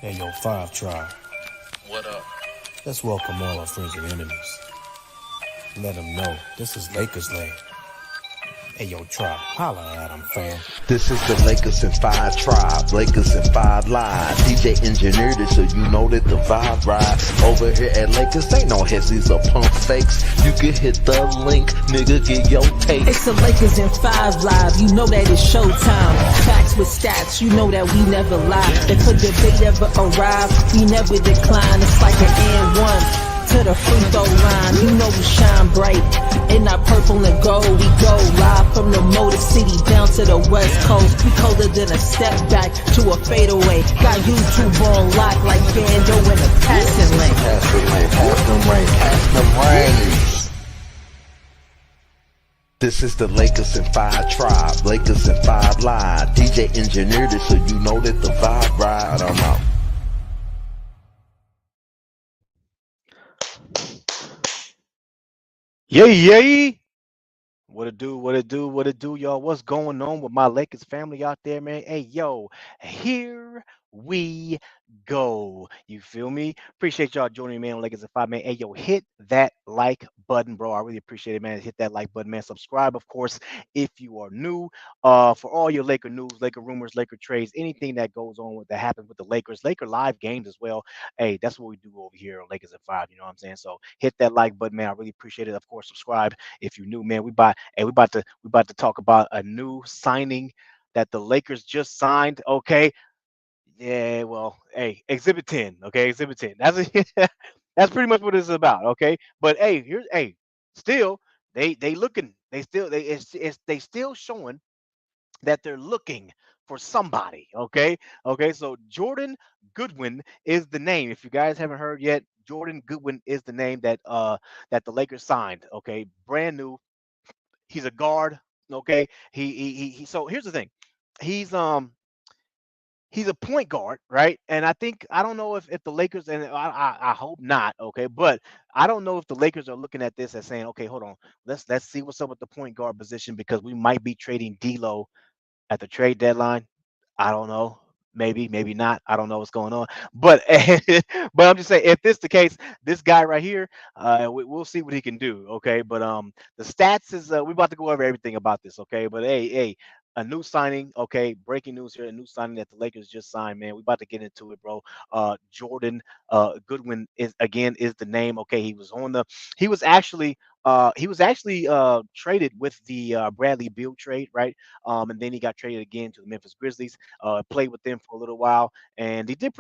Hey, yo, Five Tribe. What up? Let's welcome all our friends and enemies. Let them know this is Lakers land. Hey, yo, Tribe, holla at them, fam. This is the Lakers in 5 Tribe, Lakers in 5 Live. DJ engineered it so you know that the vibe ride. Over here at Lakers, ain't no hessies or pump fakes. You can hit the link, nigga, get your take. It's the Lakers in 5 Live, you know that it's showtime. Facts with stats, you know that we never lie. If a debate ever arrive, we never decline. It's like an and one to the free throw line. You know we shine bright. In our purple and gold, we go live from the Motor City down to the West Coast. We colder than a step back to a fadeaway. Got YouTube on lock like Bando in a passing lane. Pass the lane, pass them rain, pass them rain. This is the Lakers in 5 Tribe, Lakers in 5 Live. DJ engineered it so you know that the vibe ride. I'm out. Yay! What it do, y'all? What's going on with my Lakers family out there, man? Hey, yo, here we go. You feel me? Appreciate y'all joining me on Lakers at 5, man. Hey, yo, hit that like button, bro. I really appreciate it, man. Hit that like button, man. Subscribe, of course, if you are new. For all your Laker news, Laker rumors, Laker trades, anything that goes on that happens with the Lakers, Laker live games as well. Hey, that's what we do over here on Lakers at 5. You know what I'm saying? So hit that like button, man. I really appreciate it. Of course, subscribe if you're new, man. We about to talk about a new signing that the Lakers just signed. Okay. Yeah, well, hey, Exhibit 10. Okay, Exhibit 10. That's pretty much what it's about. Okay. But still they looking, they still showing that they're looking for somebody. Okay, so Jordan Goodwin is the name. If you guys haven't heard yet, Jordan Goodwin is the name that the Lakers signed. Okay, brand new. He's a guard. Okay, so here's the thing. He's um he's a point guard, right? And I don't know if the Lakers, and I hope not, okay, but I don't know if the Lakers are looking at this as saying, okay, hold on, let's see what's up with the point guard position, because we might be trading D'Lo at the trade deadline. I don't know. Maybe not. I don't know what's going on. But but I'm just saying, if this the case, this guy right here, we'll see what he can do. Okay. But the stats is we're about to go over everything about this. Okay. But hey, a new signing. Okay. Breaking news here. A new signing that the Lakers just signed. Man, we about to get into it, bro. Jordan Goodwin is the name. Okay. He was actually traded with the Bradley Beal trade, right? And then he got traded again to the Memphis Grizzlies. Played with them for a little while, and he did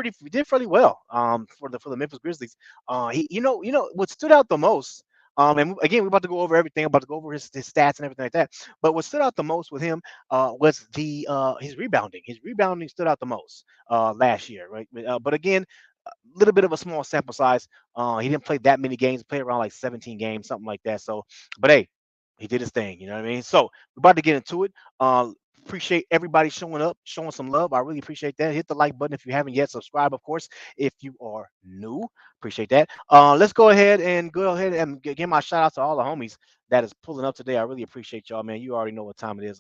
fairly well. For the Memphis Grizzlies. What stood out the most. And again, we're about to go over everything. I'm about to go over his stats and everything like that. But what stood out the most with him was the his rebounding. His rebounding stood out the most last year, right? But again, a little bit of a small sample size. He didn't play that many games. Played around like 17 games, something like that. So, but hey, he did his thing. You know what I mean? So we're about to get into it. Appreciate everybody showing up, showing some love. I really appreciate that. Hit the like button if you haven't yet. Subscribe, of course, if you are new. Appreciate that. Let's go ahead and give my shout out to all the homies that is pulling up today. I really appreciate y'all, man. You already know what time it is.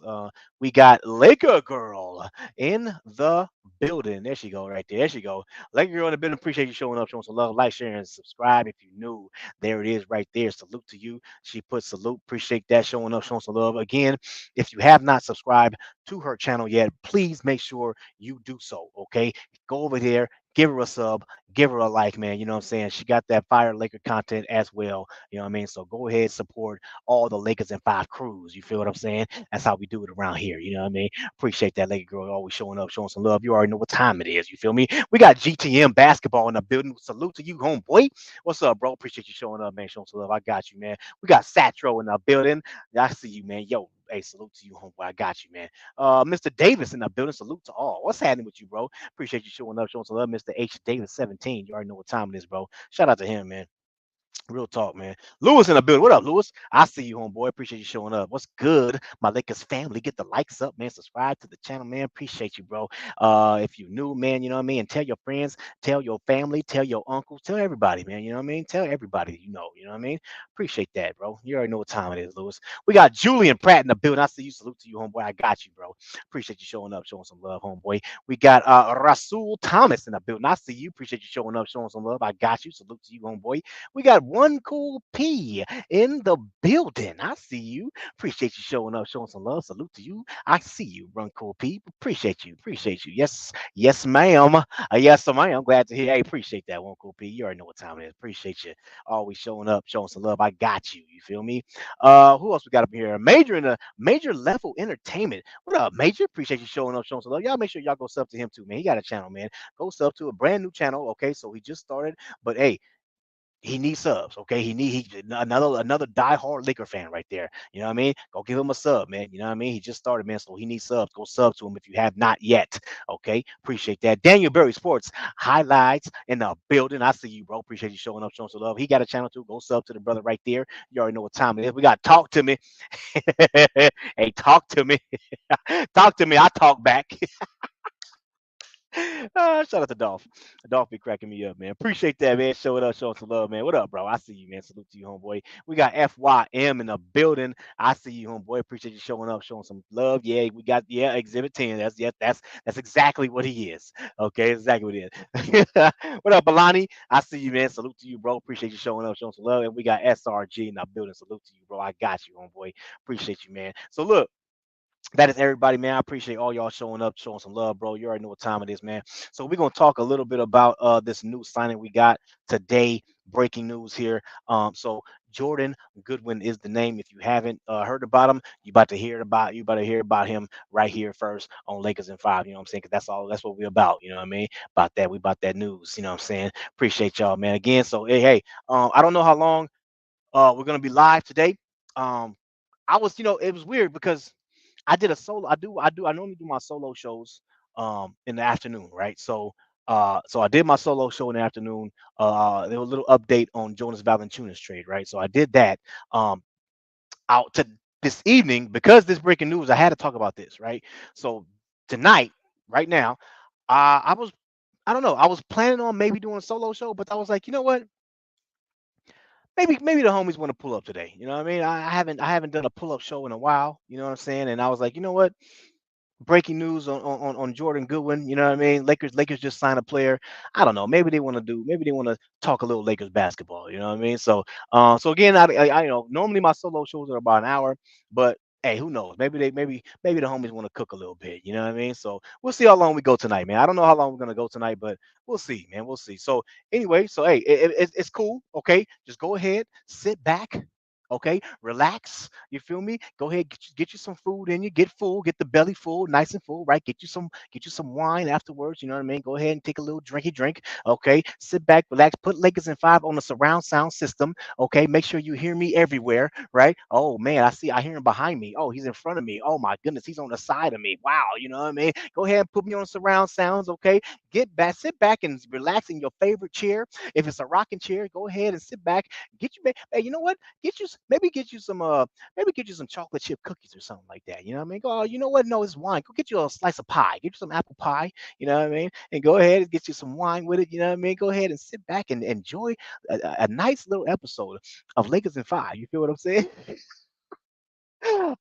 We got Laker Girl in the building. There she go, right there. There she go. Laker Girl in the building. Appreciate you showing up, showing some love. Like, share, and subscribe if you new. There it is, right there. Salute to you. She put salute. Appreciate that, showing up, showing some love. Again, if you have not subscribed to her channel yet, please make sure you do so. Okay, go over there, give her a sub, give her a like, man. You know what I'm saying? She got that fire Laker content as well. You know what I mean? So go ahead, support all the Lakers and 5 crews. You feel what I'm saying? That's how we do it around here. You know what I mean? Appreciate that Laker girl always showing up, showing some love. You already know what time it is. You feel me? We got GTM basketball in the building. Salute to you, homeboy. What's up, bro? Appreciate you showing up, man. Showing some love. I got you, man. We got Satro in the building. I see you, man. Yo, hey, salute to you, homeboy. I got you, man. Mr. Davis in the building. Salute to all. What's happening with you, bro? Appreciate you showing up, showing some love. Mr. H. Davis 17. You already know what time it is, bro. Shout out to him, man. Real talk, man. Lewis in the building. What up, Lewis? I see you, homeboy. Appreciate you showing up. What's good, my Lakers family? Get the likes up, man. Subscribe to the channel, man. Appreciate you, bro. If you new, man, you know what I mean. And tell your friends, tell your family, tell your uncles, tell everybody, man. You know what I mean. Tell everybody you know what I mean. Appreciate that, bro. You already know what time it is, Lewis. We got Julian Pratt in the building. I see you. Salute to you, homeboy. I got you, bro. Appreciate you showing up, showing some love, homeboy. We got Rasul Thomas in the building. I see you. Appreciate you showing up, showing some love. I got you. Salute to you, homeboy. We got one cool P in the building. I see you. Appreciate you showing up, showing some love. Salute to you. I see you, Run Cool P. Appreciate you. Appreciate you. Yes, yes, ma'am. Yes, ma'am. Glad to hear. Hey, appreciate that one cool P. You already know what time it is. Appreciate you always showing up, showing some love. I got you. You feel me? Who else we got up here? Major in a major level entertainment. What up, Major? Appreciate you showing up, showing some love. Y'all make sure y'all go sub to him too, man. He got a channel, man. Go sub to a brand new channel. Okay, so he just started, but hey, he needs subs. Okay, another diehard Laker fan right there. You know what I mean? Go give him a sub, man. You know what I mean? He just started, man, so he needs subs. Go sub to him if you have not yet. Okay, appreciate that. Daniel Berry Sports highlights in the building. I see you, bro. Appreciate you showing up, showing some love. He got a channel too. Go sub to the brother right there. You already know what time it is. We got talk to me. Hey, talk to me. Talk to me. I talk back. Shout out to Dolph. Dolph be cracking me up, man. Appreciate that, man. Showing up, showing some love, man. What up, bro? I see you, man. Salute to you, homeboy. We got FYM in the building. I see you, homeboy. Appreciate you showing up, showing some love. Yeah, we got Exhibit 10. That's exactly what he is. Okay, exactly what it is. What up, Balani? I see you, man. Salute to you, bro. Appreciate you showing up, showing some love. And we got SRG in the building. Salute to you, bro. I got you, homeboy. Appreciate you, man. So look, that is everybody, man. I appreciate all y'all showing up, showing some love, bro. You already know what time it is, man. So we're gonna talk a little bit about this new signing we got today. Breaking news here. So Jordan Goodwin is the name. If you haven't heard about him, you about to hear about him right here first on Lakers in 5. You know what I'm saying? Because that's what we're about. You know what I mean? About that, we about that news. You know what I'm saying? Appreciate y'all, man. Again, so hey, I don't know how long we're gonna be live today. Um, it was weird because I did a solo. I normally do my solo shows in the afternoon, right? So I did my solo show in the afternoon. There was a little update on Jonas Valanciunas trade, right? So I did that. Out to this evening because this breaking news. I had to talk about this, right? So tonight, right now, I don't know. I was planning on maybe doing a solo show, but I was like, you know what? Maybe the homies want to pull up today. You know what I mean? I haven't done a pull up show in a while. You know what I'm saying? And I was like, you know what? Breaking news on Jordan Goodwin. You know what I mean? Lakers just signed a player. I don't know. Maybe they want to talk a little Lakers basketball. You know what I mean? So again, normally my solo shows are about an hour, but hey, who knows? Maybe the homies want to cook a little bit. You know what I mean? So we'll see how long we go tonight, man. I don't know how long we're gonna go tonight, but we'll see, man. We'll see. So anyway, so hey, it's cool. Okay, just go ahead, sit back. Okay, relax. You feel me? Go ahead, get you some food in you. Get full, get the belly full, nice and full, right? Get you some wine afterwards. You know what I mean? Go ahead and take a little drinky drink. Okay, sit back, relax. Put Lakers in 5 on the surround sound system. Okay, make sure you hear me everywhere, right? Oh man, I hear him behind me. Oh, he's in front of me. Oh my goodness, he's on the side of me. Wow, you know what I mean? Go ahead and put me on surround sounds. Okay, sit back and relax in your favorite chair. If it's a rocking chair, go ahead and sit back. Hey, you know what? Maybe get you some chocolate chip cookies or something like that. You know what I mean? Go, oh, you know what? No, it's wine. Go get you a slice of pie. Get you some apple pie. You know what I mean? And go ahead and get you some wine with it. You know what I mean? Go ahead and sit back and enjoy a nice little episode of Lakers in 5. You feel what I'm saying?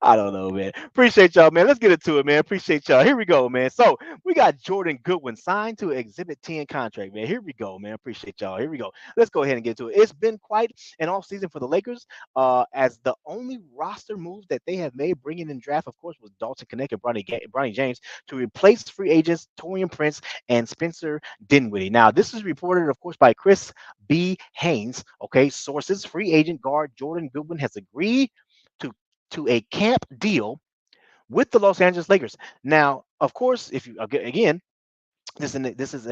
I don't know, man. Appreciate y'all, man. Let's get into it, man. Appreciate y'all. Here we go, man. So we got Jordan Goodwin signed to an Exhibit 10 contract, man. Here we go, man. Appreciate y'all. Here we go. Let's go ahead and get to it. It's been quite an off season for the Lakers, as the only roster moves that they have made, bringing in draft, of course, was Dalton Connect and Bronny James to replace free agents Torian Prince and Spencer Dinwiddie. Now, this is reported, of course, by Chris B. Haynes. Okay, sources: free agent guard Jordan Goodwin has agreed to a camp deal with the Los Angeles Lakers. Now, of course, if you again, this is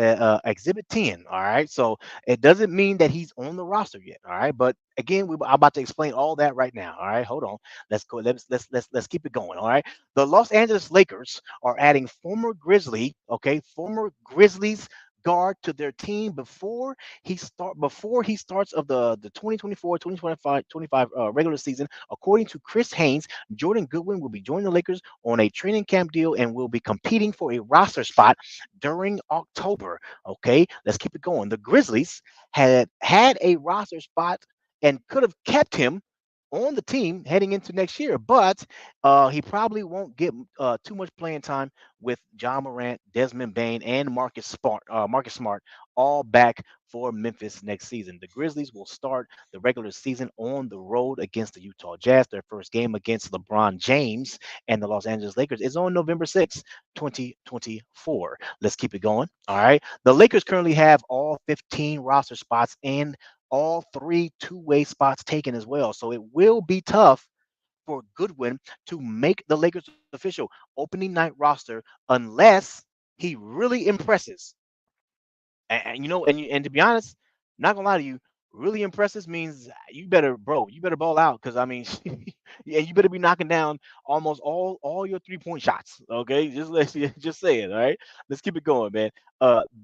Exhibit 10. All right, so it doesn't mean that he's on the roster yet. All right, but again, I'm about to explain all that right now. All right, hold on. Let's go. Let's keep it going. All right, the Los Angeles Lakers are adding former Grizzlies guard to their team before he starts of the 2024-2025 regular season. According to Chris Haynes, Jordan Goodwin will be joining the Lakers on a training camp deal and will be competing for a roster spot during October. Okay, let's keep it going. The Grizzlies had a roster spot and could have kept him on the team heading into next year, but he probably won't get too much playing time with John Morant, Desmond Bain, and Marcus Smart all back for Memphis next season. The Grizzlies will start the regular season on the road against the Utah Jazz. Their first game against LeBron James and the Los Angeles Lakers is on November 6th, 2024. Let's keep it going. All right. The Lakers currently have all 15 roster spots and all three two-way spots taken as well. So it will be tough for Goodwin to make the Lakers official opening night roster unless he really impresses. And to be honest, not gonna lie to you, really impressive means you better ball out because I mean, yeah, you better be knocking down almost all your 3-point shots. Okay, just say it. All right, let's keep it going, man.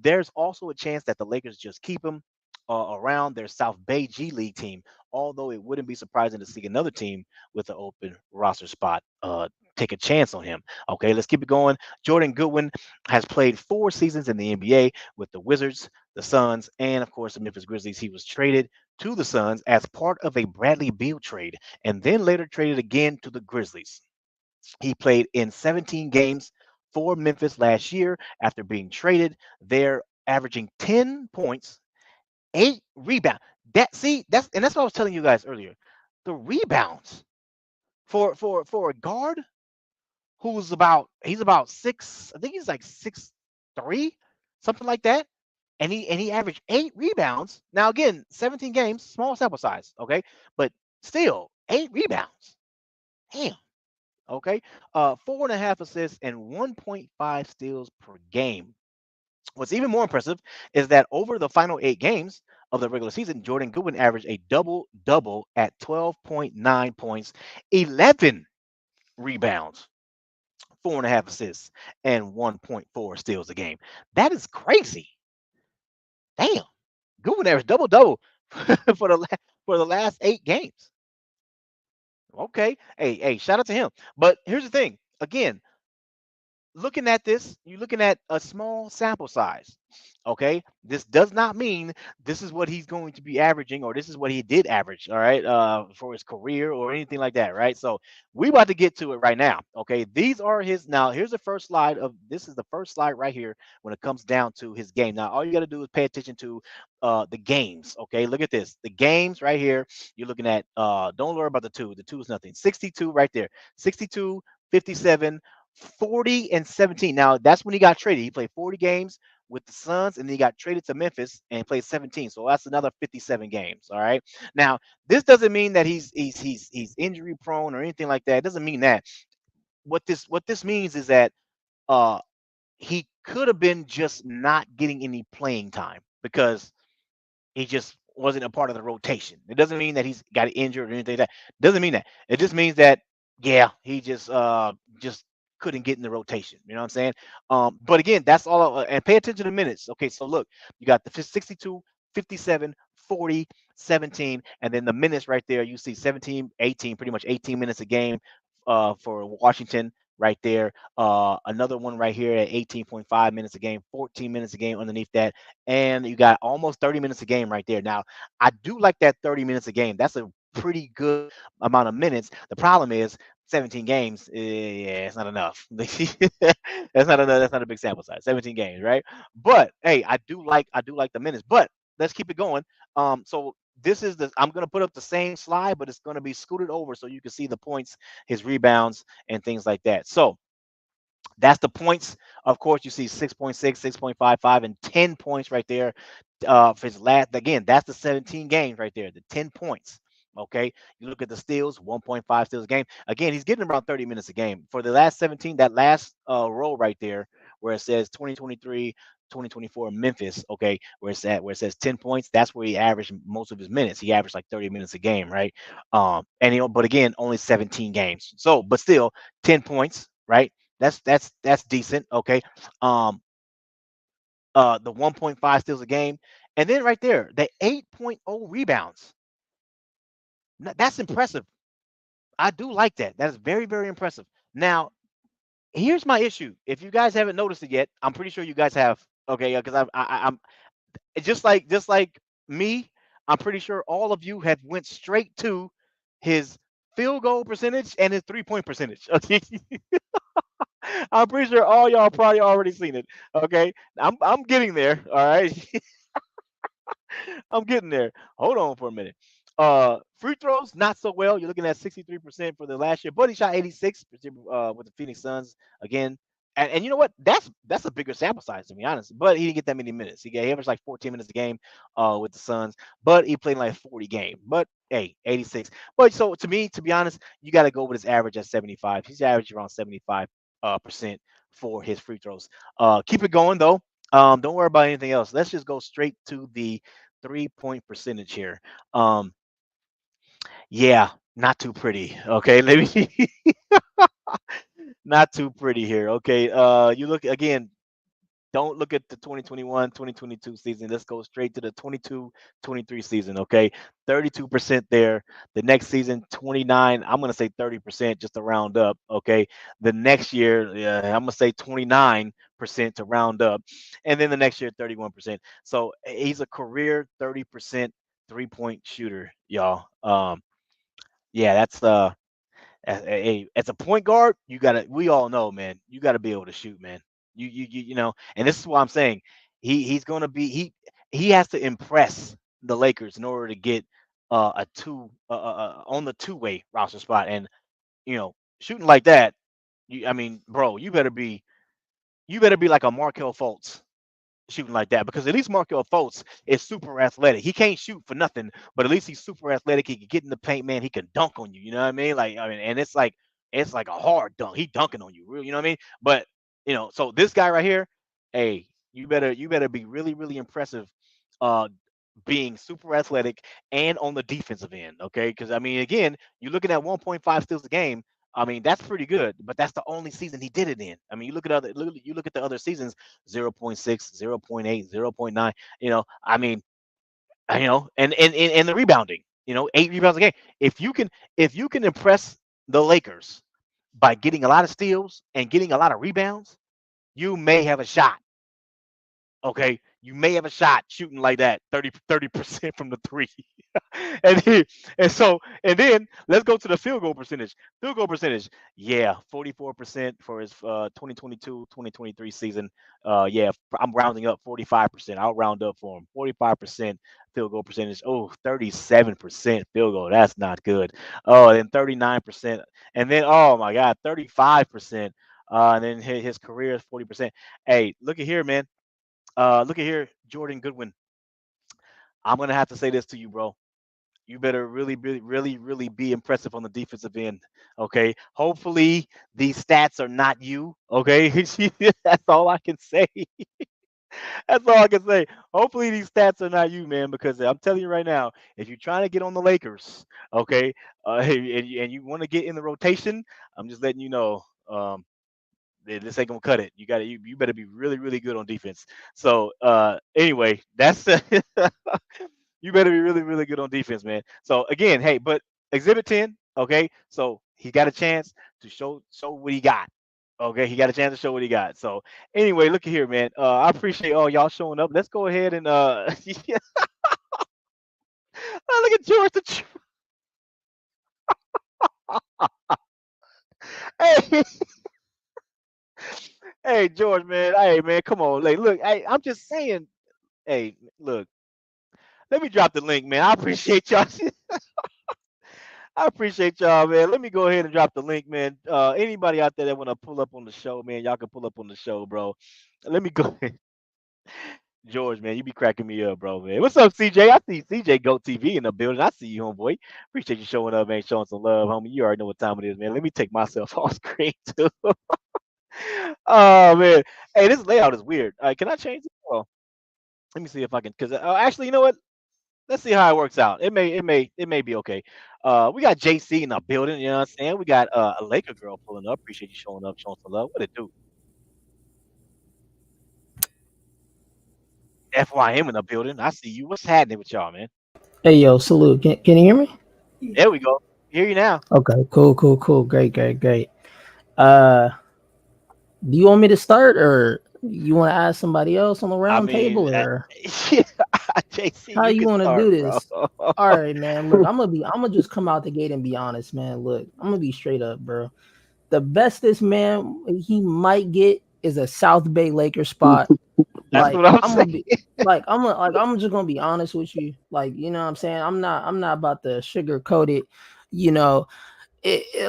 There's also a chance that the Lakers just keep him around their South Bay G League team. Although it wouldn't be surprising to see another team with an open roster spot take a chance on him. Okay, let's keep it going. Jordan Goodwin has played 4 seasons in the NBA with the Wizards, the Suns, and of course the Memphis Grizzlies. He was traded to the Suns as part of a Bradley Beal trade and then later traded again to the Grizzlies. He played in 17 games for Memphis last year after being traded. They're averaging 10 points, 8 rebounds. That's what I was telling you guys earlier. The rebounds for a guard he's about six, I think he's like 6'3", something like that. And he averaged 8 rebounds. Now again, 17 games, small sample size, okay? But still, 8 rebounds. Damn. Okay. 4.5 assists and 1.5 steals per game. What's even more impressive is that over the final 8 games of the regular season, Jordan Goodwin averaged a double-double at 12.9 points, 11 rebounds, 4.5 assists, and 1.4 steals a game. That is crazy. Damn. Goodwin averaged double-double for the last 8 games. Okay. Hey, shout out to him. But here's the thing. Again, looking at this, you're looking at a small sample size. Okay, this does not mean this is what he's going to be averaging, or this is what he did average. All right, for his career or anything like that. Right. So we about to get to it right now. Okay, these are his. Now here's the first slide of this is the first slide right here when it comes down to his game. Now all you got to do is pay attention to the games. Okay, look at this. The games right here. You're looking at. Don't worry about the two. The two is nothing. 62 right there. 62, 57. 40 and 17. Now that's when he got traded. He played 40 games with the Suns, and then he got traded to Memphis and played 17. So that's another 57 games. All right. Now this doesn't mean that he's injury prone or anything like that. It doesn't mean that. What this means is that uh he could have been just not getting any playing time because he just wasn't a part of the rotation. It doesn't mean that he's got injured or anything like that. It doesn't mean that. It just means that yeah, he just couldn't get in the rotation. You know what I'm saying? But again, that's all. And pay attention to the minutes. Okay, so look, you got the 62, 57, 40, 17, and then the minutes right there. You see 17, 18, pretty much 18 minutes a game for Washington right there. Another one right here at 18.5 minutes a game, 14 minutes a game underneath that. And you got almost 30 minutes a game right there. Now, I do like that 30 minutes a game. That's a pretty good amount of minutes. The problem is 17 games. Yeah, it's not enough. That's not enough. That's not a big sample size. 17 games, right? But hey, I do like the minutes. But let's keep it going. So this is the I'm gonna put up the same slide, but it's gonna be scooted over so you can see the points, his rebounds, and things like that. So that's the points. Of course, you see 6.6, 6.55, and 10 points right there. For his last, again, that's the 17 games right there, the 10 points. Okay. You look at the steals, 1.5 steals a game. Again, he's getting around 30 minutes a game. For the last 17, that last row right there, where it says 2023, 2024 Memphis, okay, where it says 10 points, that's where he averaged most of his minutes. He averaged like 30 minutes a game, right? But again, only 17 games. So, but still 10 points, right? That's decent. Okay. Um, the 1.5 steals a game, and then right there, the 8.0 rebounds. That's impressive. I do like that. That is very, very impressive. Now, here's my issue. If you guys haven't noticed it yet, I'm pretty sure you guys have. Okay, because I'm it's just like me. I'm pretty sure all of you have went straight to his field goal percentage and his 3-point percentage. Okay, I'm pretty sure all y'all probably already seen it. Okay, I'm getting there. All right, I'm getting there. Hold on for a minute. Free throws not so well. You're looking at 63% for the last year, but he shot 86 with the Phoenix Suns again. And you know what? That's a bigger sample size to be honest. But he didn't get that many minutes. He averaged like 14 minutes a game with the Suns, but he played like 40 games. But hey, 86. But so to me, to be honest, you got to go with his average at 75. He's averaging around 75 percent for his free throws. Keep it going though. Don't worry about anything else. Let's just go straight to the 3-point percentage here. Um, yeah, not too pretty. Okay, let me not too pretty here. Okay, you look again. Don't look at the 2021-2022 season. Let's go straight to the 22-23 season. Okay, 32% there. The next season, 29. I'm gonna say 30% just to round up. Okay, the next year, I'm gonna say 29% to round up, and then the next year, 31%. So he's a career 30% 3-point shooter, y'all. Yeah, that's as a point guard, you gotta. We all know, man. You gotta be able to shoot, man. You know, and this is what I'm saying. He's gonna be he has to impress the Lakers in order to get a two on the two-way roster spot, and shooting like that. I mean, bro, you better be like a Markel Fultz shooting like that because at least Markel Fultz is super athletic. He can't shoot for nothing, but at least he's super athletic. He can get in the paint, man. He can dunk on you. You know what I mean? Like I mean, and it's like a hard dunk. He dunking on you, real. You know what I mean? But so this guy right here, hey, you better be really really impressive, uh, being super athletic and on the defensive end. Okay, because I mean, again, you're looking at 1.5 steals a game. I mean, that's pretty good, but that's the only season he did it in. I mean, you look at the other seasons, 0.6, 0.8, 0.9. I mean, and the rebounding, 8 rebounds a game. If you can impress the Lakers by getting a lot of steals and getting a lot of rebounds, you may have a shot. Okay, you may have a shot shooting like that, 30% from the three. And then let's go to the field goal percentage. Field goal percentage, yeah, 44% for his 2022-2023 season. Yeah, I'm rounding up 45%. I'll round up for him. 45% field goal percentage. Oh, 37% field goal. That's not good. Oh, then 39%. And then oh my God, 35%. And then his career is 40%. Hey, look at here, man. Look at here, Jordan Goodwin. I'm gonna have to say this to you, bro. You better really, really, really, really be impressive on the defensive end. Okay. Hopefully these stats are not you. Okay. That's all I can say. That's all I can say. Hopefully these stats are not you, man, because I'm telling you right now, if you're trying to get on the Lakers, okay, and you want to get in the rotation, I'm just letting you know. This ain't gonna cut it. You better be really really good on defense. So anyway, that's you better be really really good on defense, man. So again, hey, but Exhibit 10, okay. So he got a chance to show what he got. Okay, he got a chance to show what he got. So anyway, look at here, man. I appreciate all y'all showing up. Let's go ahead and yeah, look at George. Hey, hey George, man. Hey man, come on. Like, look, hey, I'm just saying. Hey, look. Let me drop the link, man. I appreciate y'all. I appreciate y'all, man. Let me go ahead and drop the link, man. Anybody out there that want to pull up on the show, man, y'all can pull up on the show, bro. Let me go ahead. George, man, you be cracking me up, bro, man. What's up, CJ? I see CJ Go TV in the building. I see you, homeboy. Appreciate you showing up, man, showing some love, homie. You already know what time it is, man. Let me take myself off screen, too. Oh, man. Hey, this layout is weird. Can I change it? Oh, let me see if I can, because actually, you know what? Let's see how it works out. It may be okay. We got JC in the building, you know what I'm saying? We got a Laker girl pulling up. Appreciate you showing up, showing some love. What it do? FYM in the building. I see you. What's happening with y'all, man? Hey yo, salute. Can you hear me? There we go. Hear you now. Okay, cool. Great. Uh, do you want me to start, or you want to ask somebody else on the I round mean, table, or yeah, JC, how you you can want to start, do bro. this? All right, man. Look, I'm gonna just come out the gate and be honest, man. Look, I'm gonna be straight up, bro. The best this man he might get is a South Bay Lakers spot. That's Like what I'm I'm gonna saying. be I'm just gonna be honest with you. Like, you know what I'm saying? I'm not about to sugarcoat it, you know.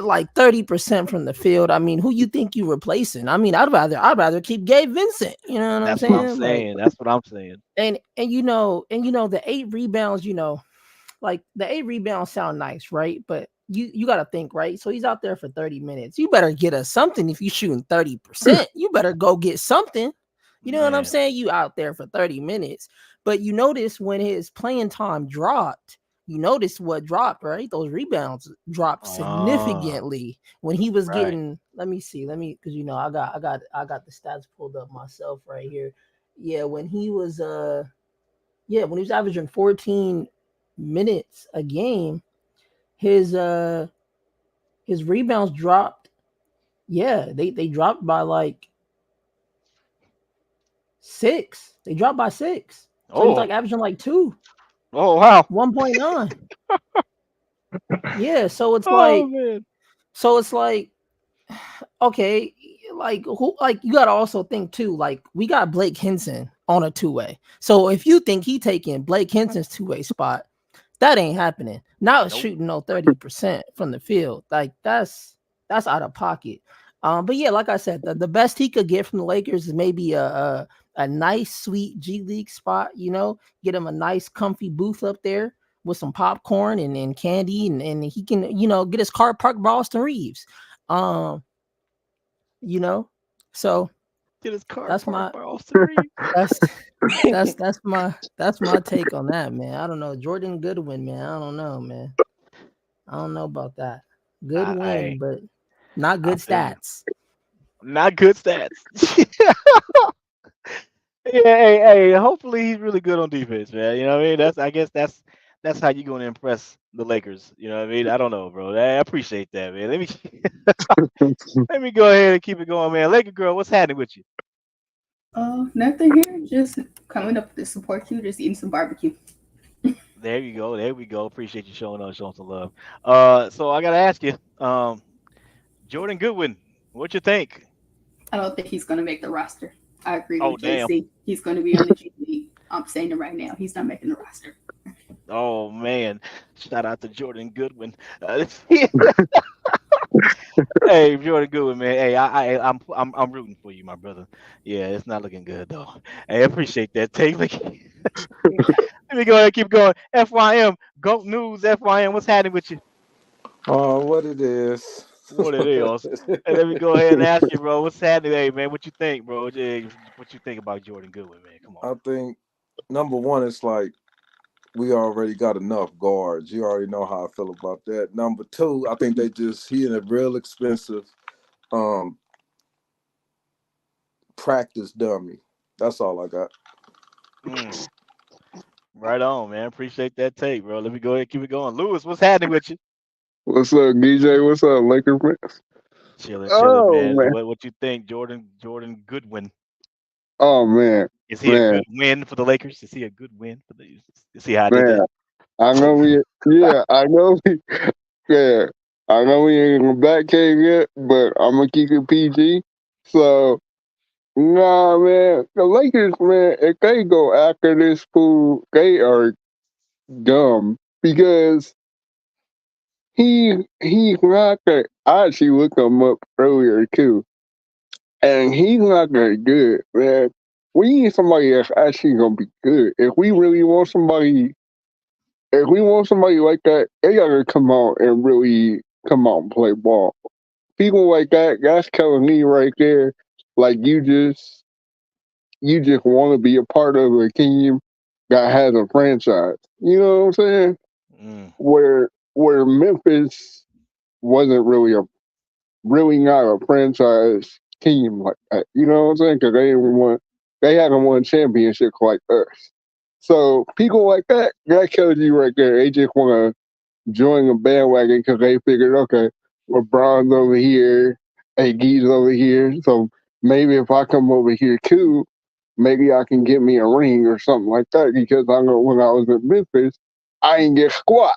Like 30% from the field. I mean, who you think you replacing? I mean, I'd rather keep Gabe Vincent. You know what I'm That's what I'm saying? Like, saying. That's what I'm saying. and the 8 rebounds. Like the 8 rebounds sound nice, right? But you got to think, right? So he's out there for 30 minutes. You better get us something if you shooting 30%. You better go get something. You know what I'm Man. saying? You out there for 30 minutes. But you notice when his playing time dropped, you notice what dropped, right? Those rebounds dropped Ah, significantly when he was right. getting. Because I got the stats pulled up myself right here. Yeah, when he was averaging 14 minutes a game, his his rebounds dropped. Yeah, they dropped by like 6. They dropped by 6. So he was like Oh, averaging like 2, oh, wow. 1.9. Yeah, Oh, man. so it's like okay, like who like you gotta also think too, like we got Blake Henson on a two-way. So if you think he taking Blake Henson's two-way spot, that ain't happening. Not Nope. shooting no 30% from the field. Like that's out of pocket. But yeah, like I said, the best he could get from the Lakers is maybe a nice, sweet G League spot. Get him a nice, comfy booth up there with some popcorn and candy, and he can get his car parked by Austin Reeves. Um, you know, so Get his car that's parked my by Austin Reeves. that's that's my take on that, man. I don't know. Jordan Goodwin, man. I don't know, man. I don't know about that. Good I win, but not I good feel you. stats. Not good stats. Yeah, hey, hopefully he's really good on defense, man. You know what I mean? I guess that's how you gonna impress the Lakers. You know what I mean? I don't know, bro. I appreciate that, man. Let me go ahead and keep it going, man. Laker girl, what's happening with you? Nothing here. Just coming up to support you. Just eating some barbecue. There you go. There we go. Appreciate you showing some love. So I gotta ask you, Jordan Goodwin, what you think? I don't think he's going to make the roster. I agree Oh with damn. JC. He's going to be on the G League. I'm saying it right now. He's not making the roster. Oh man. Shout out to Jordan Goodwin. Hey, Jordan Goodwin, man. Hey, I'm rooting for you, my brother. Yeah, it's not looking good though. Hey, I appreciate that. Let me go ahead and keep going. FYM, GOAT News, FYM, what's happening with you? What it is. What it is. Hey, let me go ahead and ask you, bro. What's happening? Hey, man, what you think, bro? What you think about Jordan Goodwin, man? Come on. I think number one, it's like we already got enough guards. You already know how I feel about that. Number two, I think he in a real expensive um practice dummy. That's all I got. Mm, right on, man. Appreciate that take, bro. Let me go ahead and keep it going. Lewis, what's happening with you? What's up, DJ? What's up, Lakers fans? Chilling, Oh man. man, What you think, Jordan Goodwin? oh man, Is he a man, good win for the Lakers? Is he a good win for the? You see how I did man. that? I know I know yeah, I know we ain't gonna back cave yet, but I'm gonna keep it PG. So, nah, man, the Lakers, man, if they go after this fool, they are dumb because he's not that. I actually looked him up earlier too. And he's not that good, man. We need somebody that's actually gonna be good. If we want somebody like that, they gotta come out and really come out and play ball. People like that's telling me right there, like you just want to be a part of a team that has a franchise. You know what I'm saying? Mm, Where Memphis wasn't really not a franchise team like that. You know what I'm saying? Because they didn't want They haven't won championships like us. So people like that tells you right there, they just want to join the bandwagon because they figured, okay, LeBron's over here, AD's over here, so maybe if I come over here too, maybe I can get me a ring or something like that. Because I know when I was in Memphis, I ain't get squat.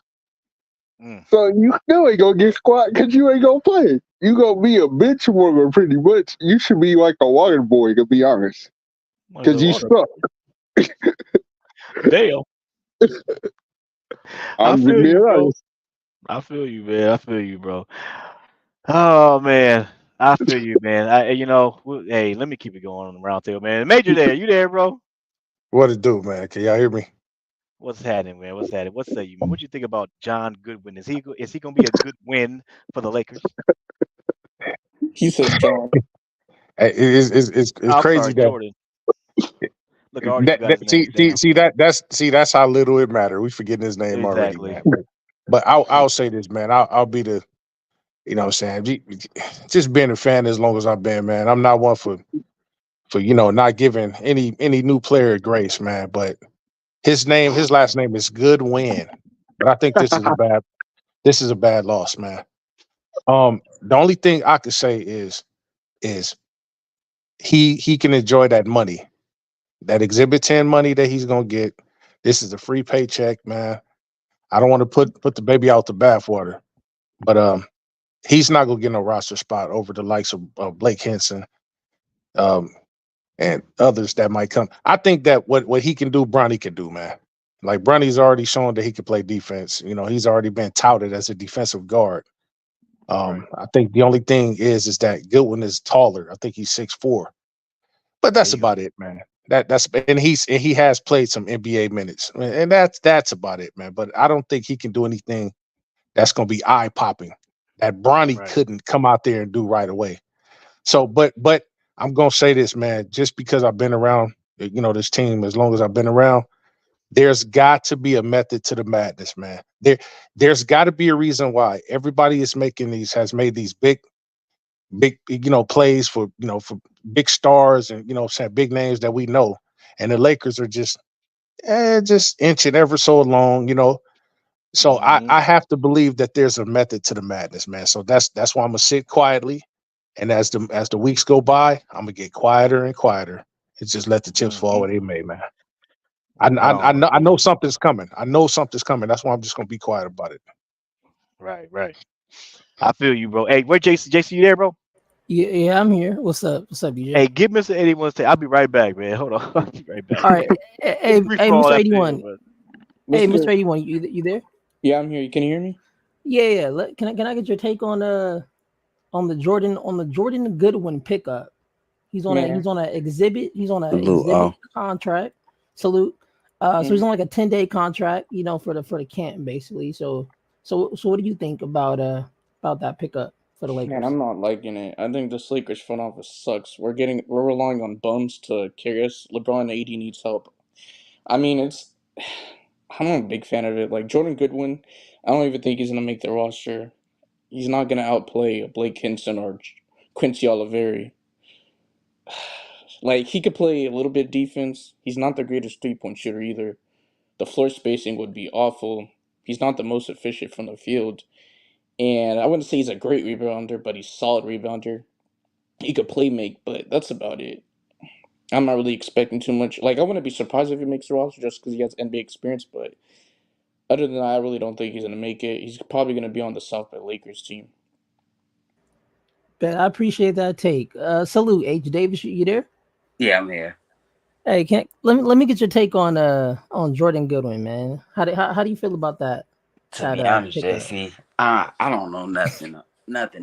So you still ain't gonna get squat because you ain't gonna play. You gonna be a bench warmer pretty much. You should be like a water boy, to be honest, because you suck. Damn. I I'm just feel being you, bro. honest. I feel you, man. I feel you, bro. Oh man, I feel you, man. Hey, let me keep it going on the roundtable, man. Major, you there, bro? What it do, man? Can y'all hear me? What's happening, man? What's happening? What say you, man? What you think about John Goodwin? Is he gonna be a good win for the Lakers? He said John. Hey, it's I'm crazy sorry, that Jordan. Look, I already forgot his name. that's how little it matter. We forgetting his name already, Exactly. man. But I'll say this, man. I'll be the, what I'm saying, just being a fan as long as I've been, man. I'm not one for not giving any new player grace, man. But his last name is Goodwin. But I think this is a bad loss, man. The only thing I could say is he can enjoy that money, that Exhibit 10 money that he's gonna get. This is a free paycheck, man. I don't want to put the baby out the bathwater, but he's not gonna get no roster spot over the likes of Blake Henson, and others that might come. I think that what he can do, Bronny can do, man. Like Bronny's already shown that he can play defense. He's already been touted as a defensive guard. Right. I think the only thing is that Goodwin is taller. I think he's 6'4". But that's about it, man. And he has played some NBA minutes, and that's about it, man. But I don't think he can do anything that's going to be eye popping that Bronny couldn't come out there and do right away. So, but I'm going to say this, man. Just because I've been around, this team as long as I've been around, there's got to be a method to the madness, man. There's got to be a reason why everybody has made these big plays for big stars and big names that we know, and the Lakers are just inching ever so along, so I have to believe that there's a method to the madness, man. So that's why I'm gonna sit quietly, and as the weeks go by, I'm gonna get quieter and quieter and just let the chips fall where they may, man. I know something's coming. That's why I'm just gonna be quiet about it. Right. I feel you, bro. Hey, where Jason, you there, bro? Yeah, I'm here. What's up, DJ? Hey, give Mr. 81 I'll be right back, man. Hold on. I'll be right back. All right. Hey, Mr. 81. Hey, Mr. 81, you there? Yeah, I'm here. Can you hear me? Yeah. Can I get your take on the Jordan Goodwin pickup? He's on an exhibit. He's on an exhibit contract. Salute. So he's on like a 10-day contract, for the camp basically. So what do you think about that pickup for the Lakers? Man, I'm not liking it. I think this Lakers front office sucks. We're relying on bums to carry us. LeBron AD needs help. I mean, I'm not a big fan of it. Like Jordan Goodwin, I don't even think he's gonna make the roster. He's not gonna outplay a Blake Hinson or Quincy Oliveri. Like he could play a little bit defense. He's not the greatest 3-point shooter either. The floor spacing would be awful. He's not the most efficient from the field. And I wouldn't say he's a great rebounder, but he's a solid rebounder. He could play make, but that's about it. I'm not really expecting too much. Like, I wouldn't be surprised if he makes the roster just because he has NBA experience, but other than that, I really don't think he's going to make it. He's probably going to be on the South Bay Lakers team. Ben, I appreciate that take. Salute, H. Davis, you there? Yeah, I'm here. Hey, let me get your take on Jordan Goodwin, man. How do you feel about that? To be honest, JC, I don't know nothing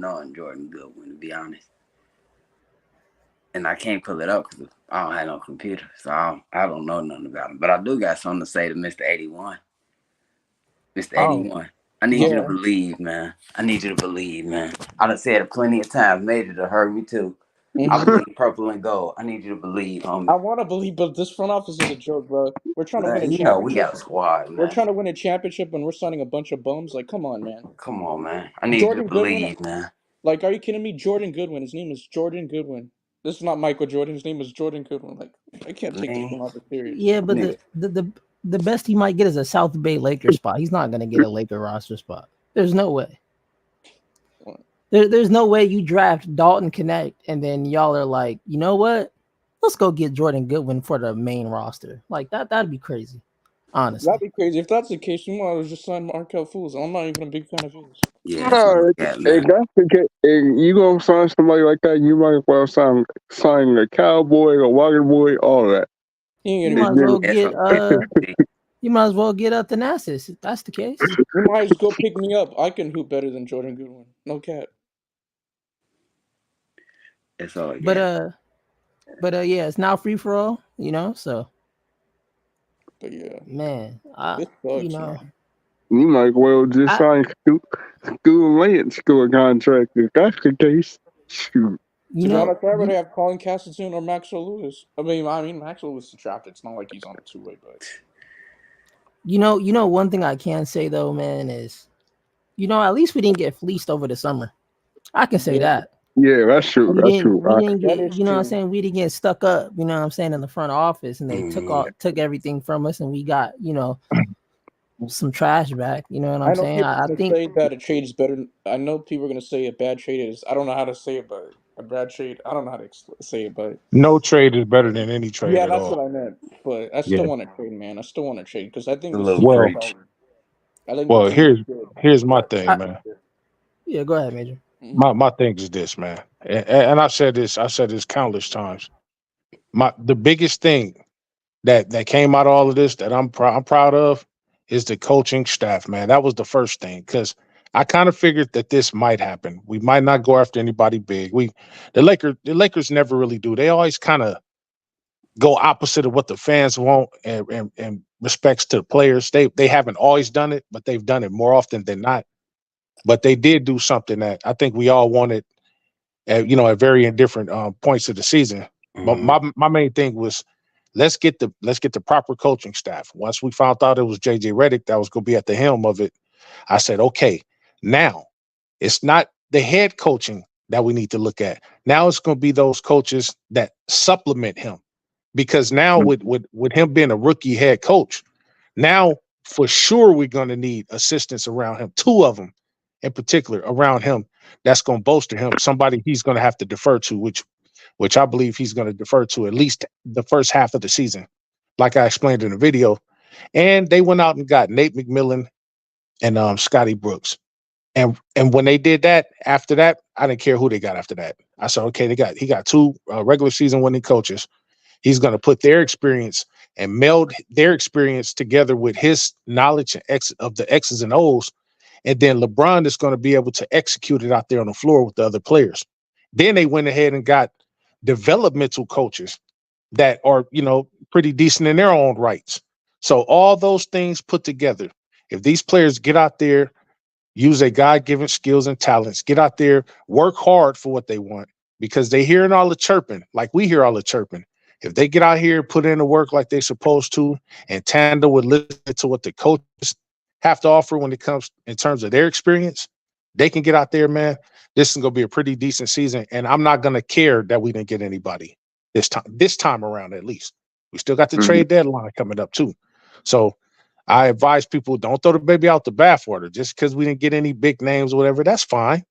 on Jordan Goodwin, to be honest. And I can't pull it up because I don't have no computer, so I don't know nothing about him. But I do got something to say to Mr. 81. Mr. 81, I need you to believe, man. I done said it plenty of times. Major to heard me too. I believe purple and gold. I need you to believe, homie. I want to believe, but this front office is a joke, bro. We're trying to win a championship. We got a squad, man. We're trying to win a championship, and we're signing a bunch of bums. Like, come on, man. Come on, man. I need you to believe, man. Like, are you kidding me? Jordan Goodwin. His name is Jordan Goodwin. This is not Michael Jordan. His name is Jordan Goodwin. Like, I can't take this one off the serious. Yeah, but Nigga. the best he might get is a South Bay Lakers spot. He's not gonna get a Laker roster spot. There's no way. There's no way you draft Dalton Connect and then y'all are like, you know what? Let's go get Jordan Goodwin for the main roster. Like that'd be crazy. Honestly. That'd be crazy. If that's the case, you might as well just sign Markel Fultz. I'm not even a big fan of his. Yeah, that's no cap, If man. that's the case, and you gonna sign somebody like that, you might as well sign a Cowboy, a Water Boy, all that. You might as well get you might as well get Thanasis if that's the case. You might as well pick me up. I can hoop better than Jordan Goodwin. No cap. It's all But yeah, it's now free for all, you know, so but yeah. Man, this sucks, you know. man. You might as well just sign School Lance to a contract if that's the case. Shoot. To be honest, I'd rather have Colin Castleton or Maxwell Lewis. I mean, Maxwell Lewis is drafted. It's not like he's on a two-way, but you know, one thing I can say though, man, is at least we didn't get fleeced over the summer. I can say that. Yeah, that's true. We didn't get, That is you know what I'm true. saying? We didn't get stuck up, you know what I'm saying, in the front office, and they took everything from us, and we got, some trash back. You know what I'm saying? I think say that a trade is better. I know people are gonna say a bad trade is. I don't know how to say it, but a bad trade. I don't know how to say it, but no trade is better than any trade. yeah, at that's all. what I meant. But I still want to trade, man. I still want to trade because I think a this little team Well, is solid. I think well, the team is good. here's my thing, man. Yeah, go ahead, Major. My thing is this, man, and I've said this countless times. The biggest thing that came out of all of this that I'm proud of is the coaching staff, man. That was the first thing, because I kind of figured that this might happen. We might not go after anybody big. The Lakers never really do. They always kind of go opposite of what the fans want and respects to the players. They haven't always done it, but they've done it more often than not. But they did do something that I think we all wanted at varying different points of the season. But my main thing was let's get the proper coaching staff. Once we found out it was JJ Redick that was going to be at the helm of it, I said, okay, now it's not the head coaching that we need to look at. Now it's going to be those coaches that supplement him, because now with him being a rookie head coach, now for sure we're going to need assistants around him, 2 of them in particular around him that's going to bolster him, somebody he's going to have to defer to, which I believe he's going to defer to at least the first half of the season, like I explained in the video. And they went out and got Nate McMillan and Scotty Brooks. And when they did that, after that, I didn't care who they got after that. I said, okay, he got 2 regular season winning coaches. He's going to put their experience and meld their experience together with his knowledge of the X's and O's. And then LeBron is going to be able to execute it out there on the floor with the other players. Then they went ahead and got developmental coaches that are, pretty decent in their own rights. So all those things put together, if these players get out there, use their God-given skills and talents, get out there, work hard for what they want, because they hearing all the chirping, like we hear all the chirping. If they get out here, put in the work like they're supposed to, and tandem with listening to what the coaches have to offer when it comes in terms of their experience, they can get out there, man. This is going to be a pretty decent season, and I'm not going to care that we didn't get anybody this time around, at least. We still got the trade deadline coming up, too. So I advise people, don't throw the baby out the bathwater. Just because we didn't get any big names or whatever, that's fine.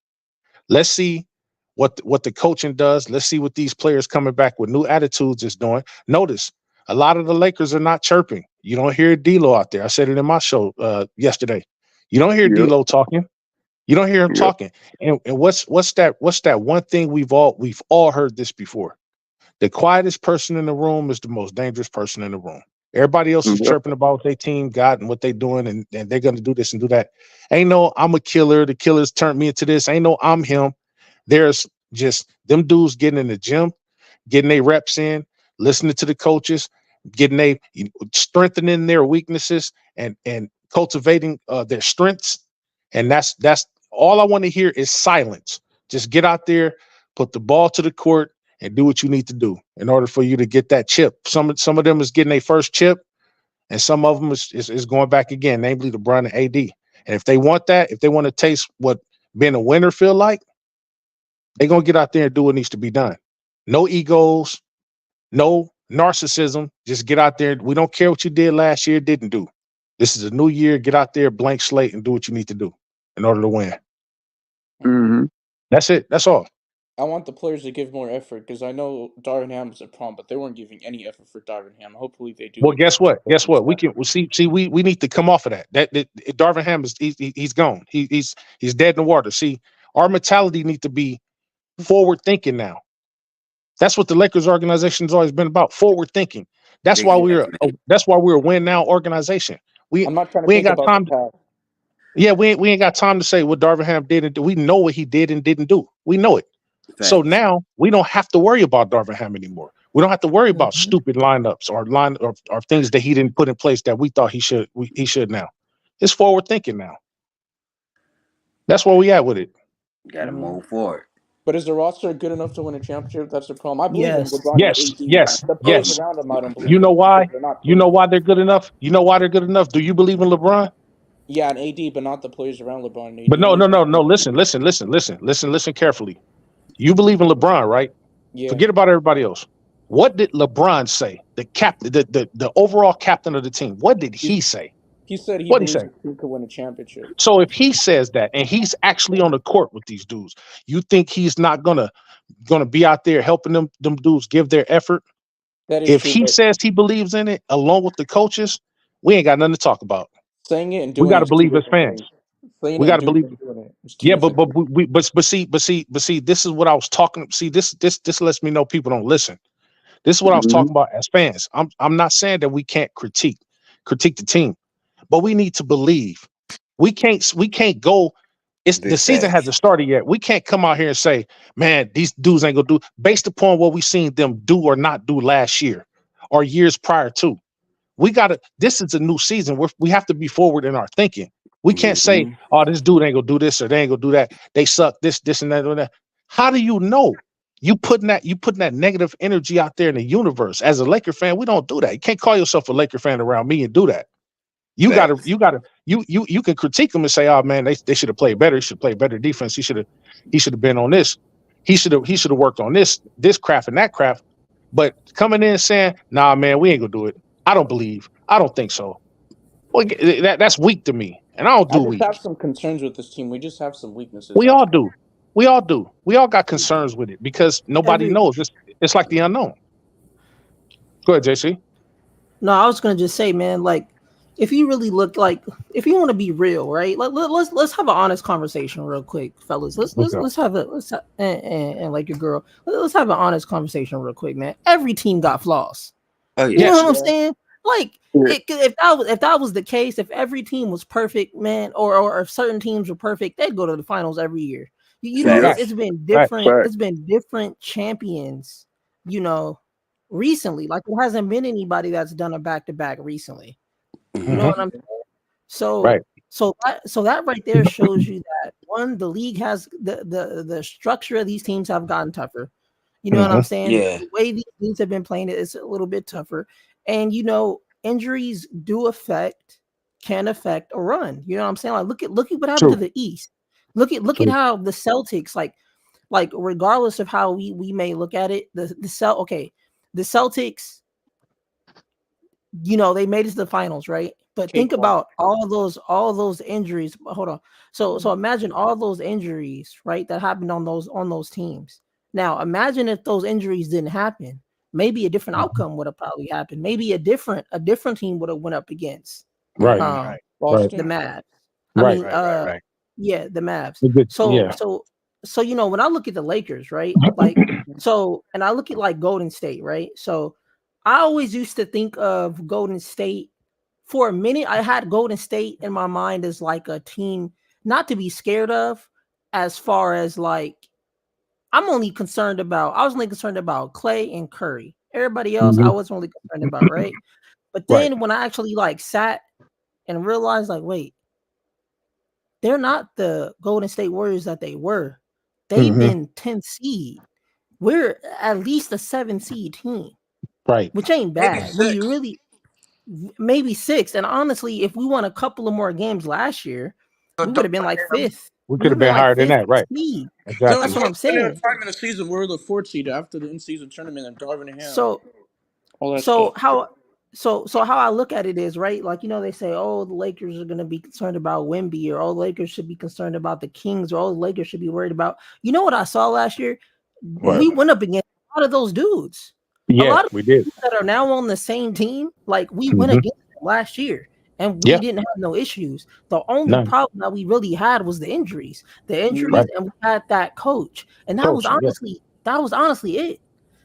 Let's see what the coaching does. Let's see what these players coming back with new attitudes is doing. Notice, a lot of the Lakers are not chirping. You don't hear D'Lo out there. I said it in my show yesterday. You don't hear D'Lo talking. You don't hear him talking. And what's that one thing we've all heard this before? The quietest person in the room is the most dangerous person in the room. Everybody else is chirping about what their team got and what they're doing, and they're going to do this and do that. Ain't no, I'm a killer. The killers turned me into this. Ain't no, I'm him. There's just them dudes getting in the gym, getting their reps in, listening to the coaches, strengthening their weaknesses and cultivating their strengths. And that's all I want to hear is silence. Just get out there, put the ball to the court, and do what you need to do in order for you to get that chip. Some of them is getting their first chip, and some of them is going back again, namely LeBron and AD. And if they want that, if they want to taste what being a winner feel like, they're going to get out there and do what needs to be done. no egos, no narcissism. Just get out there. We don't care what you did last year, didn't do. This is a new year. Get out there, blank slate, and do what you need to do in order to win. Mm-hmm. That's it. That's all. I want the players to give more effort because I know Darvin Ham was a problem, but they weren't giving any effort for Darvin Ham. Hopefully, they do. Well, guess what? Guess what? We can. can see. We need to come off of that. That Darvin Ham is he's gone. He's dead in the water. See, our mentality needs to be forward thinking now. That's what the Lakers organization has always been about. Forward thinking. That's why we're a win now organization. I'm not trying to we ain't think got about time. the past. Yeah, we ain't got time to say what Darvin Ham did and do. We know what he did and didn't do. We know it. So now we don't have to worry about Darvin Ham anymore. We don't have to worry about stupid lineups or things that he didn't put in place that we thought he should now. It's forward thinking now. That's where we at with it. Got to move forward. But is the roster good enough to win a championship? That's the problem. I believe Yes. in LeBron Yes, and AD. yes, The players yes. around him, I don't believe. You know why? They're not You know why they're good enough? You know why they're good enough? Do you believe in LeBron? Yeah, and AD, but not the players around LeBron and AD. But no. Listen carefully. You believe in LeBron, right? Yeah. Forget about everybody else. What did LeBron say? The captain, the overall captain of the team. What did he say? He said he What'd he believes say? the team could win a championship. So if he says that and he's actually on the court with these dudes, you think he's not gonna be out there helping them dudes give their effort? That is If true, he but says he believes in it, along with the coaches, we ain't got nothing to talk about. saying it and doing We got to it is two believe as different fans. things. Saying We it got and to believe. doing it is two Yeah, different things. but see, this is what I was talking. See, this lets me know people don't listen. This is what I was talking about as fans. I'm not saying that we can't critique the team, but we need to believe. We can't go. The season hasn't started yet. We can't come out here and say, man, these dudes ain't gonna do based upon what we seen them do or not do last year or years prior to. This is a new season. We have to be forward in our thinking. We can't say, oh, this dude ain't gonna do this or they ain't gonna do that. They suck this and that and that. How do you know? You putting that negative energy out there in the universe. As a Laker fan, we don't do that. You can't call yourself a Laker fan around me and do that. You can critique them and say, oh man, they should have played better. He should play better defense. He should have been on this. He should have worked on this craft and that craft. But coming in and saying, nah, man, we ain't gonna do it. I don't believe. I don't think so. Well, that's weak to me, and I don't do I just weak. have some concerns with this team. We just have some weaknesses. We all do. We all do. We all got concerns with it because nobody knows. It's like the unknown. Go ahead, JC. No, I was gonna just say, man, like if you really look like if you want to be real, right? Let's have an honest conversation real quick, fellas. Let's have and like your girl, let's have an honest conversation real quick, man. Every team got flaws. Oh, You know what I'm saying? Like if that was the case, if every team was perfect, man, or if certain teams were perfect, they'd go to the finals every year. You know, it's been different. It's been different champions, you know, recently. Like there hasn't been anybody that's done a back-to-back recently. You know what I'm saying? So that right there shows you that one, the league has the structure of these teams have gotten tougher. You know what I'm saying? Yeah. The way these teams have been playing it's a little bit tougher. And you know, injuries can affect a run. You know what I'm saying? Like look at what happened to the East. Look at how the Celtics like regardless of how we may look at it, the Celtics, you know, they made it to the finals, right? But think about all those injuries. Hold on. So imagine all those injuries, right, that happened on those teams. Now imagine if those injuries didn't happen. Maybe a different outcome would have probably happened. Maybe a different team would have went up against the Mavs. Right. Yeah, the Mavs. So you know, when I look at the Lakers, right? Like and I look at like Golden State, right? So I always used to think of Golden State. For a minute, I had Golden State in my mind as like a team not to be scared of, as far as like I was only concerned about Clay and Curry. Everybody else I wasn't really concerned about, right? But then when I actually like sat and realized like, wait, they're not the Golden State Warriors that they were. They've been 10 seed. We're at least a 7 seed team. Right. Which ain't bad. Maybe 6. And honestly, if we won a couple of more games last year, we would have been like 5th. We We could would have have been been like higher than fifth that, right? seed. No, That's Exactly. what I'm at a saying. time in the season we're the fourth seed after the in-season tournament and Darvin and Ham, So all that so stuff. how I look at it is, right, like, they say, oh, the Lakers are going to be concerned about Wemby, or oh, the Lakers should be concerned about the Kings, or oh, the Lakers should be worried about. You know what I saw last year? Right. We went up against a lot of those dudes. A Yeah, lot of we did. people that are now on the same team, like, we went Mhm. against them last year, and we Yeah, didn't have no issues. The only none. problem that we really had was the injuries, Right. and we had that coach, and Coaching. Yeah. that was honestly it.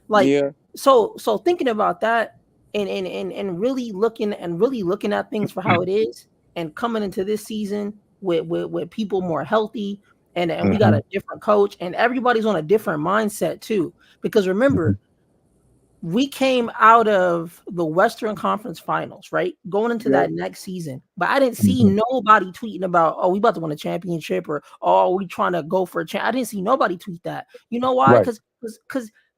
Like, Yeah. so thinking about that, and really looking at things for how it is, and coming into this season with people more healthy, and we got Mhm. a different coach, and everybody's on a different mindset too. Because remember, Mhm. we came out of the Western Conference Finals, right? Going into Yep. that next season. But I didn't see Mhm. nobody tweeting about, oh, we about to win a championship, or, oh, we trying to go for a champ. I didn't see nobody tweet that. You know why? Right.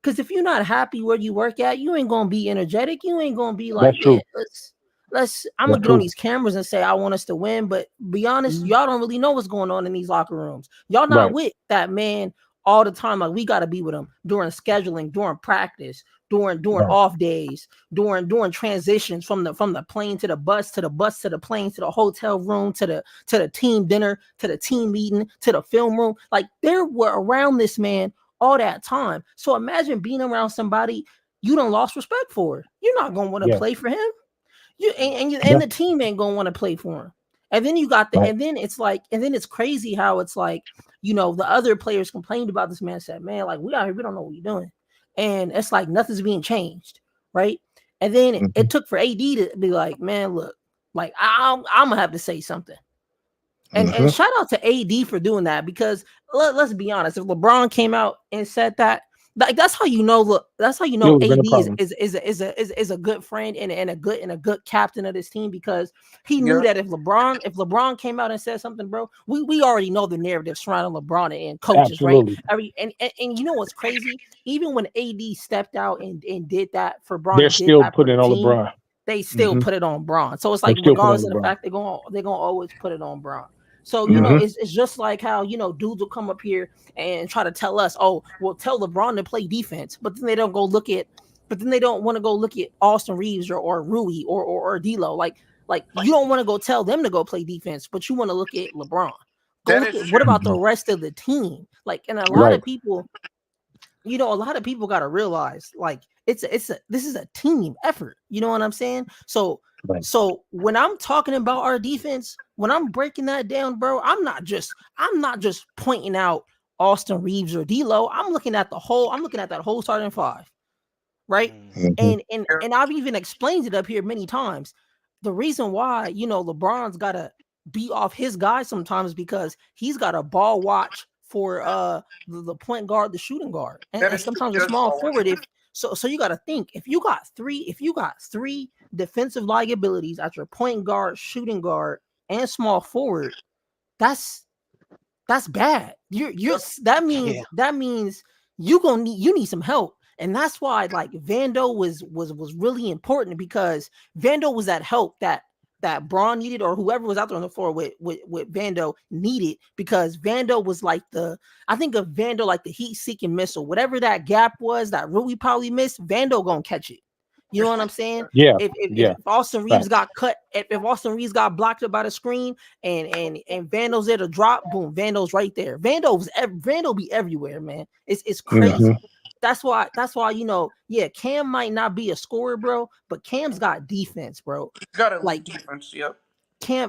Because if you're not happy where you work at, you ain't gonna be energetic. You ain't gonna be like, That's yeah, true. I'm That's gonna get on true. these cameras and say I want us to win. But be honest, Mhm. y'all don't really know what's going on in these locker rooms. Y'all not Right. with that man all the time. Like, we gotta be with him during scheduling, during practice, during Right. off days, during transitions from the plane to the bus, to the bus to the plane, to the hotel room, to the team dinner, to the team meeting, to the film room. Like, they were around this man all that time. So imagine being around somebody you done lost respect for. You're not gonna want to Yeah. play for him. And Yeah. the team ain't gonna want to play for him. And then you got Right. and then it's like, and then it's crazy how it's like, the other players complained about this man, said, man, like, we out here, we don't know what we're doing. And it's like nothing's being changed, right? And then Mhm. it took for AD to be like, man, look, like, I'm gonna have to say something. And Mhm. shout out to AD for doing that, because let's be honest, if LeBron came out and said that, like, that's how you know. Look, that's how you It know would have been a AD problem. is a good friend and a good captain of this team, because he knew Yeah. that if LeBron came out and said something, bro, we already know the narrative surrounding LeBron and coaches, right? Absolutely. And you know what's crazy? Even when AD stepped out and did that for Bron They're and did still that for putting the it on team, LeBron. they still Mhm. put it on Bron. So it's They like, still put it regardless on of the LeBron. fact, they're gonna always put it on Bron. So, Mhm. it's just like how, dudes will come up here and try to tell us, oh, well, tell LeBron to play defense, but then they don't want to go look at Austin Reeves or Rui or D'Lo. Like you don't want to go tell them to go play defense, but you want to look at LeBron. Go That look is at what true. about the rest of the team? Like, and a lot Right. of people, a lot of people got to realize, like, this is a team effort. You know what I'm saying? So Right. when I'm talking about our defense, when I'm breaking that down, bro, I'm not just pointing out Austin Reeves or D'Lo. I'm looking at that whole starting five, right? Mhm. And I've even explained it up here many times. The reason why, LeBron's gotta be off his guys sometimes, because he's got a ball watch for the point guard, the shooting guard, That and is true. sometimes a Just small all forward. So you gotta think, if you got three defensive liabilities at your point guard, shooting guard, and small forward, that's bad. That means you need some help. And that's why, like, Vando was really important, because Vando was that help that Bron needed, or whoever was out there on the floor with Vando needed, because Vando was like I think of Vando like the heat-seeking missile. Whatever that gap was that Rui probably missed, Vando gonna catch it. You know what I'm saying? Yeah. If Austin Reeves got cut, if Austin Reeves got blocked up by the screen, and Vando's there to drop, boom, Vando's right there. Vando be everywhere, man. It's crazy. Mhm. That's why yeah, Cam might not be a scorer, bro, but Cam's got defense, bro. He's got a Like, defense. Yep.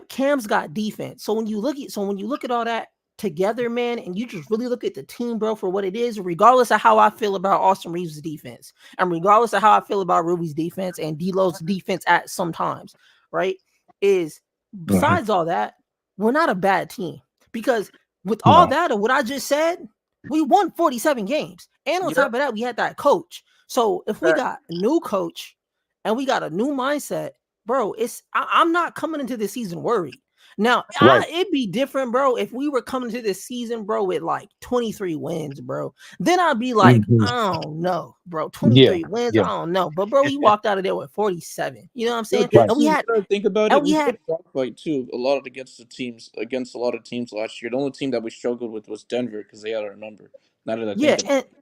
Cam's got defense. So when you look at all that together, man, and you just really look at the team, bro, for what it is, regardless of how I feel about Austin Reeves' defense, and regardless of how I feel about Ruby's defense and D'Lo's defense at sometimes, right? Is besides all that, we're not a bad team, because with all No. that of what I just said, we won 47 games. And on Yep. top of that, we had that coach. So if we got a new coach and we got a new mindset, bro, I'm not coming into the season worried, Now, Right. it'd be different, bro, if we were coming to this season, bro, with like 23 wins, bro. Then I'd be like, Mhm. I don't know, bro. Yeah. 23 wins, Yeah. I don't know. But bro, we walked out of there with 47. You know what I'm Yo, saying? Right. And we Jackson, you had gotta think about and it. we We had played a dogfight too, a lot against a lot of teams last year. The only team that we struggled with was Denver because they had our number. Now that I yeah, think about it.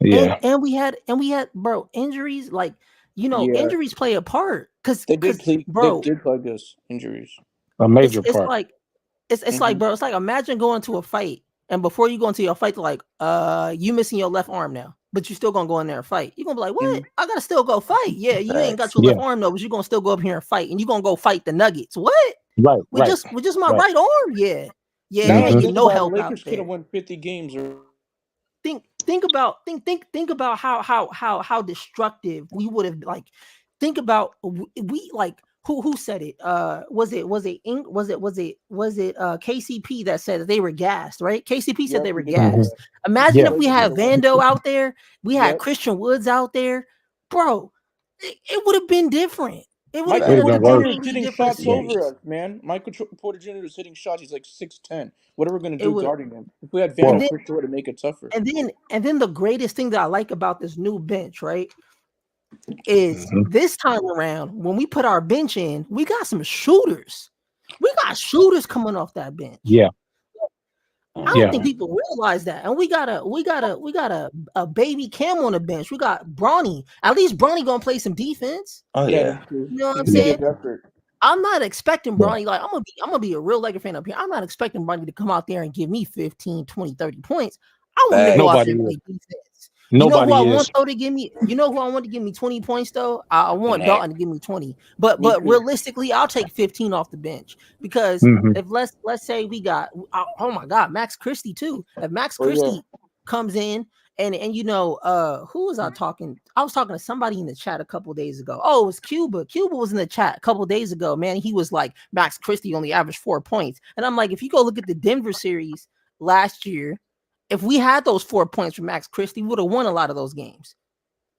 Yeah. and we had bro injuries, like Yeah, injuries play a part because they did play. They bro, did plug us injuries. A major it's part. like it's like, Hmm. bro, it's like, imagine going to a fight and before you go into your fight, like you missing your left arm now, but you still gonna go in there and fight. You're gonna be like, what? I gotta still go fight. Yeah, you ain't got Facts. your Yeah. left arm though, but you're gonna still go up here and fight, and you're gonna go fight the Nuggets. What? Right. With Right. just my Right. right arm? Yeah. Yeah, Now you I ain't Mhm. getting think no about it, help out Lakers could there. have won 50 games. Or Think about how destructive we would have, like, think about we like who said it? Was it KCP that said that they were gassed, right? KCP said yep, they he were did say Mhm. gassed. that. Imagine Yeah. if we Lakers could had have won. Vando out there, we had Yep. Christian Woods out there, bro. It would have been different. It would have Michael been It'd a have Porter been worse. Jr. is completely hitting different shots over series. us, man. Porter Jr. is hitting shots. He's like 6'10". What are we gonna It do would, guarding him? If we had and Whoa. Vando, then for sure to make it tougher. the greatest thing that I like about this new bench, right, is Mhm. this time around when we put our bench in, we got some shooters. We got shooters coming off that bench. Yeah. I don't Yeah. think people realize that. And we got a baby Cam on the bench. We got Bronny. At least Bronny gonna play some defense. Oh Yeah, yeah. that's true. You know what I'm He's gonna saying? give effort. I'm not expecting Yeah. Bronny, like, I'm gonna be a real Laker fan up here. I'm not expecting Bronny to come out there and give me 15, 20, 30 points. I want him to go out Facts. there Nobody and is. play defense. You know who I Nobody want is. though to give me? You know who I want to give me 20 points though? I want Connect. Dalton to give me 20. But Me too. realistically, I'll take 15 off the bench because Mhm. if let's say we got, oh my God, Max Christie too. If Max Oh yeah. Christie comes in and who was I talking? I was talking to somebody in the chat a couple days ago. Oh, it was Cuba. Cuba was in the chat a couple days ago. Man, he was like, Max Christie only averaged 4 points, and I'm like, if you go look at the Denver series last year, if we had those 4 points from Max Christie, we would have won a lot of those games.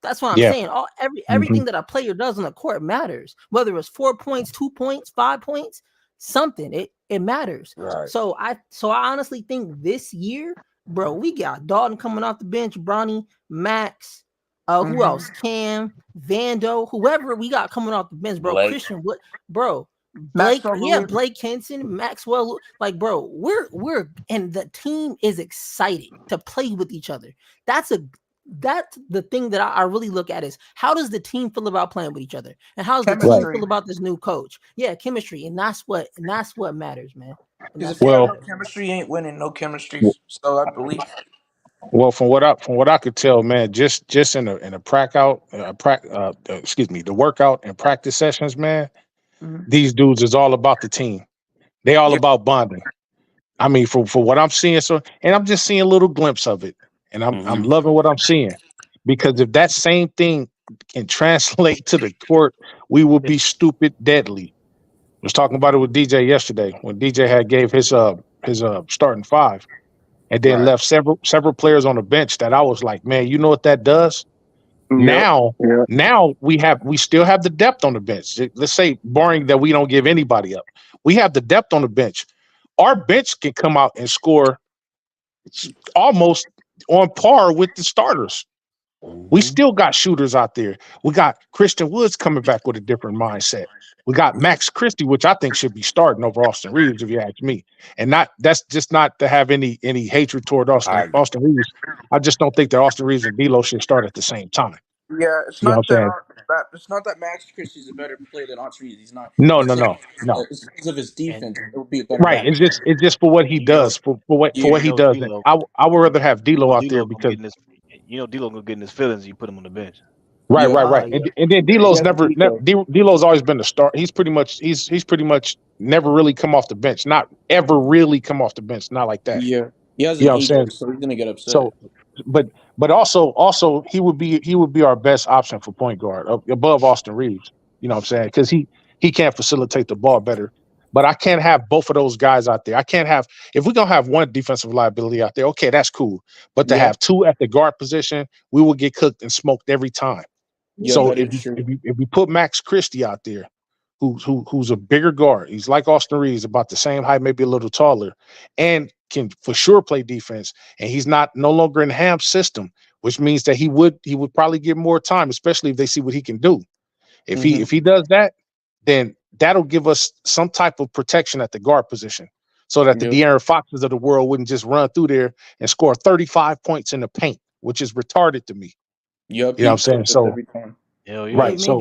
That's what I'm Yeah. saying. Mhm. Everything that a player does on the court matters. Whether it's 4 points, 2 points, 5 points, something. It matters. Right. So I honestly think this year, bro, we got Dalton coming off the bench, Bronny, Max, who else? Cam, Vando, whoever we got coming off the bench, bro. Blake. Christian, what, bro? Blake, Maxwell yeah, Lewis. Blake Henson, Maxwell, like, bro, we're and the team is excited to play with each other. That's the thing that I really look at is how does the team feel about playing with each other, and how does the team Chemistry. feel about this new coach? Yeah, chemistry, and that's what matters, man. And Because that's if you have Well, no chemistry, ain't winning. No chemistry. w- So I believe. well, from what I could tell, man, just in a the workout and practice sessions, man, Mhm. these dudes is all about the team. They all Yeah. about bonding. I mean, for what I'm seeing, and I'm just seeing a little glimpse of it, and I'm Hmm. loving what I'm seeing, because if that same thing can translate to the court, we will be stupid deadly. I was talking about it with DJ yesterday when DJ had gave his starting five, and then Right. left several players on the bench that I was like, man, you know what that does? Yep. Now Yeah. we still have the depth on the bench. Let's say, barring that we don't give anybody up, we have the depth on the bench. Our bench can come out and score almost on par with the starters. We Hmm. still got shooters out there. We got Christian Woods coming back with a different mindset. We got Max Christie, which I think should be starting over Austin Reeves, if you ask me. And that's just not to have any hatred toward I agree. Austin Reeves. I just don't think that Austin Reeves and D'Lo should start at the same time. Yeah, it's You know not what I'm saying? it's not that Max Christie's a better player than Austin Reeves. He's not. No. It's because of his And defense. It would be a better Right. match. It's just for what he you know, does, for what Yeah. he does. And D'Lo, I would rather have D'Lo out there D'Lo gonna because get in his, D'Lo gonna get in his feelings. You put him on the bench. right. Yeah. Yeah. And then He D'Lo's has an ego. D'Lo's always been the start. He's pretty much never really come off the bench. Not ever really come off the bench. Not like that. Yeah. He has You an know what I'm ego, saying? so he's gonna get upset. So, but also he would be our best option for point guard above Austin Reeves. You know what I'm saying? Because he can't facilitate the ball better. But I can't have both of those guys out there. I can't have, if we're gonna have one defensive liability out there, okay, that's cool. But to Yeah. have two at the guard position, we will get cooked and smoked every time. Yeah, So that is true. if we put Max Christie out there, who's a bigger guard. He's like Austin Reeves, about the same height, maybe a little taller, and can for sure play defense. And he's no longer in Ham's system, which means that he would probably get more time, especially if they see what he can do. If he does that, then that'll give us some type of protection at the guard position, so that the De'Aaron Foxes of the world wouldn't just run through there and score 35 points in the paint, which is retarded to me. Yep, you know what I'm saying? So every time. Hell yeah. right, so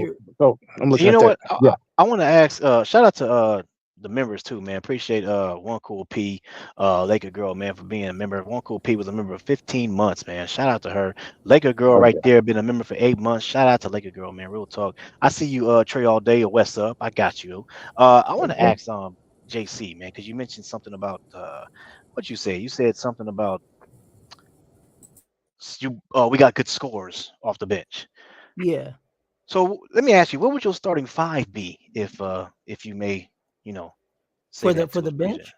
I'm looking You at know that. what? Yeah. I want to ask. Shout out to the members too, man. Appreciate One Cool P, Laker Girl, man, for being a member. One Cool P was a member of 15 months, man. Shout out to her. Laker Girl right there, been a member for 8 months. Shout out to Laker Girl, man. Real talk. I see you, Trey, all day. What's up? I got you. I want to ask JC, man, because you mentioned something about what you say. You said something about we got good scores off the bench. Yeah. So let me ask you, what would your starting five be if you may, say for the bench?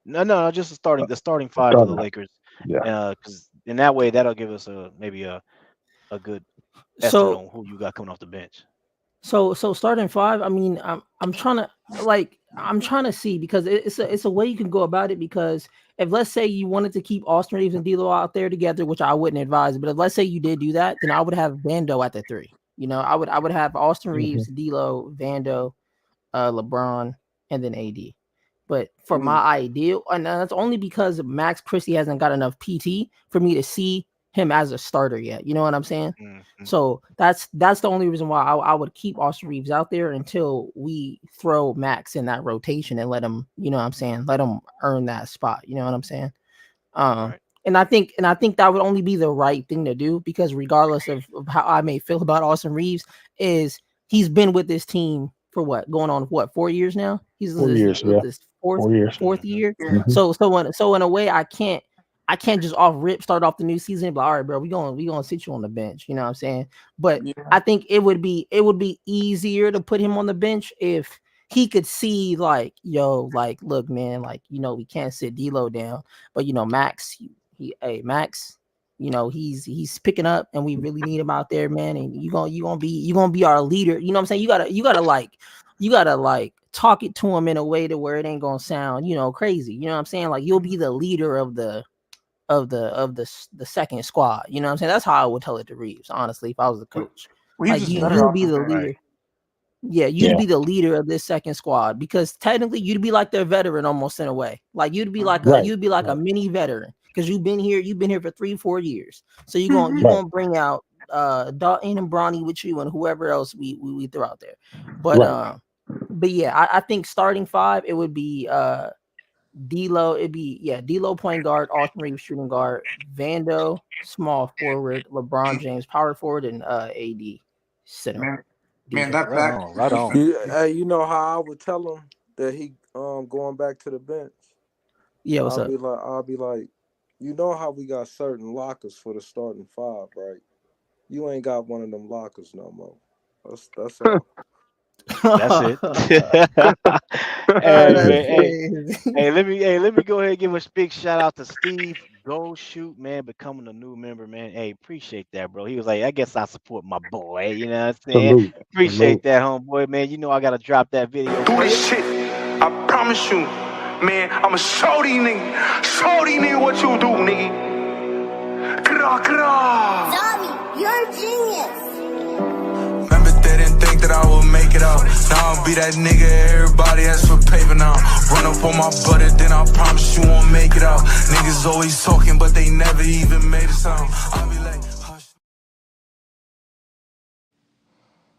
No, just the starting five for the Lakers. Yeah. Because in that way, that'll give us maybe a good estimate on who you got coming off the bench. So starting five, I mean, I'm trying to see, because it's a way you can go about it, because if, let's say, you wanted to keep Austin Reeves and D'Lo out there together, which I wouldn't advise, but if, let's say, you did do that, then I would have Vando at the 3. I would have Austin Reeves, D'Lo, Vando, LeBron, and then AD. But for my ideal, and that's only because Max Christie hasn't got enough PT for me to see him as a starter yet. You know what I'm saying? Mm-hmm. So that's the only reason why I would keep Austin Reeves out there until we throw Max in that rotation and let him, let him earn that spot. You know what I'm saying? Right. And I think that would only be the right thing to do, because regardless of how I may feel about Austin Reeves, he's been with this team for going on 4 years now? He's 4 years, this fourth year. Mm-hmm. So in a way, I can't just off rip start off the new season and be like, all right, bro, we gonna sit you on the bench. You know what I'm saying? But I think it would be easier to put him on the bench if he could see, like, look, man, we can't sit D'Lo down, but Max, Max, he's picking up, and we really need him out there, man. And you gonna be our leader. You know what I'm saying? You gotta talk it to him in a way to where it ain't gonna sound, crazy. You know what I'm saying? Like, you'll be the leader of the second squad. You know what I'm saying? That's how I would tell it to Reeves, honestly, if I was the coach. You'll be the leader. Yeah, you'd be the leader of this second squad, because technically you'd be like their veteran almost, in a way. Like, you'd be like a mini veteran, because you've been here for 3-4 years. So you're gonna bring out Dalton and Bronny with you, and whoever else we throw out there. But yeah, I think starting five, it would be D'Lo. It'd be D'Lo point guard, Austin Reeves shooting guard, Vando small forward, LeBron James power forward, and AD center. Man, that back. Right on. Hey, you know how I would tell him that he going back to the bench? Yeah, what's up? I'll be like, you know how we got certain lockers for the starting five, right? You ain't got one of them lockers no more. That's all. That's it. Hey, let me go ahead and give a big shout out to Steve Go Shoot, man, becoming a new member, man. Hey, appreciate that, bro. He was like, I guess I support my boy. You know what I'm saying? Appreciate that, homeboy, man. You know I gotta drop that video. Do this shit. I promise you, man. I'ma show these niggas what you do, nigga. Zombie, you're a genius. Remember they didn't think that I would make it out. Now I'll be that nigga everybody asks for paper now. Run up on my butter, then I promise you won't make it out. Niggas always talking, but they never even made a sound. I'll be like, hush.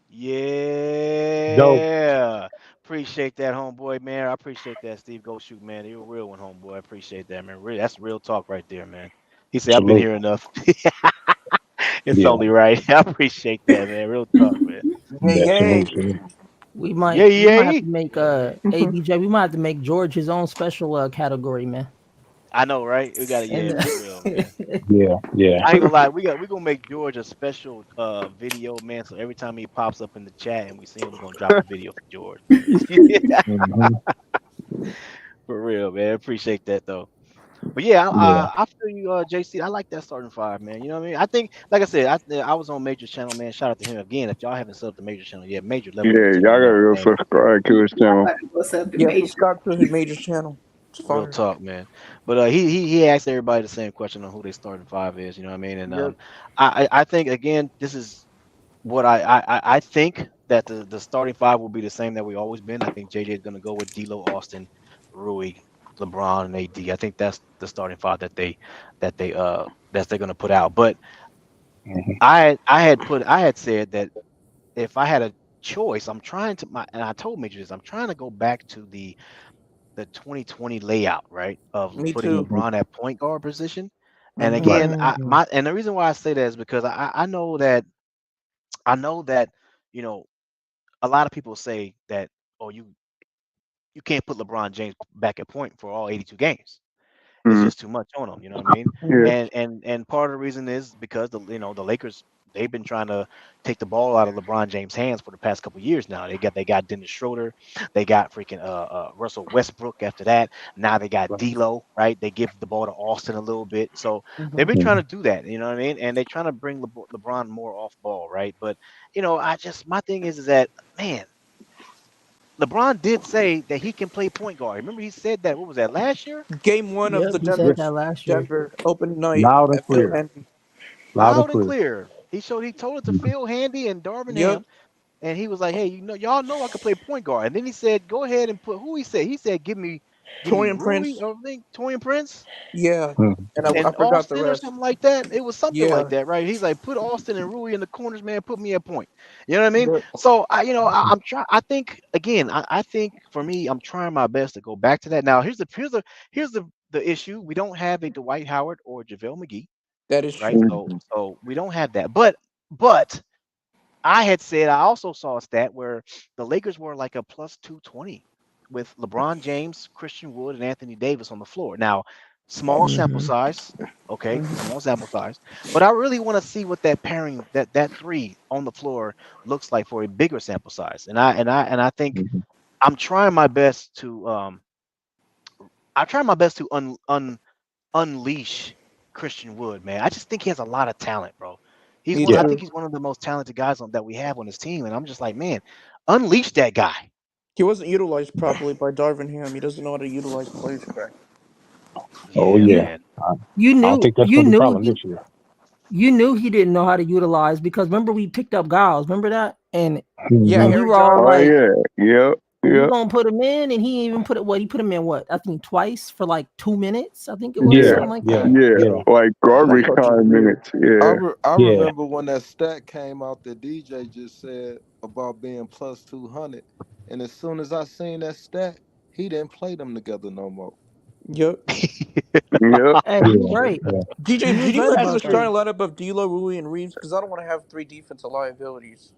Yeah. Dope. Appreciate that, homeboy, man. I appreciate that, Steve Go Shoot, man. You're a real one, homeboy. I appreciate that, man. That's real talk right there, man. He said, I've been here enough. It's only right. I appreciate that, man. Real talk, man. We might have to make ABJ. We might have to make George his own special category, man. I know, right? We got real, man. Yeah. I ain't gonna lie. We gonna make George a special video, man. So every time he pops up in the chat and we see him, we're gonna drop a video for George. For real, man. Appreciate that though. But yeah, I feel you, JC. I like that starting five, man. You know what I mean? I think, like I said, I was on Major's channel, man. Shout out to him again. If y'all haven't subbed up the Major channel yet, Major Yeah, level y'all 15 on gotta go everything. subscribe to his I'm channel. about to go sub the Yeah, major. subscribe to his Major's channel. It's Real fire. talk, man. But he asked everybody the same question on who they starting five is. You know what I mean? And Yep. I think again, this is what I think that the starting five will be the same that we always been. I think JJ is going to go with D'Lo, Austin, Rui, LeBron, and AD. I think that's the starting five that they're going to put out. But Mhm. I had said that if I had a choice, I'm trying to and I told Major this, I'm trying to go back to the 2020 layout, right? Of Me putting too. LeBron at point guard position. And Mm-hmm. Right. again, and the reason why I say that is because I know that you know a lot of people say that, oh, you can't put LeBron James back at point for all 82 games. It's Mm, just too much on him. You know what I mean? yeah. And part of the reason is because the Lakers, they've been trying to take the ball out of LeBron James' hands for the past couple of years now. They got Dennis Schroeder, they got freaking Russell Westbrook after that. Now they got Right. D'Lo, right? They give the ball to Austin a little bit. So they've Mm-hmm. been trying Mhm. to do that. You know what I mean? And they're trying to bring LeBron more off ball, right? But my thing is that, man, LeBron did say that he can play point guard. Remember he said that, what was that, last year? Game one of Yep, the he said Yeah. that last year. Denver open night Loud and at Phil clear. Henry. Loud and Loud and clear. clear. He told it to Mhm. Phil Handy and Darvin Yep. Ham, and he was like, "Hey, y'all know I can play point guard." And then he said, "Go ahead and put who he said. He said, give me Torian Rui, Prince. or I think Torian Prince Yeah. Mhm. And I and forgot the Austin or rest. something like that. It was something like Yeah. that, right? He's like, put Austin and Rui in the corners, man. Put me at point. You know what I mean? Yep. So I'm trying. I think again, I think for me, I'm trying my best to go back to that. Now here's the issue. We don't have a Dwight Howard or JaVale McGee, That is right? true. So we don't have that. But I had said I also saw a stat where the Lakers were like a plus 220 with LeBron James, Christian Wood, and Anthony Davis on the floor. Now, small sample Hmm. size, okay, Mm-hmm. small sample size, but I really want to see what that pairing, that three on the floor looks like for a bigger sample size. And I think Mhm. I'm trying my best to I'm trying my best to unleash Christian Wood, man. I just think he has a lot of talent, bro. Me I Yeah. think too. he's one of the most talented guys that we have on this team, and I'm just like, man, unleash that guy. He wasn't utilized properly by Darvin Ham. He doesn't know how to utilize players correct. Oh Yeah, yeah. man. You I don't knew, think that's you gonna be a knew problem he, this year. you knew he didn't know how to utilize because remember we picked up Giles. Remember that, Yeah, and Mhm. we Harry were all Giles. Oh like, yeah. Yep. "We Yep. gonna put him in," and he even put it. What he put him in? What I think twice for like 2 minutes. I think it was Yeah. Yeah. something like Yeah. that. Yeah. Yeah. Like That garbage coach is time weird. minutes. Yeah. I Yeah. remember when that stat came out that DJ just said about being plus 200, and as soon as I seen that stat, he didn't play them together no more. Yep. Yep. Hey, you Yeah. right. Yeah. DJ, You can was you right imagine a about that. starting lineup of D'Lo, Rui, and Reeves? Because I don't want to have three defensive liabilities.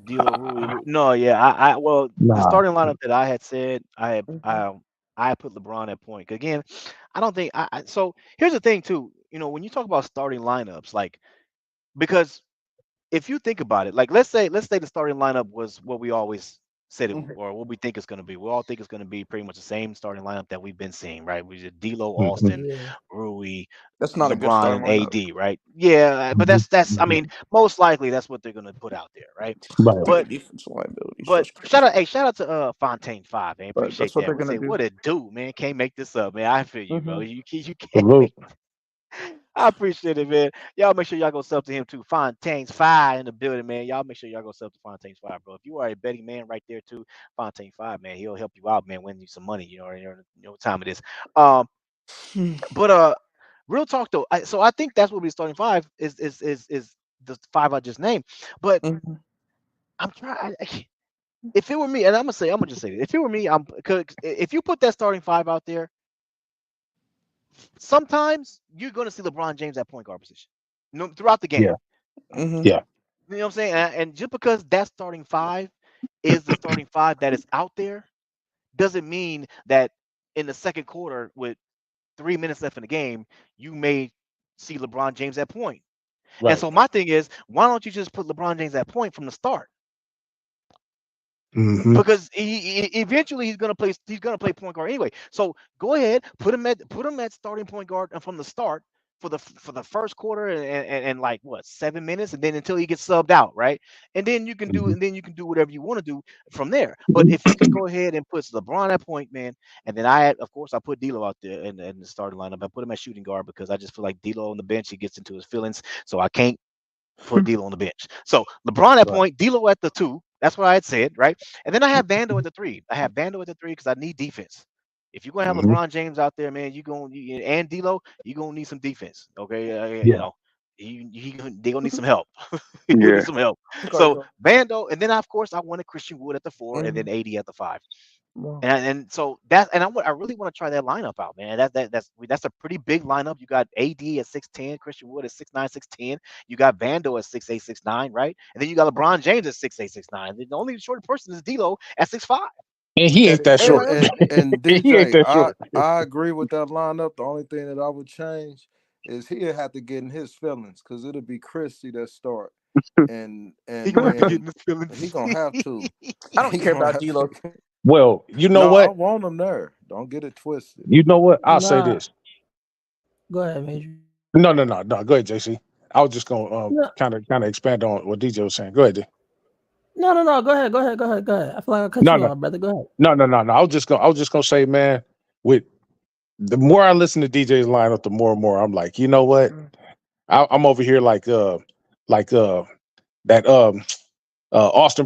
D'Lo Rui. No, yeah, well, the Nah. starting lineup that I had said, Mm-hmm. I put LeBron at point. Again, I don't think so here's the thing too. When you talk about starting lineups, like because if you think about it, like let's say the starting lineup was what we always said it, Mm-hmm. or what we think it's going to be. We all think it's going to be pretty much the same starting lineup that we've been seeing, right? We did D'Lo, Mhm. Austin, Yeah. Rui, That's not a good LeBron, starting and lineup. AD, right? Yeah, but Mhm. that's I Mhm. mean, most likely that's what they're going to put out there, right? Right. Three But defensive liabilities. but That's crazy. shout out to Fontaine Five, man. But that's Appreciate what they're that. We gonna say do. what it do, man. Can't make this up, man. I feel you, bro. Mm-hmm. You can't Salute. make. I appreciate it, man. Y'all make sure y'all go sub to him too. Fontaine's Five in the building, man. Y'all make sure y'all go sub to Fontaine's Five, bro. If you are a betting man right there too, Fontaine Five, man, he'll help you out, man. Win you some money. You know what time it is. Um, but real talk though. So I think that's what we're starting five is the five I just named. But Mm-hmm. I'm trying. If it were me, and I'm gonna just say this. If it were me, because if you put that starting five out there, sometimes you're gonna see LeBron James at point guard position, throughout the game. Yeah. Mm-hmm. Yeah. You know what I'm saying? And just because that starting five is the starting five that is out there, doesn't mean that in the second quarter with 3 minutes left in the game, you may see LeBron James at point. And Right. so my thing is, why don't you just put LeBron James at point from the start? because he eventually he's gonna play point guard anyway. So go ahead, put him at starting point guard from the start for the first quarter and like what 7 minutes, and then until he gets subbed out, right? And then you can do whatever you want to do from there. But if you can go ahead and put LeBron at point man, and then I put D'Lo out there in the starting lineup. I put him at shooting guard because I just feel like D'Lo on the bench, he gets into his feelings, so I can't put D'Lo on the bench. So LeBron at point, D'Lo at the 2. That's what I had said, right? And then I have Vando at the 3. I have Vando at the 3 because I need defense. If you're gonna have LeBron James out there, man, and D'Lo, you're gonna need some defense. Okay, you know, they gonna need some help. You need some help. So Vando, and then of course I wanted Christian Wood at the 4, and then AD at the 5. Wow. And so that, and I really want to try that lineup out, man. That's a pretty big lineup. You got AD at 6'10", Christian Wood at 6'9", 6'10". You got Vando at 6'8", 6'9", right? And then you got LeBron James at 6'8", 6'9". The only short person is D'Lo at 6'5". And he ain't that short. And He ain't DJ, that short. I agree with that lineup. The only thing that I would change is he'll have to get in his feelings because it'll be Christie that start. And he gonna have to get in his feelings. He gonna have to. I don't care about D'Lo. Well, you know what? I want him there. Don't get it twisted. You know what? I'll say this. Go ahead, Major. No. Go ahead, JC. I was just gonna kind of expand on what DJ was saying. Go ahead, D. No. Go ahead. I feel like I cut you off, brother. Go ahead. No. I was just gonna say, man, with the more I listen to DJ's lineup, the more and more I'm like, you know what? I'm over here like Austin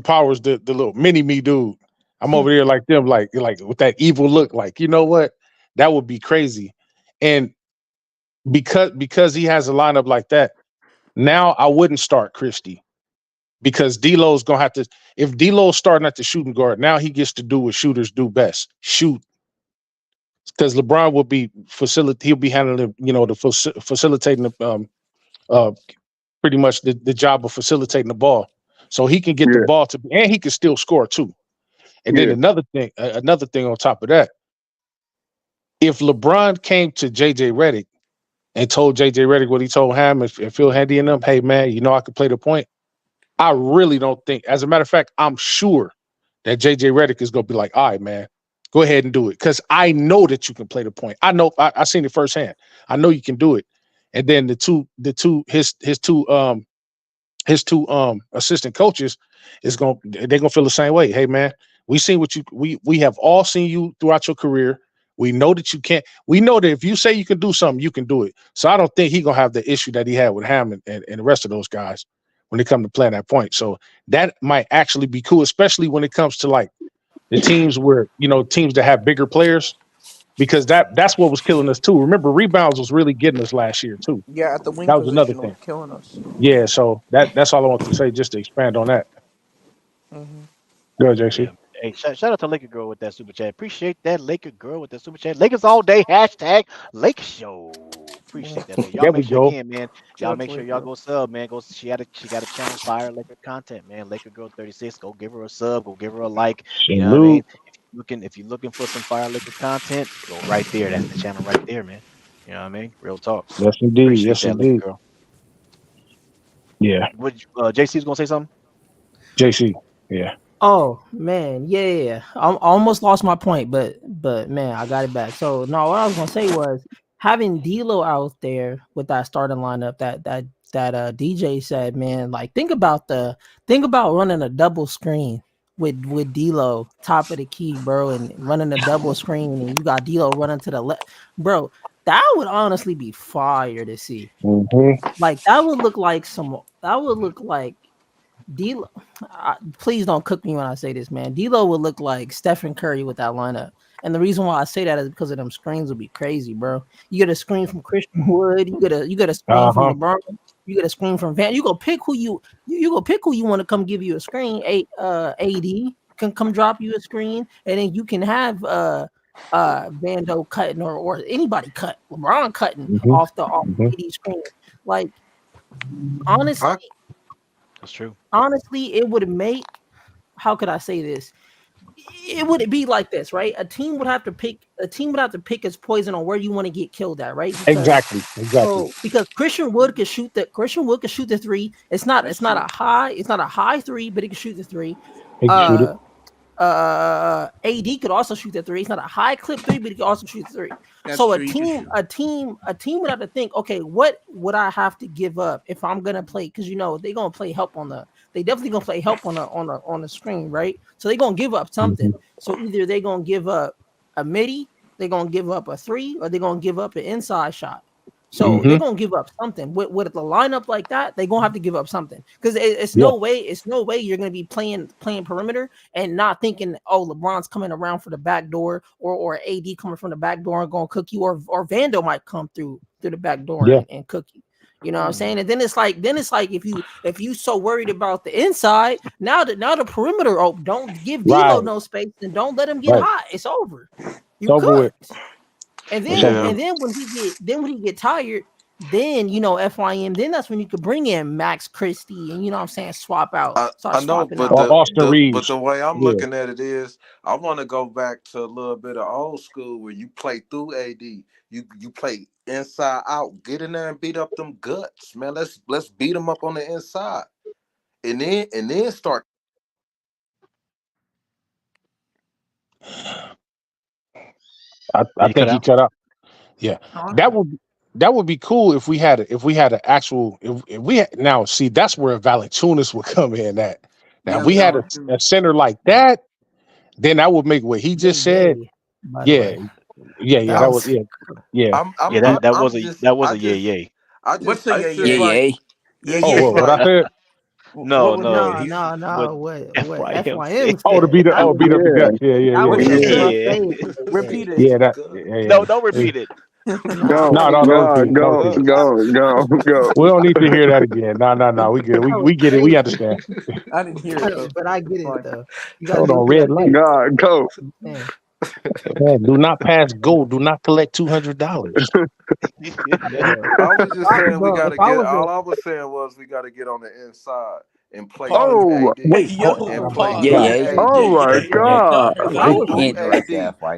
Powers, the little mini me dude. I'm over here like them, like with that evil look, like, you know what? That would be crazy. And because he has a lineup like that, now I wouldn't start Christie. Because D'Lo's gonna have to, if D'Lo's starting at the shooting guard, now he gets to do what shooters do best, shoot. Because LeBron will be he'll be handling, facilitating the pretty much the job of facilitating the ball. So he can get the ball and he can still score too. And then another thing on top of that, if LeBron came to JJ Redick and told JJ Redick what he told him and Phil Handy and them, hey man, I could play the point. I really don't think, as a matter of fact, I'm sure that JJ Redick is gonna be like, all right, man, go ahead and do it. Cause I know that you can play the point. I know I seen it firsthand. I know you can do it. And then his two assistant coaches they're gonna feel the same way. Hey man, we have all seen you throughout your career. We know that you can't. We know that if you say you can do something, you can do it. So I don't think he's gonna have the issue that he had with Ham and the rest of those guys when they come to play that point. So that might actually be cool, especially when it comes to like the teams where teams that have bigger players, because that's what was killing us too. Remember, rebounds was really getting us last year too. Yeah, at the wing that was another position, thing killing us. Yeah, so that's all I want to say, just to expand on that. Go ahead, JC. Yeah. Hey, shout out to Laker Girl with that super chat. Appreciate that, Laker Girl with that super chat. Lakers all day, hashtag Lake Show. Appreciate that, man. Y'all There make we sure go. again, man. Y'all make sure y'all go sub, man. She got a channel, Fire Laker content, man. Laker Girl 36. Go give her a sub. Go give her a like. You know what I mean? If you're looking for some Fire Laker content, go right there. That's the channel right there, man. You know what I mean? Real talk. Yes, indeed. Appreciate Yes, that, indeed. Laker Girl. Yeah. JC's gonna say something? JC. Yeah. Oh man, yeah. I almost lost my point, but man, I got it back. So no, what I was gonna say was having D'Lo out there with that starting lineup that DJ said, man, like think about running a double screen with D'Lo top of the key, bro, and running a double screen, and you got D'Lo running to the left, bro. That would honestly be fire to see. Like that would look like D'Lo. Please don't cook me when I say this, man. D'Lo would look like Stephen Curry with that lineup. And the reason why I say that is because of them screens would be crazy, bro. You get a screen from Christian Wood, you get a screen from LeBron, you get a screen from Van. You go pick who you want to come give you a screen. AD can come drop you a screen, and then you can have Vando cutting or anybody cut, LeBron cutting off AD screen. Like honestly, that's true. Honestly, it would make, how could I say this? It would be like this, right? A team would have to pick its poison on where you want to get killed at, right? Exactly. So because Christian Wood could shoot the three. It's not a high three, but he can shoot the three. AD could also shoot the three. It's not a high clip three, but he can also shoot the three. That's So true. a team would have to think, okay, what would I have to give up if I'm gonna play? Because they're gonna play help they definitely gonna play help on the screen, right? So they're gonna give up something. So either they're gonna give up a midi, they're gonna give up a three, or they're gonna give up an inside shot. So they're gonna give up something with the lineup like that. They're gonna have to give up something because it's no way you're gonna be playing perimeter and not thinking, oh, LeBron's coming around for the back door or AD coming from the back door and gonna cook you, or Vando might come through the back door and cook you. You know what I'm saying? And then it's like if you so worried about the inside, now the perimeter open, don't give D'Lo no space and don't let him get hot. It's over. You cooked. And then when he get tired, then FYM, then that's when you could bring in Max Christie and swap out. I know, but the way I'm looking at it is, I want to go back to a little bit of old school where you play through AD, you play inside out, get in there and beat up them guts, man. Let's beat them up on the inside, and then start. I think he cut out. Yeah, that would be cool if we had an actual if we had, now see that's where Valanciunas would come in at. Now if we had a center like that, then that would make what he just said. Yeah. That was that was a yay. What's a yay? Oh, what I said? No. What FYM? Oh, to beat up the guts. Yeah. Repeat it. Yeah, No, don't repeat it. Go. We don't need to hear that again. No. We get it. We get it. We understand. I didn't hear it, but I get it though. Hold on, red light. God, go. Man, do not pass go. Do not collect $200. I was just saying we gotta get. All I was saying was we gotta get on the inside and play. Oh, wait, oh my God!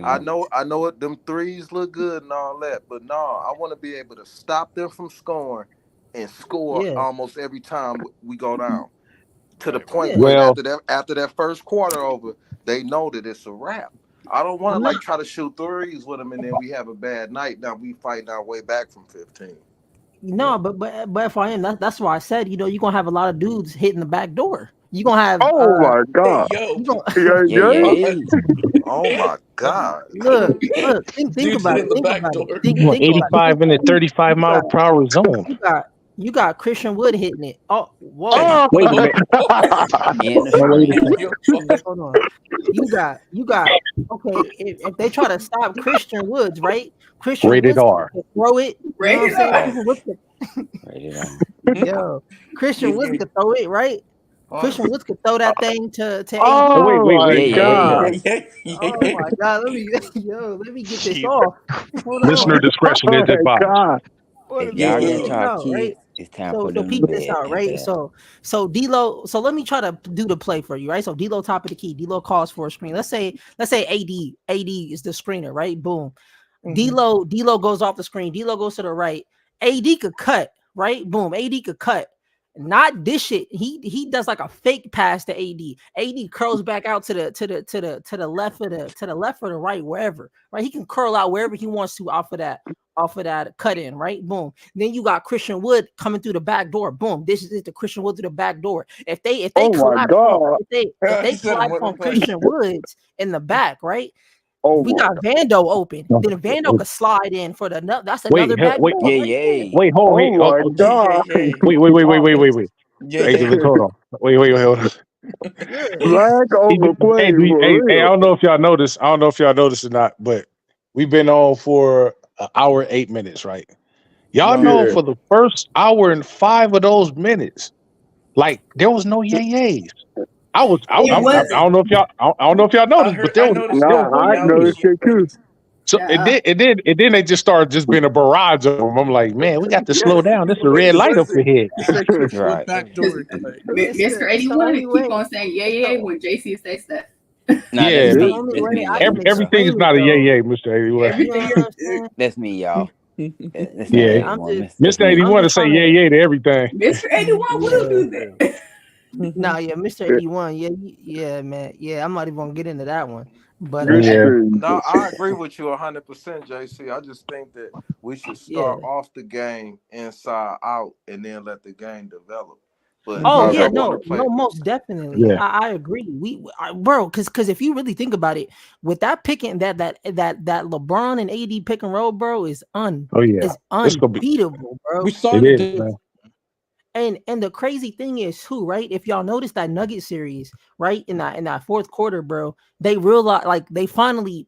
I know it. Them threes look good and all that, but no, I want to be able to stop them from scoring and score almost every time we go down. To the point where after that first quarter over, they know that it's a wrap. I don't want to try to shoot threes with them and then we have a bad night. Now we fighting our way back from 15. No, but if I am, that's why I said you're gonna have a lot of dudes hitting the back door. You're gonna have my God. Oh my God. Look, think about it. Think 85 in the 35 mile per hour zone. You got Christian Wood hitting it. Oh, whoa! Wait a minute. Hold on. You got. Okay, if they try to stop Christian Woods, right? Christian Rated R. Throw it. Rated R. Yo, Christian Woods could throw it, right? Christian Woods could throw that thing to oh, wait, God. Oh my God. Let me get this off. Listener discretion is advised. Right? So peep this out, right? So D'Lo. So let me try to do the play for you, right? So D'Lo top of the key. D'Lo calls for a screen. Let's say AD is the screener, right? Boom. D'Lo goes off the screen. D'Lo goes to the right. AD could cut, right? Boom. AD could cut. Not dish it. He does like a fake pass to AD. AD curls back out to the left or the right, wherever. Right? He can curl out wherever he wants to off of that cut in, right? Boom. Then you got Christian Wood coming through the back door. Boom. This is the Christian Wood through the back door. If they collapse on Christian Woods in the back, right? We got Vando open. Then Vando could slide in for that's another back door. Wait, hold on. Oh my God. Wait. Hey, hold on. Wait, hold on. Black overplayed. Hey, I don't know if y'all noticed. Or not, but we've been on for an hour 8 minutes, right? Y'all know for the first hour and 5 of those minutes, like there was no yays. I don't know if y'all noticed, but there was. I noticed it too. So it then they just started just being a barrage of them. I'm like, man, we got to slow down. This is a red light up ahead. Right. Mr. 81 keep on saying yeah when JC says that. Everything is not a yay, Mr. 81. That's me, y'all. Mr. 81 to say yay to everything. Mr. 81 will do that. Nah, yeah, Mr. 81. Yeah, man. Yeah, I'm not even gonna get into that one. But No, I agree with you 100%, JC. I just think that we should start off the game inside out and then let the game develop. But no, most definitely. Yeah. I agree. Bro, because if you really think about it, with that picking that LeBron and AD pick and roll, bro, is unbeatable, bro. We started it. And the crazy thing is too, right? If y'all notice that Nugget series, right, in that fourth quarter, bro, they realized, like, they finally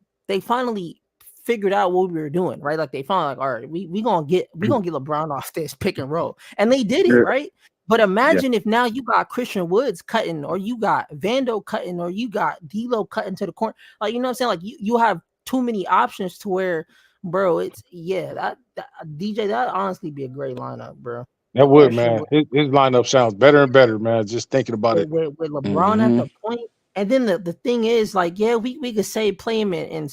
figured out what we were doing, right? Like, they finally, like, all right, we gonna get LeBron off this pick and roll, and they did it, right? But imagine if now you got Christian Woods cutting, or you got Vando cutting, or you got D'Lo cutting to the corner, like, you know what I'm saying? Like, you have too many options to where, bro, it's that DJ, that honestly be a great lineup, bro. That would, man. His lineup sounds better and better, man. Just thinking about it. With LeBron at the point, and then the thing is, like, yeah, we could say play him in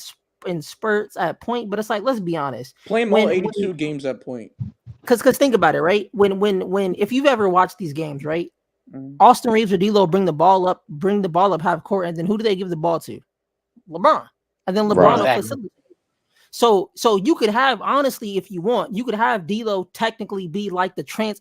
spurts at point, but it's like, let's be honest, play him all 82 games at point. Because think about it, right? When if you've ever watched these games, right? Austin Reeves or D'Lo bring the ball up half court, and then who do they give the ball to? LeBron, and then LeBron will facilitate. So you could have, honestly, if you want, you could have D'Lo technically be like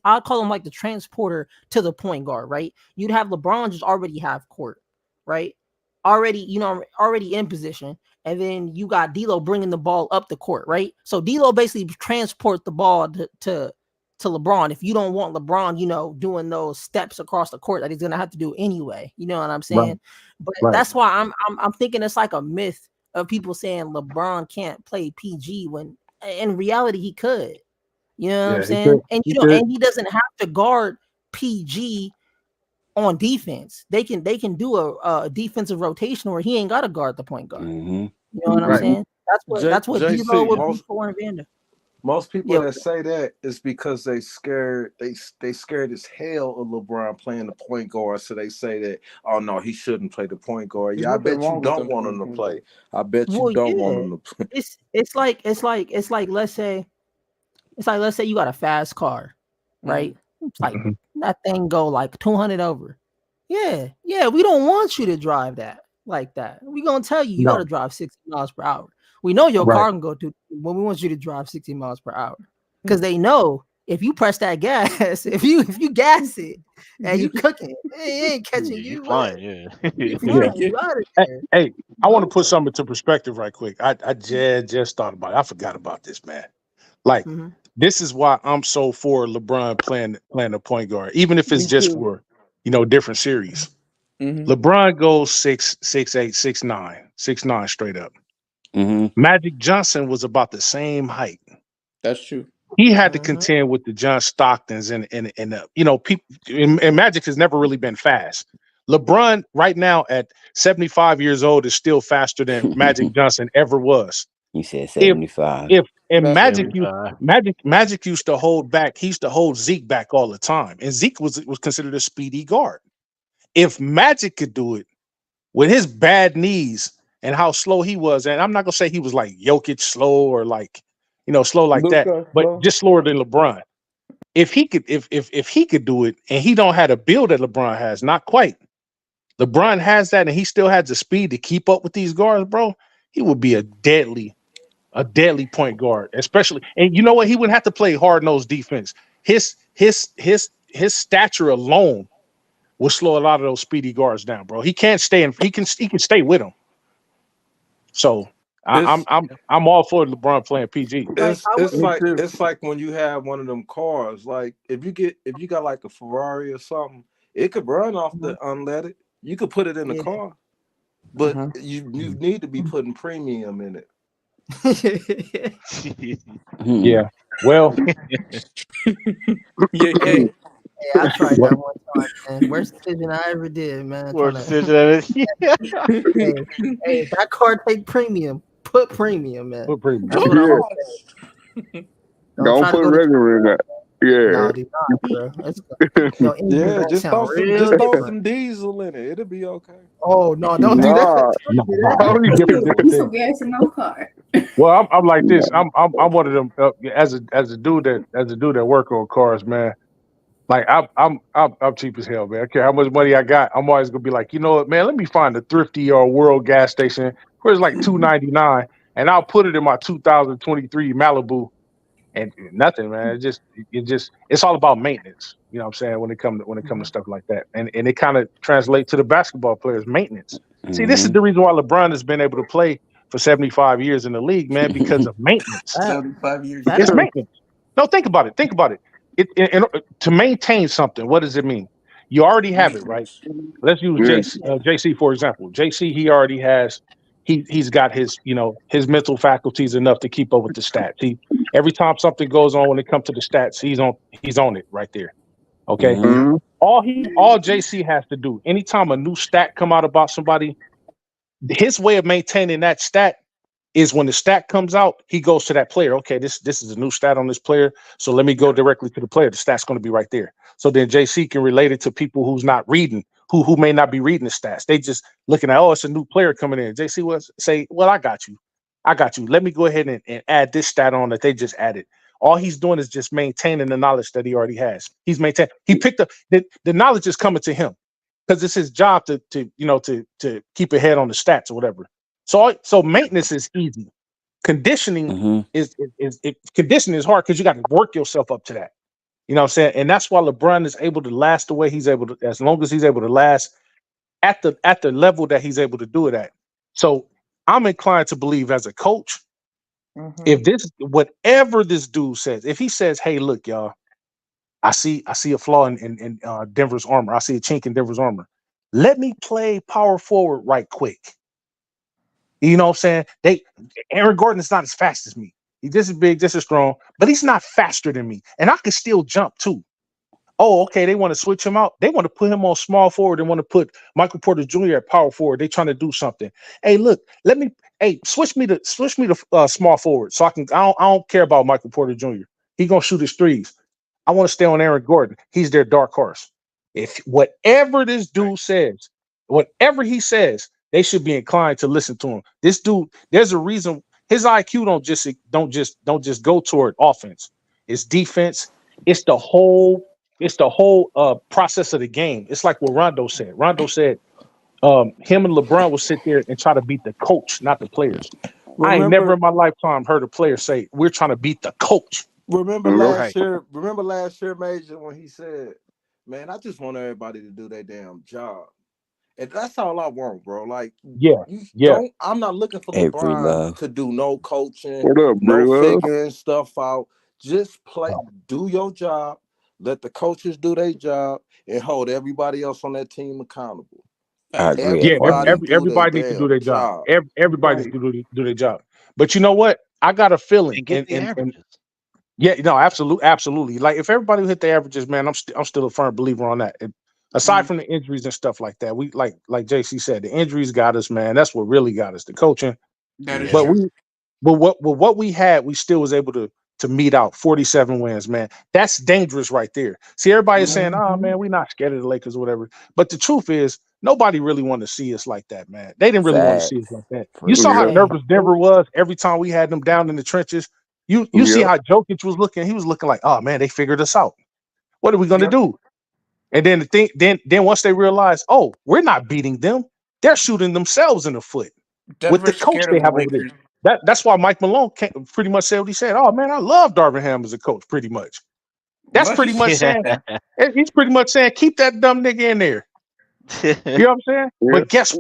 I'll call him like the transporter to the point guard, right? You'd have LeBron just already have court, right? Already in position. And then you got D'Lo bringing the ball up the court, right? So D'Lo basically transport the ball to LeBron. If you don't want LeBron, doing those steps across the court that he's gonna have to do anyway. You know what I'm saying? But that's why I'm thinking it's like a myth of people saying LeBron can't play PG when in reality he could. You know what I'm saying? And and he doesn't have to guard PG on defense. They can do a defensive rotation where he ain't got to guard the point guard. You know what I'm saying? That's what D'Lo would be for in Vander. Most people that say that is because they scared as hell of LeBron playing the point guard, so they say that, oh no, he shouldn't play the point guard. Yeah, I bet you don't want him to play. I bet you don't want him to play. It's like let's say you got a fast car, right? It's like that thing go like 200 over. Yeah, we don't want you to drive that like that. We gonna tell you got to drive 60 miles per hour. We know your car can go to, when we want you to drive 60 miles per hour, because they know if you press that gas, if you gas it and you cooking, it ain't catching you. You flying, Hey, I want to put something into perspective right quick. I just thought about it. I forgot about this, man. Like, this is why I'm so for LeBron playing the point guard, even if it's just for different series. LeBron goes 6'8", 6'9" straight up. Magic Johnson was about the same height. That's true. He had to contend with the John Stocktons and people. And Magic has never really been fast. LeBron right now at 75 years old is still faster than Magic Johnson ever was. You said 75. Magic used to hold back. He used to hold Zeke back all the time, and Zeke was considered a speedy guard. If Magic could do it with his bad knees and how slow he was, and I'm not gonna say he was like Jokic slow or like slow like Luka, that, but just slower than LeBron. If he could, if he could do it, and he don't have the build that LeBron has, not quite. LeBron has that, and he still has the speed to keep up with these guards, bro. He would be a deadly point guard, especially. And you know what? He wouldn't have to play hard-nosed defense. His stature alone will slow a lot of those speedy guards down, bro. He can't stay in. He can stay with them. So I'm all for LeBron playing PG. It's like when you have one of them cars. Like if you got like a Ferrari or something, it could run off the unleaded. You could put it in the car, but you need to be putting premium in it. Yeah. Well. Yeah. I tried that one time, man. Worst decision I ever did, man. Worst decision ever. Hey, that car take premium. Put premium, man. Put premium. Don't put regular in that. Yeah. No, do not, bro. Just throw some diesel in it. It'll be okay. Oh no, don't do that. Some gas in no car. Well, I'm like this. I'm one of them as a dude that work on cars, man. Like I'm cheap as hell, man. I don't care how much money I got. I'm always gonna be like, you know what, man? Let me find a thrifty or world gas station where it's like $2.99, and I'll put it in my 2023 Malibu. And nothing, man. It's all about maintenance. You know what I'm saying? When it comes to stuff like that, and it kind of translates to the basketball players' maintenance. See, this is the reason why LeBron has been able to play for 75 years in the league, man, because of maintenance. 75 years. It's maintenance. No, think about it. Think about it. To maintain something, what does it mean? You already have it, right? Let's use JC for example. JC, he already has. He's got his mental faculties enough to keep up with the stats. Every time something goes on when it comes to the stats, he's on it right there. Okay. Mm-hmm. All JC has to do, anytime a new stat come out about somebody, his way of maintaining that stat is when the stat comes out, he goes to that player. Okay, this is a new stat on this player, so let me go directly to the player. The stat's going to be right there. So then JC can relate it to people who's not reading, who may not be reading the stats. They just looking at, it's a new player coming in. JC will say, well, I got you. Let me go ahead and add this stat on that they just added. All he's doing is just maintaining the knowledge that he already has. He picked up the knowledge is coming to him because it's his job to keep ahead on the stats or whatever. So maintenance is easy. Conditioning conditioning is hard because you got to work yourself up to that. You know what I'm saying? And that's why LeBron is able to last the way he's able to, as long as he's able to last at the level that he's able to do it at. So I'm inclined to believe as a coach, if whatever this dude says, if he says, hey, look, y'all, I see a flaw in Denver's armor. I see a chink in Denver's armor. Let me play power forward right quick. You know what I'm saying? Aaron Gordon is not as fast as me. He's just as big, just as strong, but he's not faster than me. And I can still jump too. Oh, okay. They want to switch him out. They want to put him on small forward. They want to put Michael Porter Jr. at power forward. They're trying to do something. Hey, look, switch me to small forward. So I don't care about Michael Porter Jr. He's gonna shoot his threes. I want to stay on Aaron Gordon. He's their dark horse. If whatever this dude says, whatever he says, they should be inclined to listen to him. This dude, there's a reason his IQ don't just go toward offense. It's defense. It's the whole process of the game. It's like what Rondo said. Rondo said him and LeBron will sit there and try to beat the coach, not the players. I ain't never in my lifetime heard a player say we're trying to beat the coach. Remember last year, Major, when he said, man, I just want everybody to do their damn job. And that's all I want, bro. Like, I'm not looking for LeBron to do no coaching, no figuring stuff out. Just play, do your job, let the coaches do their job, and hold everybody else on that team accountable. I agree. Everybody needs to do their job. Everybody needs to do their job. But you know what? I got a feeling. Absolutely. Like if everybody hit the averages, man, I'm still a firm believer on that. Aside from the injuries and stuff like that, we like JC said, the injuries got us, man. That's what really got us, the coaching. But what we had, we still was able to meet out 47 wins, man. That's dangerous right there. See, everybody is saying, oh man, we're not scared of the Lakers or whatever. But the truth is, nobody really wanted to see us like that, man. They didn't really want to see us like that. You saw how nervous Denver was every time we had them down in the trenches. You see how Jokic was looking. He was looking like, oh man, they figured us out. What are we going to do? And then then once they realize, oh, we're not beating them, they're shooting themselves in the foot with the coach they have over there. That's why Mike Malone pretty much said what he said. Oh man, I love Darvin Ham as a coach. Pretty much, that's pretty much saying. He's pretty much saying, keep that dumb nigga in there. You know what I'm saying? Yeah. But guess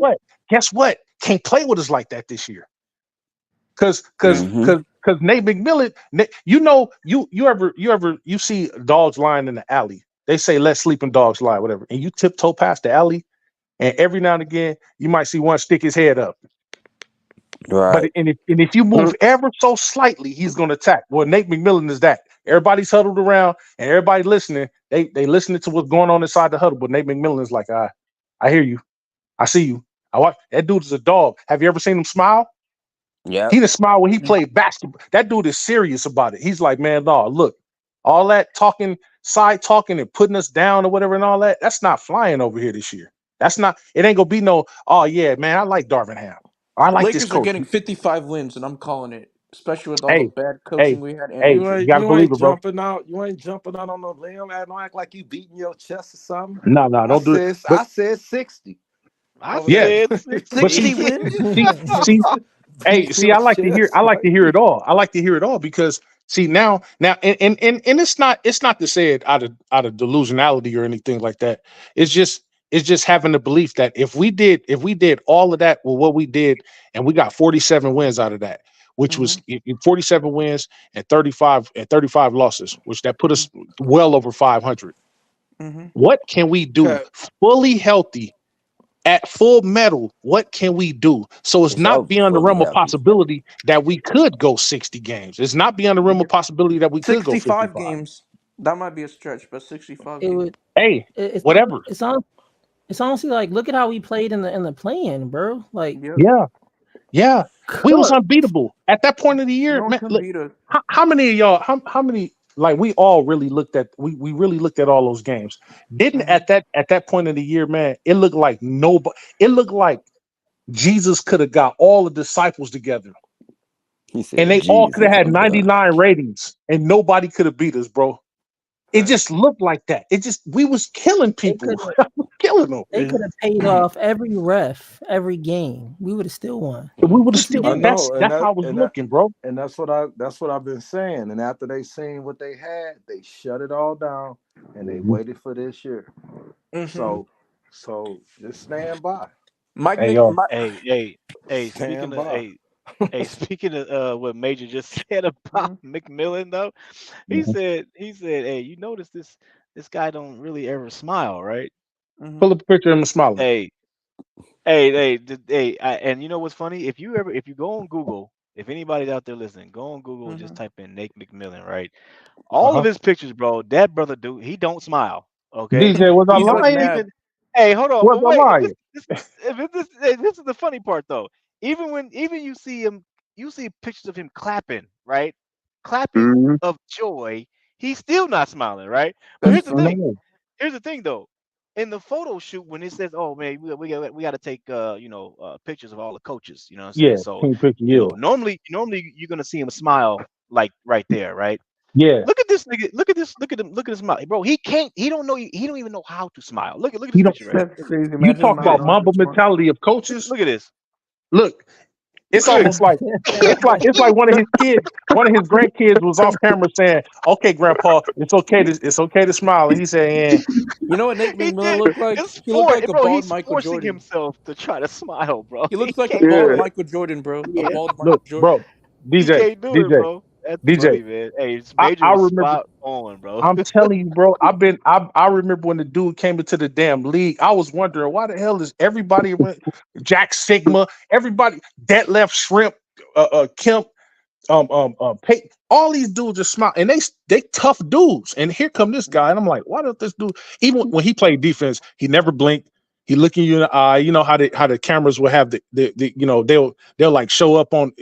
what? Can't play with us like that this year. Because Nate McMillan, you see dogs lying in the alley. They say let sleeping dogs lie, whatever. And you tiptoe past the alley, and every now and again you might see one stick his head up. Right. But if you move ever so slightly, he's gonna attack. Well, Nate McMillan is that. Everybody's huddled around and everybody listening. They listening to what's going on inside the huddle. But Nate McMillan is like, I hear you. I see you. I watch that dude is a dog. Have you ever seen him smile? Yeah. He didn't smile when he played basketball. That dude is serious about it. He's like, man, no, look, all that talking, side talking and putting us down or whatever and all that, that's not flying over here this year. That's not, it ain't gonna be no, oh yeah, man, I like Darvin Ham. I like Lakers this coach. are getting 55 wins, and I'm calling it. especially with all the bad coaching we had. You gotta You believe ain't it, bro. jumping out. You ain't jumping out on the limb. Don't act like you beating your chest or something. No, don't do it. But I said 60. I said 60 wins. See, I like to hear it all. I like to hear it all because now, and it's not to say it out of delusionality or anything like that. It's just having the belief that if we did all of that with what we did, and we got 47 wins out of that, which was 47 wins and 35 losses, which that put us well over 500. What can we do fully healthy? At full metal, what can we do? So it's not beyond the realm of possibility that we could go 60 games. It's not beyond the realm of possibility that we could go 55 games. That might be a stretch, but 65 games. Would. Hey, whatever. It's honestly like, look at how we played in the play-in, bro. Like, yeah. We was unbeatable at that point of the year. Man, look, how many of y'all? How many? Like we all really looked at we really looked at all those games. Didn't at that point of the year, man, it looked like nobody. It looked like Jesus could have got all the disciples together, and they all could have had 99 ratings, and nobody could have beat us, bro. It just looked like that. We was killing people, killing them. They could have paid off every ref, every game. We would have still won. We would have still. That's how I was looking, bro. And that's what I've been saying. And after they seen what they had, they shut it all down and they waited for this year. So just stand by. Speaking of what Major just said about McMillan, though, he said, hey, you notice this guy don't really ever smile, right? Pull up a picture of him smiling. And you know what's funny? If you go on Google, if anybody's out there listening, go on Google and just type in Nate McMillan, right? All of his pictures, bro, that brother he don't smile. Okay. DJ, was I lying? Hey, hold on. Was I lying? This is the funny part, though. Even you see pictures of him clapping, right? Clapping of joy, he's still not smiling, right? But here's the thing. Here's the thing, though. In the photo shoot, when it says, "Oh man, we got to take pictures of all the coaches," you know what I'm saying? So normally you're gonna see him smile like right there, right? Yeah. Look at this nigga. Look at this smile, bro. He don't even know how to smile. Look at this picture, right? You talk about Mamba mentality of coaches. Look at this. Look, it's almost like it's like one of his grandkids was off camera saying, "Okay, Grandpa, it's okay to smile." And he said, "You know what Nate McMillan looked like? He looked like a bald Michael Jordan. Himself to try to smile, bro. He looks like a bald Michael Jordan, bro. Yeah. A bald Michael Jordan. Bro, DJ, bro. That's funny, man. Hey, it's Major I remember, spot on, bro. I'm telling you, bro. I remember when the dude came into the damn league. I was wondering why the hell is everybody Jack Sigma, everybody Detlef Shrimp, Kemp, Peyton, all these dudes just smile and they tough dudes. And here come this guy, and I'm like, why don't this dude? Even when he played defense, he never blinked. He looking you in the eye. You know how the cameras will have the they'll like show up on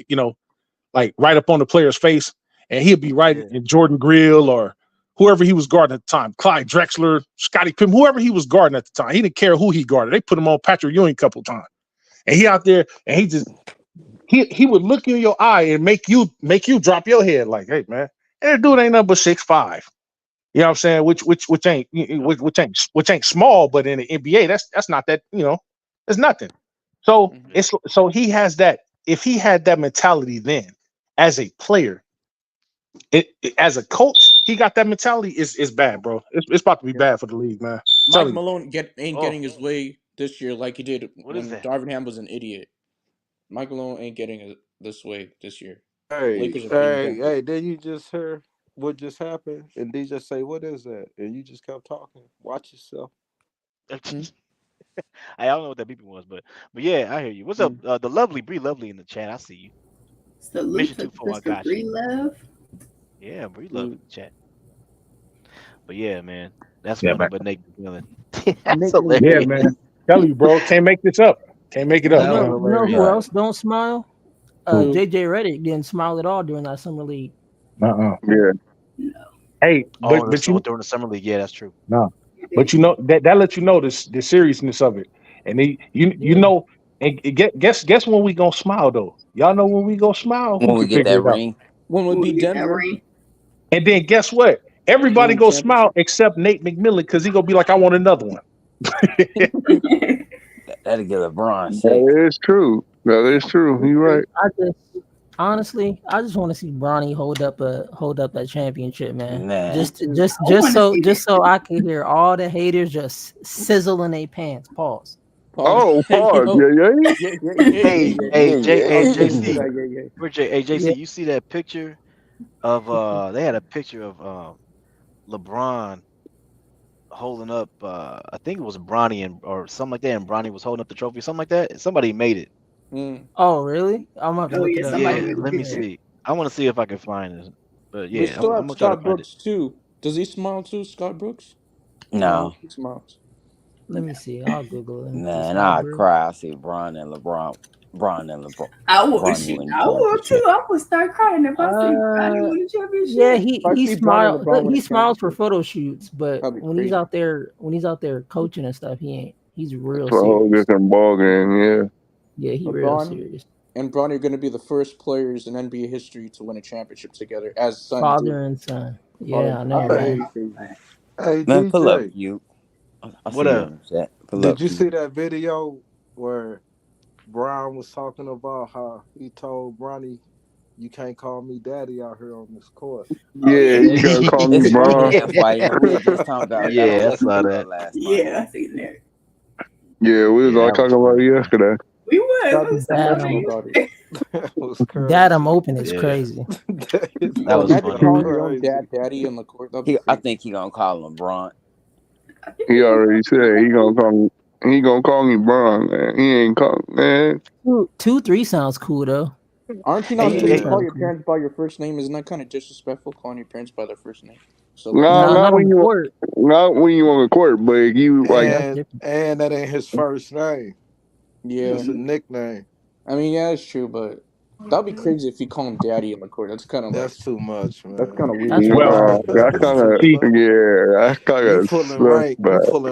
like right up on the player's face, and he'll be right in Jordan Grill or whoever he was guarding at the time, Clyde Drexler, Scottie Pippen, whoever he was guarding at the time. He didn't care who he guarded. They put him on Patrick Ewing a couple times, and he out there and he would look in your eye and make you drop your head like, hey man, and that dude ain't nothing but 6'5". You know what I'm saying? Which ain't small, but in the NBA, that's not that, it's nothing. So so he has that. If he had that mentality then, as a player, as a coach, he got that mentality. Is bad, bro. It's about to be bad for the league, man. Mike Malone ain't getting his way this year like he did when Darvin Ham was an idiot. Mike Malone ain't getting it this way this year. Hey, then you just heard what just happened, and DJ say, "What is that?" And you just kept talking. Watch yourself. I don't know what that beeping was, but yeah, I hear you. What's up, the lovely Bree Lovely in the chat? I see you. Salute to Mr. Bree Love. Yeah, Bree Love in the chat. But yeah, man, that's funny. But Nate McMillan, that's hilarious. Yeah, man. Tell you, bro, can't make this up. Can't make it up. You know who else don't smile? JJ Redick didn't smile at all during that summer league. Yeah. No. Hey, but during the summer league, yeah, that's true. No. But that lets you know the seriousness of it, and you know, and guess when we gonna smile though? Y'all know when we go smile, When who we can get figure that it out? ring, When would be Denver? And then guess what? Everybody Win go smile championship. except Nate McMillan because he gonna be like, I want another one. that'll get LeBron sick. That is true. That is true. You're right. Honestly, I just want to see Bronny hold up that championship, man. Nah. Just so I can hear all the haters just sizzle in their pants. Pause. Oh, pause. Hey, JC. Yeah. Where JC, you see that picture of they had a picture of LeBron holding up I think it was Bronny or something like that, and Bronny was holding up the trophy, something like that. Somebody made it. Oh, really? I'm gonna have to look it up. Yeah, let me see. I want to see if I can find this. But yeah, We still I'm have gonna try to Scott find Brooks too. Does he smile too, Scott Brooks? No. He smiles. Let me see. I'll Google it. Nah, and I cry. I see Bron and LeBron. I would too. I would start crying if I see Bronny win the championship. Yeah, he smiles. He smiles for photo shoots, but when he's out there coaching and stuff, he's real It's a whole serious. different ball game. Yeah, he's real serious. And Bronny are going to be the first players in NBA history to win a championship together as son. Father and son. Yeah, I know. Hey, man, DJ. pull up, you. What up? Did you see that video where Brown was talking about how he told Bronny, "You can't call me daddy out here on this court"? Yeah, you gotta call me Brown. We were just talking about I saw that. last night. Yeah, I seen that. Yeah, we was all talking about it yesterday. We was. Dad, I'm open. It's crazy. That was funny. Daddy in the court. I think he gonna call him Bron. He already said he gonna call me Brown, man. He ain't call man. 2-3 sounds cool though. Aren't you not supposed to call your parents by your first name? Isn't that kind of disrespectful, calling your parents by their first name? So not when you on the court, but if you and that ain't his first name. Yeah, it's a nickname. I mean, yeah, it's true, but that'd be crazy if you call him daddy in the court. That's kind of too much, man. That's kind of weird. that's kind of that's kind of you pulling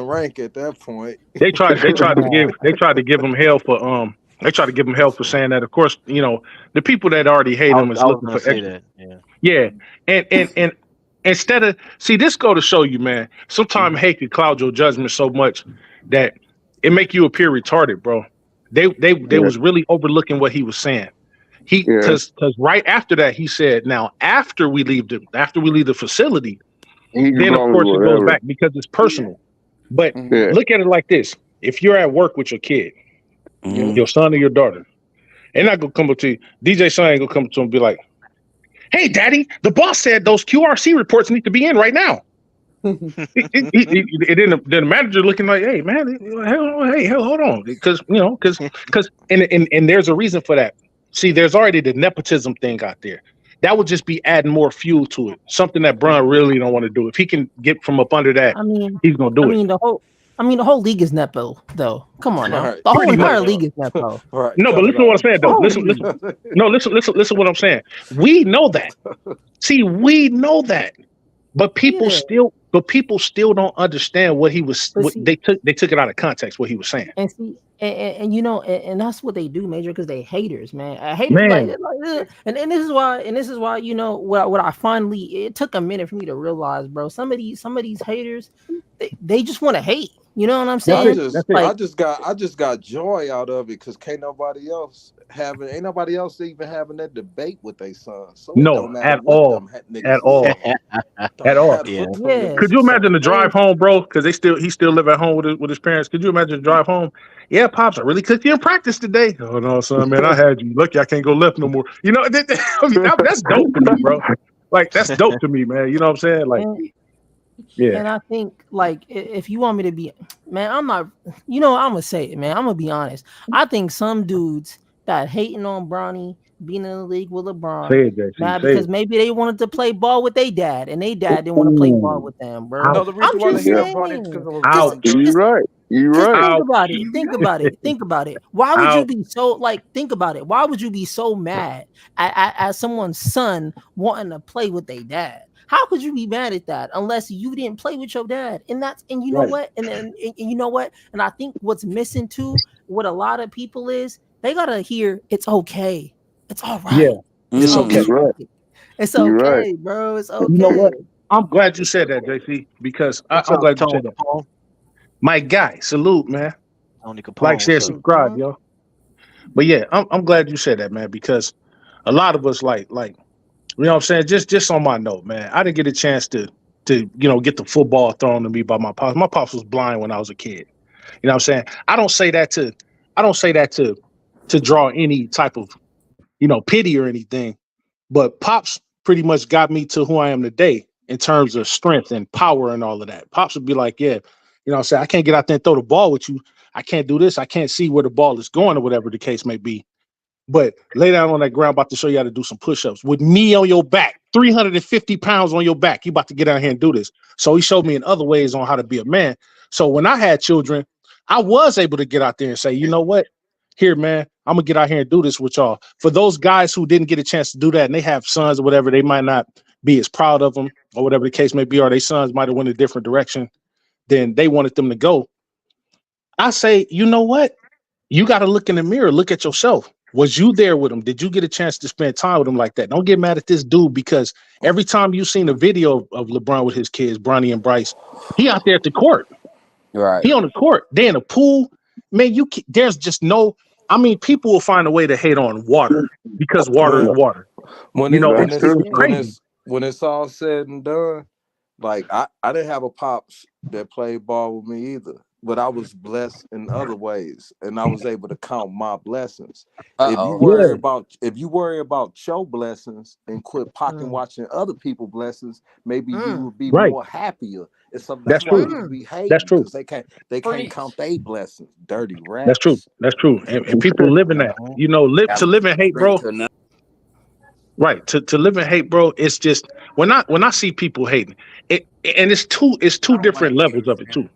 rank at that point. They tried to give him hell for They try to give him hell for saying that. Of course, you know, the people that already hate him is looking for extra. Yeah. And instead of this go to show you, man, sometimes hate can cloud your judgment so much that it make you appear retarded, bro. They was really overlooking what he was saying. Because right after that he said, now after we leave the facility, then of course it goes back because it's personal. But look at it like this: if you're at work with your kid, your son or your daughter, they're not gonna come up to you. DJ Son ain't gonna come to him and be like, "Hey, Daddy, the boss said those QRC reports need to be in right now." Then the manager looking like, "Hey, man, hold on," because and there's a reason for that. See, there's already the nepotism thing out there. That would just be adding more fuel to it. Something that Bron really don't want to do. If he can get from up under that, he's gonna do it. The whole league is nepo, though. Come on now. Right. The whole entire league is nepo. Right. No, but listen to what I'm saying, though. Listen what I'm saying. We know that. See, we know that. But people still don't understand what he was. They took it out of context what he was saying. And see, and that's what they do, Major, because they haters, man. Haters, and this is why, what I finally, it took a minute for me to realize, bro. Some of these haters, they just want to hate. You know what I'm saying? I just got joy out of it because ain't nobody else even having that debate with their son. So no, at all. At all. Yeah. Could you imagine the drive home, bro? Because he still live at home with his parents. Could you imagine the drive home? Yeah, Pops, I really cooked you in practice today. Oh no, son, man, I had you. Lucky I can't go left no more. You know, that's dope to me, bro. Like that's dope to me, man. You know what I'm saying? Like. Yeah, and I think like if you want me to be, man, I'm not. I'm gonna say it, man. I'm gonna be honest. I think some dudes that hating on Bronny being in the league with LeBron, because maybe they wanted to play ball with their dad, and their dad didn't want to play ball with them, bro. No, the reason why they hate Bronny is because of LeBron. You're right. You're right. Think about it. Why would you be so think about it? Why would you be so mad at someone's son wanting to play with their dad? How could you be mad at that unless you didn't play with your dad? And you know what? And you know what? And I think what's missing too, what a lot of people is, they gotta hear it's okay. It's all right. Yeah, it's okay. Right. It's You're right. okay, bro. It's okay. You know what? I'm glad you said that, JC, because I'm glad you said that. My guy, salute, man. Tony Capone, Like, share, subscribe, yo. But yeah, I'm glad you said that, man, because a lot of us like, you know what I'm saying? Just on my note, man, I didn't get a chance to get the football thrown to me by my pops. My pops was blind when I was a kid. You know what I'm saying? I don't say that to draw any type of, pity or anything, but pops pretty much got me to who I am today in terms of strength and power and all of that. Pops would be like, yeah, you know what I'm saying? I can't get out there and throw the ball with you. I can't do this. I can't see where the ball is going or whatever the case may be. But lay down on that ground, about to show you how to do some push-ups with me on your back, 350 pounds on your back. You about to get out here and do this. So he showed me in other ways on how to be a man. So when I had children, I was able to get out there and say, you know what? Here, man, I'm gonna get out here and do this with y'all. For those guys who didn't get a chance to do that and they have sons or whatever, they might not be as proud of them or whatever the case may be, or their sons might have went a different direction than they wanted them to go. I say, you know what? You got to look in the mirror, look at yourself. Was you there with him? Did you get a chance to spend time with him like that? Don't get mad at this dude, because every time you've seen a video of LeBron with his kids, Bronny and Bryce, he out there at the court. Right. He on the court. They in a pool. Man, there's just no. I mean, people will find a way to hate on water because water is water. When it's all said and done, like I didn't have a pops that played ball with me either, but I was blessed in other ways, and I was able to count my blessings. If you worry about your blessings and quit pocket watching other people's blessings, maybe you would be more happier. That's why people be hating. That's true. They can't count their blessings. Dirty rats. That's true. That's true. And people live in that. To live in hate, bro. Right. To live in hate, bro. It's just when I see people hating, and it's two different levels of it too.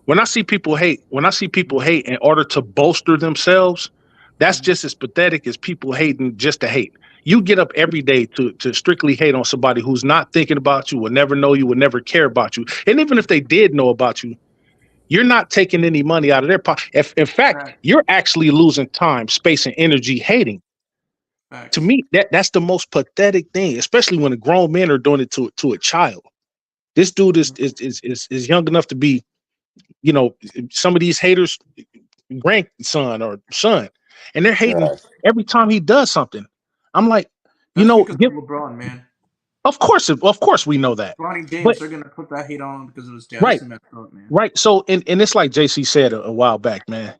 When I see people hate in order to bolster themselves, that's just as pathetic as people hating just to hate. You get up every day to strictly hate on somebody who's not thinking about you, will never know you, will never care about you. And even if they did know about you, you're not taking any money out of their pocket. In fact, you're actually losing time, space, and energy hating. To me, that's the most pathetic thing, especially when grown men are doing it to a child. This dude is young enough to be, some of these haters' grandson or son, and they're hating every time he does something. I'm like, because of LeBron, man. Of course we know that. Bronny James, they're gonna put that hate on because it was dad. Right. Man. Right. So, and it's like JC said a while back, man.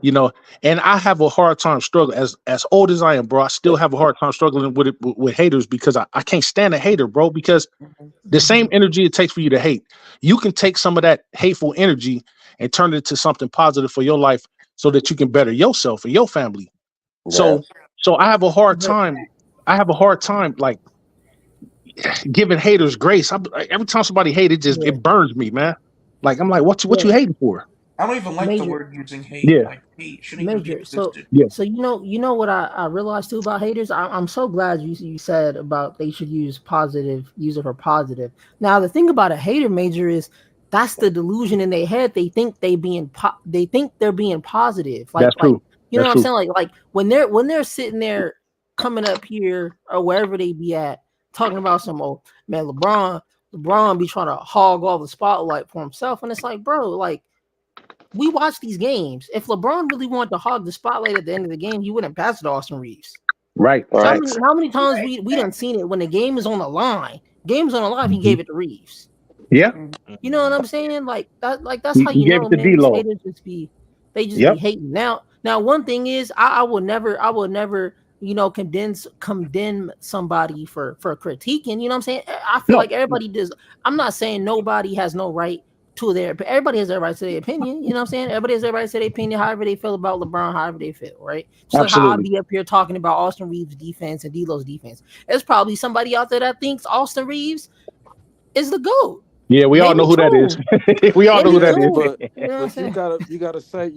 And I have a hard time struggling as old as I am, bro. I still have a hard time struggling with haters because I can't stand a hater, bro. Because the same energy it takes for you to hate, you can take some of that hateful energy and turn it into something positive for your life, so that you can better yourself and your family. Yeah. So I have a hard time. Like giving haters grace. Every time somebody hates, it burns me, man. Like I'm like, what you hating for? I don't even like the word using hate. Yeah. Like hate shouldn't even be existed. So you know what I realized too about haters. I'm so glad you said about they should use it for positive. Now the thing about a hater, Major, is that's the delusion in their head. They think they're being positive. Like, that's true. You know what I'm saying? Like when they're sitting there coming up here or wherever they be at talking about some man, LeBron be trying to hog all the spotlight for himself, and it's like, bro, like we watch these games. If LeBron really wanted to hog the spotlight at the end of the game, he wouldn't pass it to Austin Reeves. Right. How many times we done seen it when the game is on the line? Game's on the line, he gave it to Reeves. Yeah. You know what I'm saying? Like that's how you know, man. Haters just be hating. Now one thing is I will never condemn somebody for critiquing. You know what I'm saying? I feel like everybody does. I'm not saying nobody has no right to everybody has their right to their opinion. You know what I'm saying? Everybody has their right to their opinion, however they feel about LeBron, however they feel, right? So like how I be up here talking about Austin Reeves' defense and D'Lo's defense. There's probably somebody out there that thinks Austin Reeves is the GOAT. Yeah, we all know who that is. We all know who that is. But you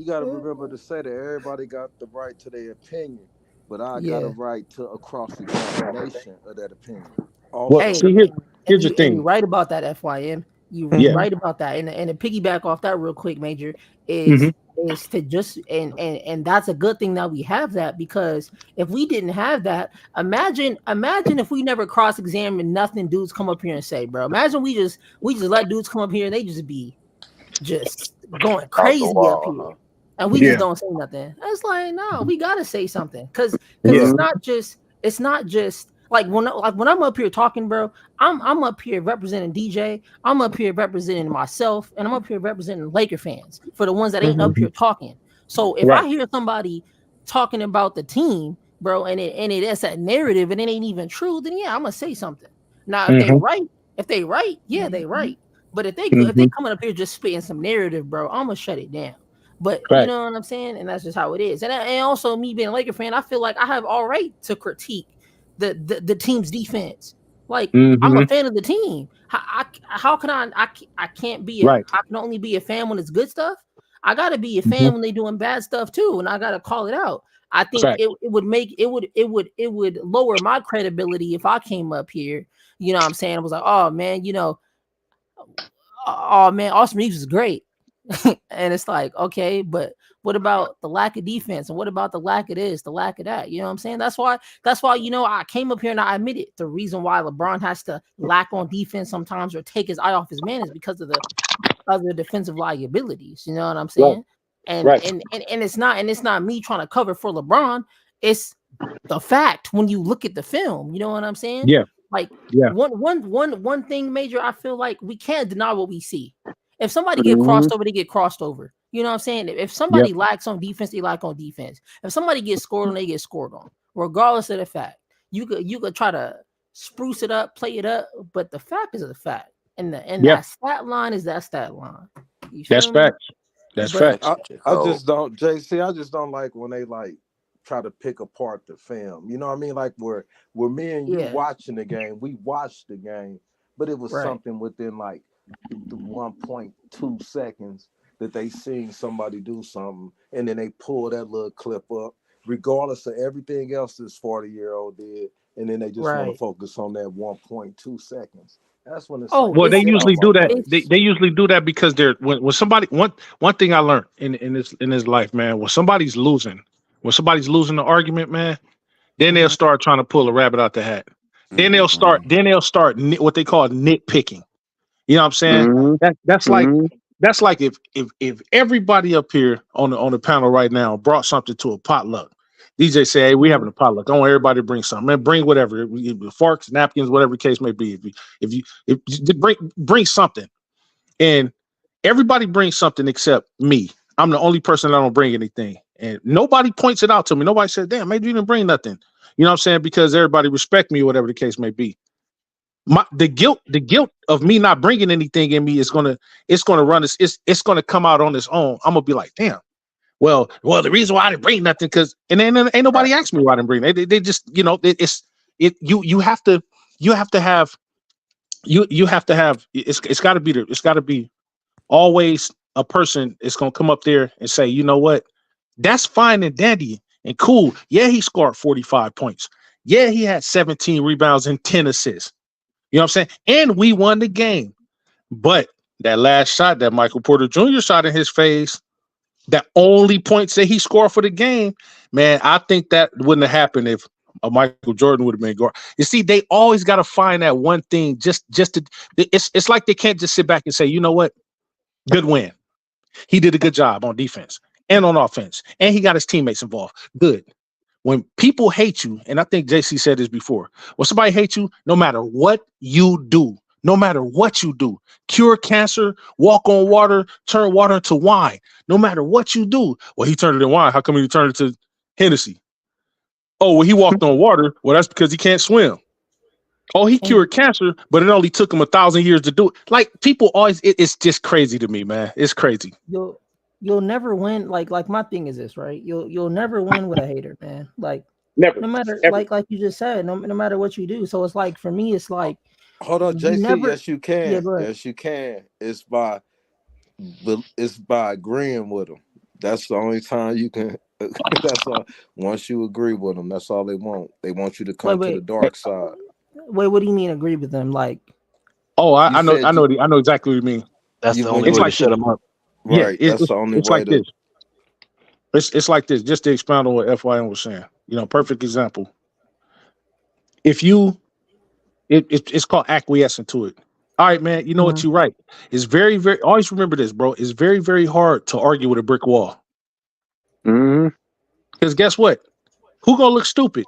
gotta remember to say that everybody got the right to their opinion. But I got a right to a cross-examination of that opinion. Well, see, here's the thing. You're right about that, FYM. You're right about that. And to piggyback off that real quick, Major, is is to just and that's a good thing that we have that, because if we didn't have that, imagine if we never cross-examine nothing dudes come up here and say, bro. Imagine we just let dudes come up here and they just be just going crazy up here. And we just don't say nothing. It's like, no, we gotta say something. Cause it's not just like when I'm up here talking, bro, I'm up here representing DJ, I'm up here representing myself, and I'm up here representing Laker fans for the ones that ain't up here talking. So if I hear somebody talking about the team, bro, and it is that narrative and it ain't even true, then yeah, I'm gonna say something. Now if they right, yeah, they right. But if they coming up here just spitting some narrative, bro, I'm gonna shut it down. But you know what I'm saying? And that's just how it is. And also me being a Laker fan, I feel like I have all right to critique the team's defense. Like I'm a fan of the team. How can I can't be I can only be a fan when it's good stuff. I gotta be a fan when they doing bad stuff too, and I gotta call it out. I think it would lower my credibility if I came up here, you know what I'm saying? I was like, oh man, Austin Reeves is great. And it's like, okay, but what about the lack of defense? And what about the lack of this, the lack of that? You know what I'm saying? That's why, I came up here and I admit it. The reason why LeBron has to lack on defense sometimes or take his eye off his man is because of the other defensive liabilities. You know what I'm saying? And it's not me trying to cover for LeBron. It's the fact when you look at the film. You know what I'm saying? Yeah. Like one thing, Major, I feel like we can't deny what we see. If somebody get crossed over, they get crossed over. You know what I'm saying? If somebody lacks on defense, they lack on defense. If somebody gets scored on, they get scored on, regardless of the fact. You could try to spruce it up, play it up, but the fact is the fact. And that stat line is that stat line. That's facts. That's facts. I just don't, JC, I just don't like when they like try to pick apart the film. You know what I mean? Like where me and you watching the game, we watched the game, but it was something within like the 1.2 seconds that they seen somebody do something, and then they pull that little clip up, regardless of everything else this 40-year-old did, and then they just want to focus on that 1.2 seconds. That's when it's they usually do that. They usually do that because they're when somebody one thing I learned in this life, man, when somebody's losing the argument, man, then they'll start trying to pull a rabbit out the hat. Then they'll start what they call nitpicking. You know what I'm saying? That's like if everybody up here on the panel right now brought something to a potluck. DJ say, hey, we having a potluck. I want everybody to bring something. Man, bring whatever, forks, napkins, whatever the case may be. If you bring something, and everybody brings something except me. I'm the only person that don't bring anything, and nobody points it out to me. Nobody says, damn, maybe you didn't bring nothing. You know what I'm saying? Because everybody respect me, whatever the case may be. The guilt of me not bringing anything in me is gonna run. It's gonna come out on its own. I'm gonna be like, damn. Well, the reason why I didn't bring nothing and then ain't nobody asked me why I didn't bring it. They just, you have to have it's got to be always a person is gonna come up there and say, you know what, that's fine and dandy and cool. Yeah, he scored 45 points. Yeah, he had 17 rebounds and 10 assists. You know what I'm saying? And we won the game. But that last shot that Michael Porter Jr. shot in his face, that only points that he scored for the game, man, I think that wouldn't have happened if Michael Jordan would have been guard. You see, they always got to find that one thing just to. It's like they can't just sit back and say, you know what, Goodwin, he did a good job on defense and on offense, and he got his teammates involved. Good. When people hate you, and I think JC said this before, when somebody hates you, no matter what you do, cure cancer, walk on water, turn water into wine, no matter what you do. Well, he turned it in wine. How come he turned it to Hennessy? Oh, well, he walked on water. Well, that's because he can't swim. Oh, he cured cancer, but it only took him 1,000 years to do it. Like, people always, it's just crazy to me, man. It's crazy. You'll never win. Like my thing is this, right? You'll never win with a hater, man. Like, never. No matter, ever. like you just said, no matter what you do. So it's like, for me, it's like, hold on, JC. Yes, you can. Yeah, yes, you can. It's by agreeing with them. That's the only time you can. That's all. Once you agree with them, that's all they want. They want you to come to the dark side. Wait, what do you mean agree with them? Like, I know exactly what you mean. That's the only way to shut them up. Right. That's the only way to. It's like this. Just to expound on what FYM was saying. Perfect example. If you, it's called acquiescing to it. All right, man. You know what? You're right. It's very, very. Always remember this, bro. It's very, very hard to argue with a brick wall. Because guess what? Who gonna look stupid?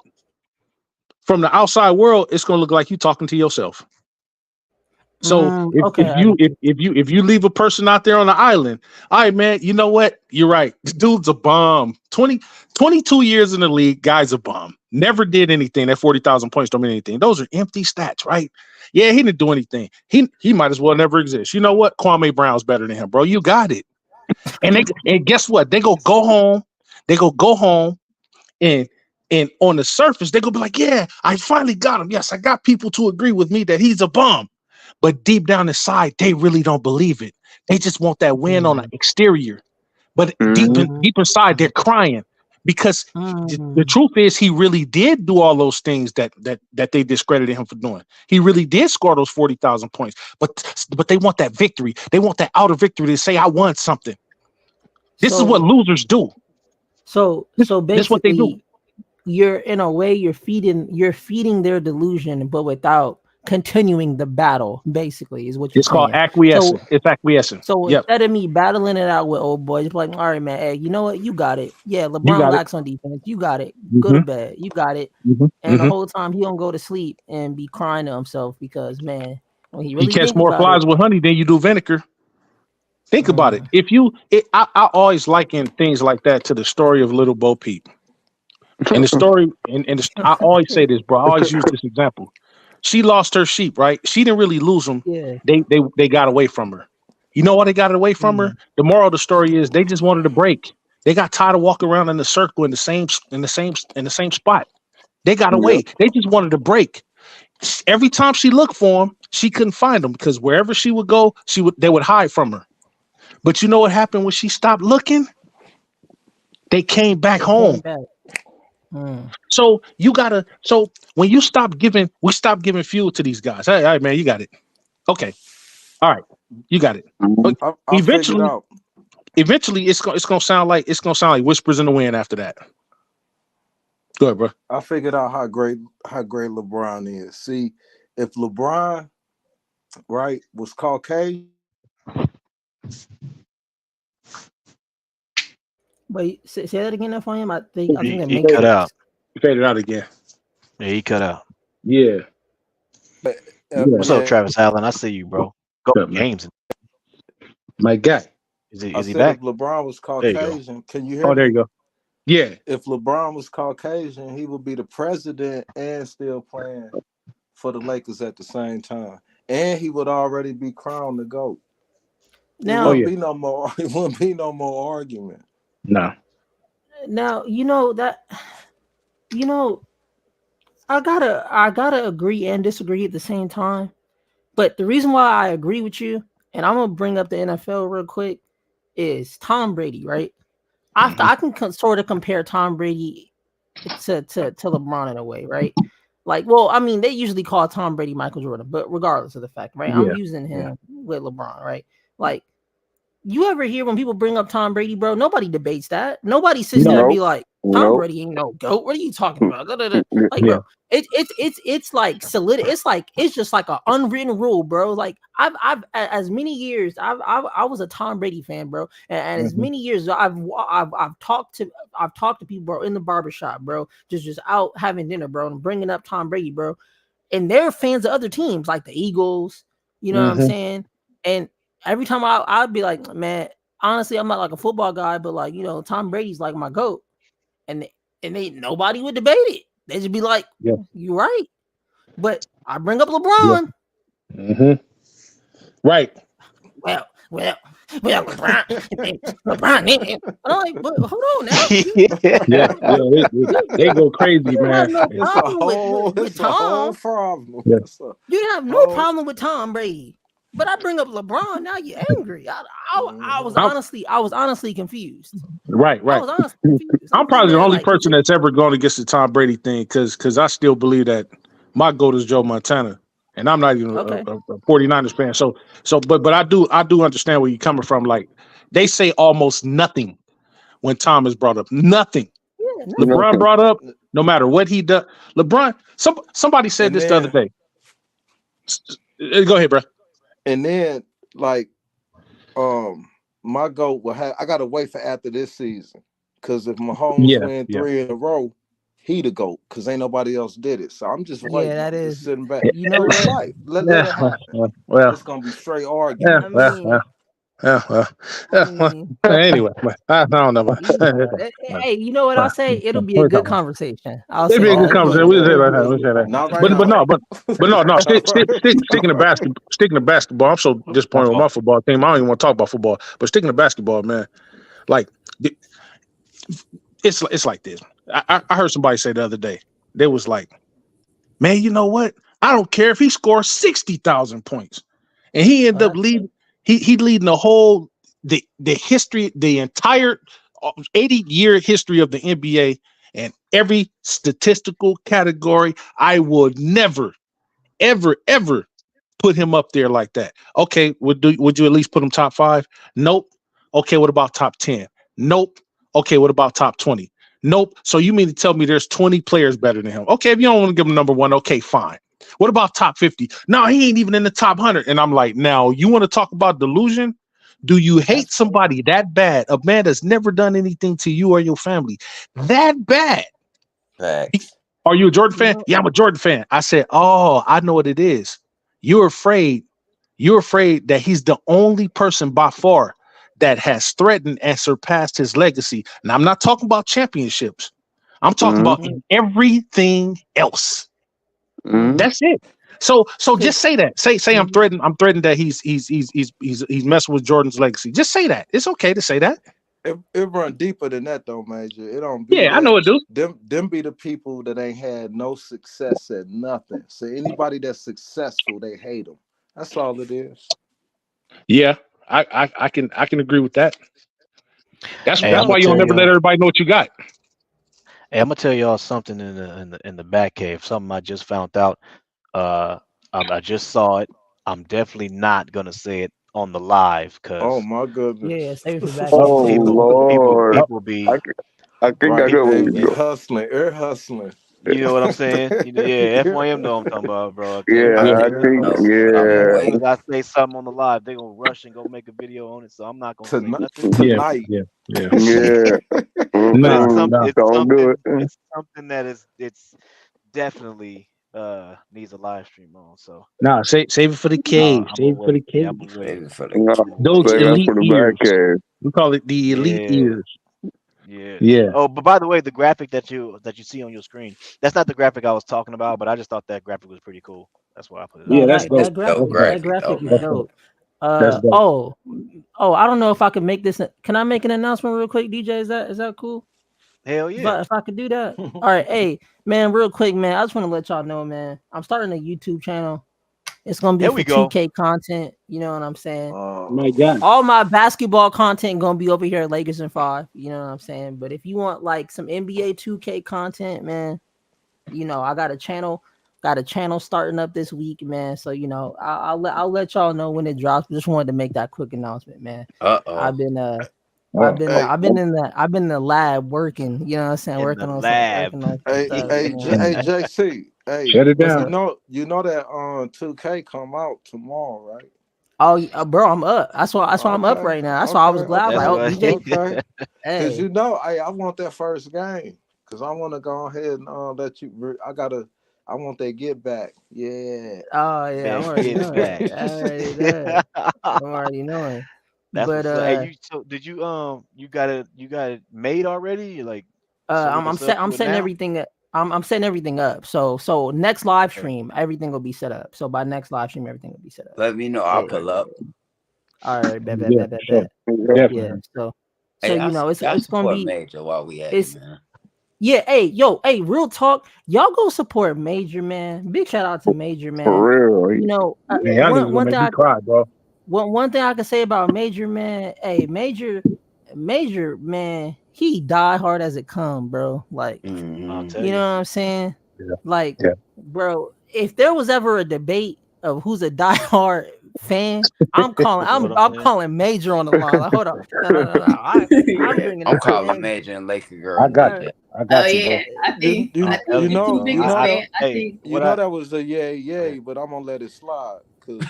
From the outside world, it's gonna look like you talking to yourself. So if you leave a person out there on the island, all right, man, you know what? You're right. This dude's a bum. 22 years in the league, guy's a bum. Never did anything. That 40,000 points don't mean anything. Those are empty stats, right? Yeah, he didn't do anything. He might as well never exist. You know what? Kwame Brown's better than him, bro. You got it. And guess what? They go home. They go home and on the surface, they go be like, yeah, I finally got him. Yes, I got people to agree with me that he's a bum. But deep down inside, they really don't believe it. They just want that win on the exterior. But deep inside, they're crying because the truth is he really did do all those things that they discredited him for doing. He really did score those 40,000 points. But they want that victory. They want that outer victory to say, I won something. This is what losers do. So basically, this is what they do. You're in a way you're feeding their delusion, but without continuing the battle, basically, is what you're saying. It's called acquiescing. It's acquiescing. So instead of me battling it out with old boys, like, all right, man, hey, you know what? You got it. Yeah, LeBron lacks on defense. You got it. Go to bed. You got it. And the whole time he don't go to sleep and be crying to himself because, man, when he catch more flies with honey than you do vinegar. Think about it. I always liken things like that to the story of Little Bo Peep. And the story, I always say this, bro. I always use this example. She lost her sheep, right? She didn't really lose them. Yeah. They got away from her. You know why they got away from her? The moral of the story is they just wanted to break. They got tired of walking around in the circle in the same spot. They got away. They just wanted to break. Every time she looked for them, she couldn't find them because wherever she would go, they would hide from her. But you know what happened when she stopped looking? They came back home. So when you we stop giving fuel to these guys. All right, man, you got it. Okay. All right. You got it. But eventually it's gonna sound like whispers in the wind after that. Go ahead, bro. I figured out how great LeBron is. See, if LeBron, right, was Caucasian. Wait, say that again for him. I think he cut out. He faded out again. Yeah, he cut out. Yeah. What's up, Travis Allen? I see you, bro. Go games. My guy. Is he back? If LeBron was Caucasian, can you hear me? There you go. Yeah. If LeBron was Caucasian, he would be the president and still playing for the Lakers at the same time. And he would already be crowned the GOAT. Now, it wouldn't be no more argument. No. Now, I gotta agree and disagree at the same time. But the reason why I agree with you, and I'm gonna bring up the NFL real quick, is Tom Brady, right? I can sort of compare Tom Brady to LeBron in a way, right? Like, well, I mean, they usually call Tom Brady Michael Jordan, but regardless of the fact, right? I'm using him with LeBron, right? Like, you ever hear when people bring up Tom Brady, bro? Nobody debates that. Nobody sits there and be like, Tom Brady ain't no GOAT. What are you talking about? Like, bro, it's like solid. It's just like an unwritten rule, bro. Like I've as many years I was a Tom Brady fan, bro, and as many years I've talked to people, bro, in the barbershop, bro, just out having dinner, bro, and bringing up Tom Brady, bro, and they're fans of other teams like the Eagles. You know what I'm saying? And every time I'd be like, man, honestly, I'm not like a football guy, but like, Tom Brady's like my GOAT. And nobody would debate it. They just be like, you're right. But I bring up LeBron. Yeah. Right. Well, LeBron. And I'm like, but hold on now. They go crazy, man. It's a whole problem. Yes. You have no problem with Tom Brady. But I bring up LeBron. Now you're angry. I was honestly confused. Right. I was honestly confused. I'm probably the only person that's ever gone against the Tom Brady thing because I still believe that my GOAT is Joe Montana, and I'm not even a 49ers fan. But I do understand where you're coming from. Like they say almost nothing when Thomas brought up. Nothing. Yeah, LeBron brought up, no matter what he does. LeBron, somebody said this the other day. Go ahead, bro. And then, like, my GOAT will have. I gotta wait for after this season, because if Mahomes win 3 in a row, he the GOAT, because ain't nobody else did it. So I'm just waiting. Yeah, that is just sitting back. You know what? Life. Let it happen. Well, it's gonna be straight argument. Anyway, I don't know. Hey, you know what I'll say? It'll be a good conversation. It'll be a good conversation. We'll say that. But no. Sticking to basketball. I'm so disappointed with my football team. I don't even want to talk about football. But sticking to basketball, man, like it's like this. I heard somebody say the other day. They was like, man, you know what? I don't care if he scores 60,000 points, and he ended up leading. He leading the history, the entire 80-year history of the NBA, and every statistical category. I would never, ever put him up there like that. Okay, would you at least put him top 5? Nope. Okay, what about top 10? Nope. Okay, what about top 20? Nope. So you mean to tell me there's 20 players better than him? Okay, if you don't want to give him number 1, okay, fine. What about top 50? No, he ain't even in the top 100. And I'm like, now you want to talk about delusion? Do you hate somebody that bad? A man that's never done anything to you or your family that bad? Are you a Jordan fan? Yeah, I'm a Jordan fan. I said, oh, I know what it is. You're afraid that he's the only person by far that has threatened and surpassed his legacy. And I'm not talking about championships. I'm talking about everything else. That's it. So just say that. Say I'm threatened that he's messing with Jordan's legacy. Just say that. It's okay to say that. It run deeper than that though, Major. It don't be I know it do. Them be the people that ain't had no success at nothing. So anybody that's successful, they hate them. That's all it is. Yeah, I can agree with that. That's why you don't never let everybody know what you got. Hey, I'm gonna tell y'all something in the back cave. Something I just found out. I just saw it. I'm definitely not gonna say it on the live because. Oh my goodness! Yeah, save it for back. People be. I think I know where you go. Hustling. You know what I'm saying? Yeah, F1M know what I'm talking about, bro. I think. I say something on the live, they gonna rush and go make a video on it. So I'm not gonna say nothing tonight. Yeah. Don't do it. It's something that it's definitely needs a live stream on. So save it for the cave. Save it for the cave. Those elite ears. We call it the elite ears. Yeah. Oh, but by the way, the graphic that you see on your screen, that's not the graphic I was talking about, but I just thought that graphic was pretty cool. That's why I put it. Yeah, that's dope. That graphic is dope. I don't know if I can make this. Can I make an announcement real quick, DJ? Is that cool? Hell yeah. If I could do that. All right, hey man, real quick, man. I just want to let y'all know, man. I'm starting a YouTube channel. It's gonna be for 2K content. You know what I'm saying? Oh my God! All my basketball content gonna be over here at Lakers in 5. You know what I'm saying? But if you want like some NBA 2K content, man, you know I got a channel starting up this week, man. So you know I'll let y'all know when it drops. Just wanted to make that quick announcement, man. I've been in the lab working. You know what I'm saying? Working on lab. Hey, JC. Hey, shut it down. You know that 2K come out tomorrow, right? Oh, bro, I'm up. That's why I'm up right now. That's why I was glad. DJ. Because you know, I want that first game. Because I want to go ahead and let you. I want that get back. Yeah. Oh yeah, I'm already knowing. I'm already knowing. Did you got it made already? Like, I'm setting everything up. I'm setting everything up. So next live stream, everything will be set up. So by next live stream, everything will be set up. Let me know. I'll pull up. All right, bet. Yeah. So hey, you know, it's gonna be Major while we at it, man. Yeah, hey, real talk. Y'all go support Major, man. Big shout out to Major, man. For real. You know, one thing I can say about Major, man. Hey, Major, man. He die hard as it come, bro. Like, you know what I'm saying? Yeah. Like, bro, if there was ever a debate of who's a die hard fan. I'm calling Major on the line. Like, hold on. No. I'm bringing I'm up calling Major and Laker girl. I got you. I you, bro. I think you know what that was a yay, but I'm gonna let it slide. Oh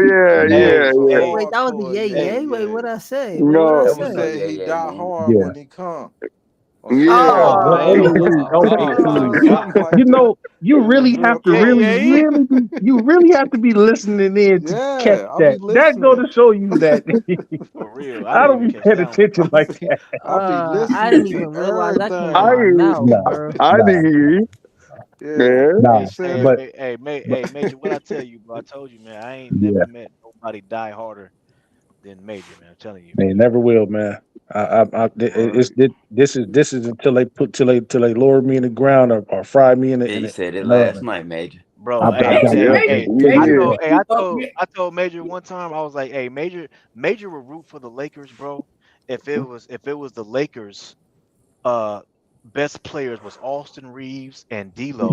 yeah. Wait, that was the yay. Wait, what I say? No, that was saying he die hard when he come. Yeah. You know, you really have to you really have to be listening in to catch that. That go to show you that for real. I don't be paying attention like that. I didn't even realize that came out of my mouth, bro. I didn't. Hey, Major, what I tell you, bro? I told you, man. I ain't never met nobody die harder than Major, man. I'm telling you. They never will, man. This is until they lower me in the ground or fry me in the. You said it last night, Major. Bro, I told Major one time. I was like, "Hey, Major will root for the Lakers, bro. If it was the Lakers, best players was Austin Reeves and D'Lo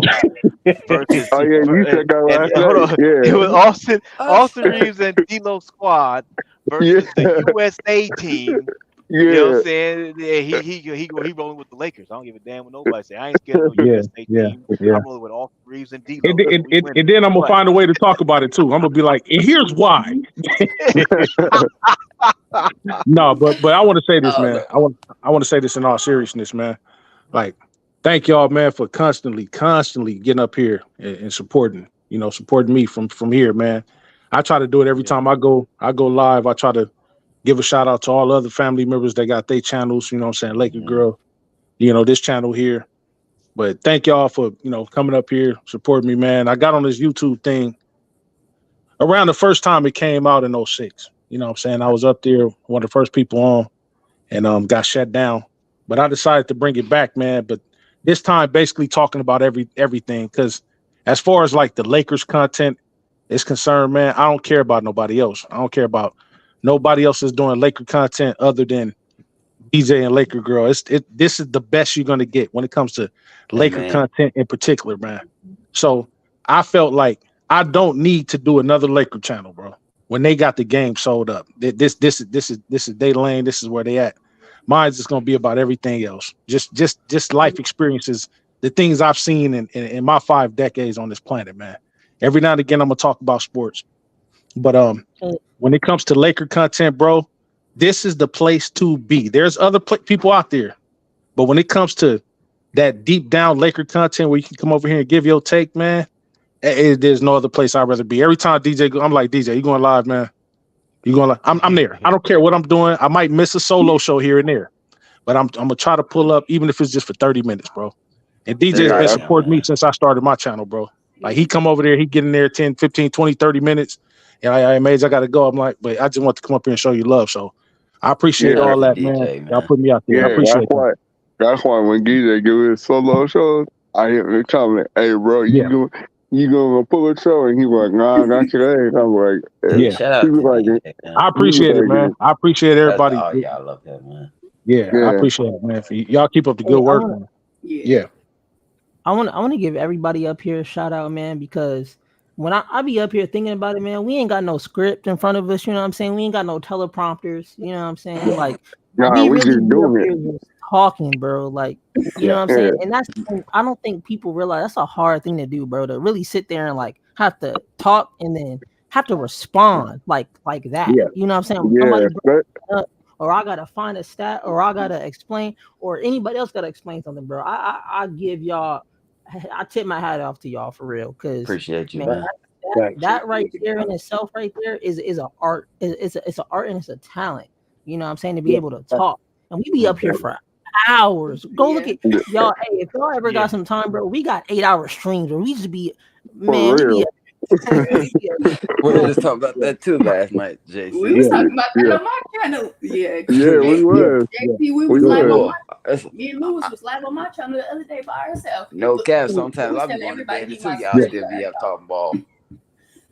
versus. It was Austin Reeves and D'Lo squad versus the USA team. You know what I'm saying? Yeah, he rolling with the Lakers. I don't give a damn what nobody say. I ain't scared of no USA team. I'm rolling with Austin Reeves and D'Lo. And then I'm gonna find a way to talk about it too. I'm gonna be like, and here's why. No, but I want to say this, man. I want to say this in all seriousness, man. Like, thank y'all, man, for constantly getting up here and supporting me from here, man. I try to do it every time I go live. I try to give a shout out to all other family members that got their channels, you know what I'm saying? Laker Girl, this channel here. But thank y'all for, coming up here, supporting me, man. I got on this YouTube thing around the first time it came out in 06. You know what I'm saying? I was up there, one of the first people on, and got shut down. But I decided to bring it back, man. But this time basically talking about everything, because as far as like the Lakers content is concerned, man, I don't care about nobody else. I don't care about nobody else is doing Laker content other than DJ and Laker Girl. This is the best you're gonna get when it comes to Laker content in particular, man. So I felt like I don't need to do another Laker channel, bro. When they got the game sold up, this is their lane. This is where they at. Mine's just gonna be about everything else. Just life experiences, the things I've seen in my 5 decades on this planet, man. Every now and again, I'm gonna talk about sports, but when it comes to Laker content, bro, this is the place to be. There's other people out there, but when it comes to that deep down Laker content where you can come over here and give your take, man, there's no other place I'd rather be. Every time DJ go, I'm like, DJ, you going live, man? You going live? I'm there. I don't care what I'm doing. I might miss a solo show here and there, but I'm gonna try to pull up, even if it's just for 30 minutes, bro. And DJ's been supporting me since I started my channel, bro. Like, he come over there, he get in there 10, 15, 20, 30 minutes. And I got to go. I'm like, but I just want to come up here and show you love. So I appreciate all that, man. Y'all put me out there. I appreciate it. That's why when DJ give his solo shows, I hear him comment, "Hey, bro, you gonna pull a show?" And he was like, "Nah, not today." And I'm like, shout out to DJ, I appreciate it, man. I appreciate everybody. I love that, man. Yeah, I appreciate it, man. Y'all keep up the good work, man. Yeah. I want to give everybody up here a shout out, man, because when I be up here thinking about it, man, we ain't got no script in front of us. You know what I'm saying? We ain't got no teleprompters. You know what I'm saying? Like, we really just doing it. Talking, bro. Like, you know what I'm saying? And I don't think people realize that's a hard thing to do, bro. To really sit there and like have to talk and then have to respond like that. Yeah. You know what I'm saying? Somebody brings it up, or I gotta find a stat, or I gotta explain, or anybody else gotta explain something, bro. I give y'all. I tip my hat off to y'all for real, because appreciate you, man. That right there in itself, right there, is an art. It's an art and it's a talent. You know what I'm saying? To be able to talk, and we be up here for hours. Go look at y'all. Hey, if y'all ever got some time, bro, we got 8-hour streams, or we just be we were just talking about that too last night, JC. We was talking about that on my channel. Yeah, we was. JC, we was live on my. Me and Lewis was live on my channel the other day by ourselves. No cap. Sometimes I be going to bed too. Y'all still be up talking ball.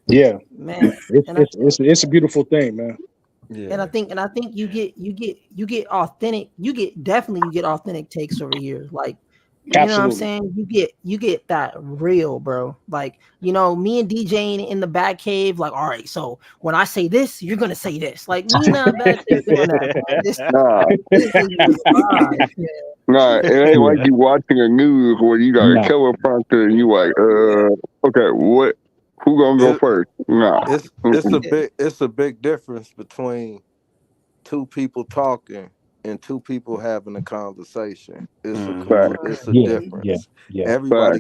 Yeah, man. It's a beautiful thing, man. Yeah. And I think you get authentic. You get authentic takes over here. Like, You know what I'm saying? You get that real, bro. Like, me and DJ in the back cave, like, all right, so when I say this, you're gonna say this. Like, we not back there doing that. Nah, it ain't like you watching a news where you got a teleprompter and you like, okay, what? Who gonna go first? Nah, it's a big difference between two people talking and two people having a conversation. It's a difference. Yeah. Everybody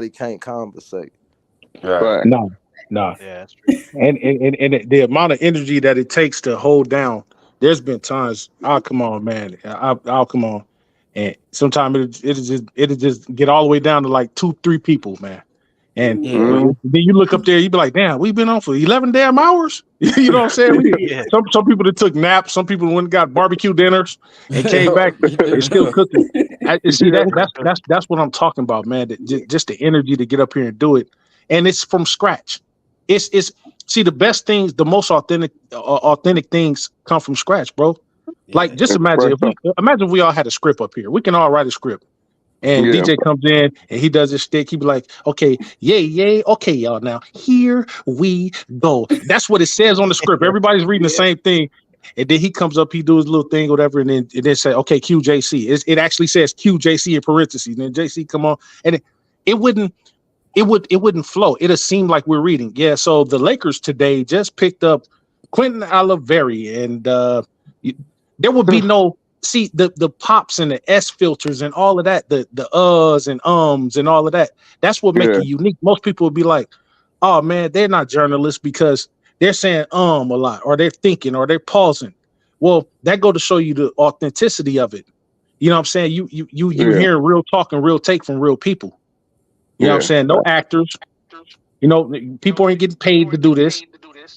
can't conversate. Right. No. Yeah, that's true. And the amount of energy that it takes to hold down. There's been times I'll come on, man. I'll come on, and sometimes it'll just get all the way down to like 2-3 people, man. And then you look up there, you be like, damn, we've been on for 11 damn hours. You know what I'm saying? Some people that took naps, some people went and got barbecue dinners and came back, they're still cooking. See, that's what I'm talking about, man. Just the energy to get up here and do it. And it's from scratch. It's see, the best things, the most authentic things come from scratch, bro. Like, just imagine if we all had a script up here. We can all write a script. And DJ comes in and he does his stick. He be like, okay, yay. Okay, y'all, now here we go. That's what it says on the script. Everybody's reading the same thing. And then he comes up, he do his little thing, whatever, and then say, okay, QJC. It actually says QJC in parentheses. And then JC come on. And it wouldn't flow. It'll seem like we're reading. Yeah, so the Lakers today just picked up Quentin Oliveri, and there would be no the pops and the S filters and all of that, the uhs and ums and all of that. That's what makes it unique. Most people would be like, oh man, they're not journalists because they're saying a lot, or they're thinking, or they're pausing. Well, that go to show you the authenticity of it. You know what I'm saying? You hearing real talk and real take from real people. You know what I'm saying? No actors. People ain't getting paid to do this.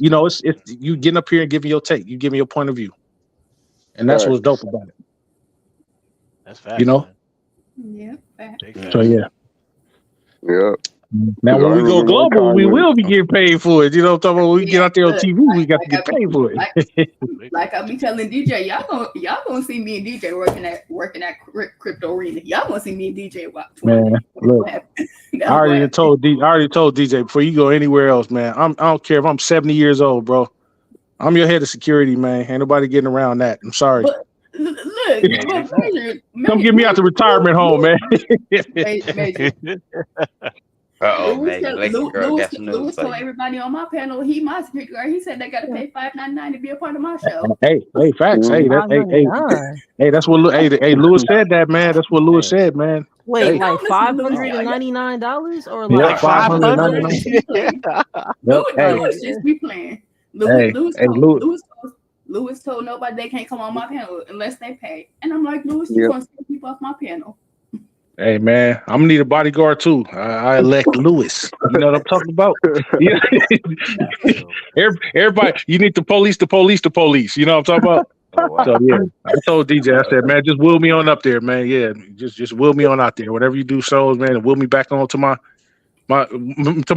It's you getting up here and giving your take. You giving your point of view. And that's what's dope about it. That's fact. Yeah. So yeah. Now when we go global, we will be getting paid for it. You know what I'm talking about? When we get out there on TV, we got to get paid for it. Like I be telling DJ, y'all gonna see me and DJ working at crypto arena. Y'all gonna see me and DJ watch. Man, look, I already told DJ before you go anywhere else, man. I don't care if I'm 70 years old, bro. I'm your head of security, man. Ain't nobody getting around that. I'm sorry. But, look, come get me out the retirement home, man. Lewis told everybody on my panel my security guard. He said they got to pay $5.99 to be a part of my show. Hey, facts. Hey, that's what. Hey, Lewis said that, man. That's what Lewis said, man. Wait, like $599 or like $599? Lewis just be playing. Lewis told nobody they can't come on my panel unless they pay. And I'm like, Lewis, you're going to send people off my panel. Hey, man, I'm going to need a bodyguard, too. I elect Lewis. You know what I'm talking about? Everybody, you need the police. You know what I'm talking about? So, yeah, I told DJ, I said, man, just wheel me on up there, man. Yeah, just wheel me on out there. Whatever you do shows, man, and wheel me back on to my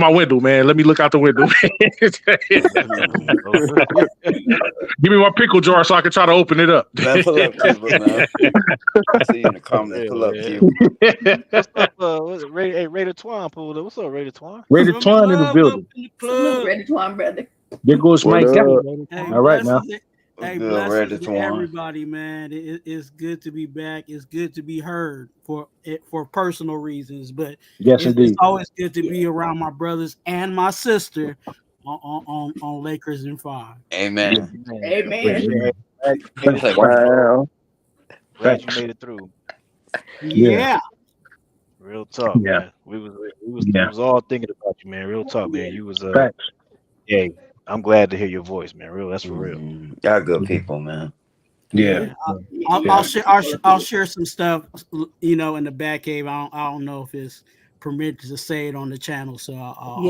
window, man. Let me look out the window. Give me my pickle jar so I can try to open it up. Man, pull up, man. See you in the comments. Pull up, Hey, Ray Twan pulled up. What's up, Ray Twan? Ray Twan in the building. Ray Twan, brother. There goes Mike. All right, now. Hey, blessings to everybody, man. It's good to be back. It's good to be heard for personal reasons, but it's always good to be around my brothers and my sister on Lakers in 5. Amen. Wow. Glad you made it through. Yeah. Real talk, man. We was all thinking about you, man. Real talk, man. You was yeah. I'm glad to hear your voice, man. That's for real. Y'all good people, man. Yeah. I'll share some stuff, in the back cave. I don't know if it's permitted to say it on the channel, so I'll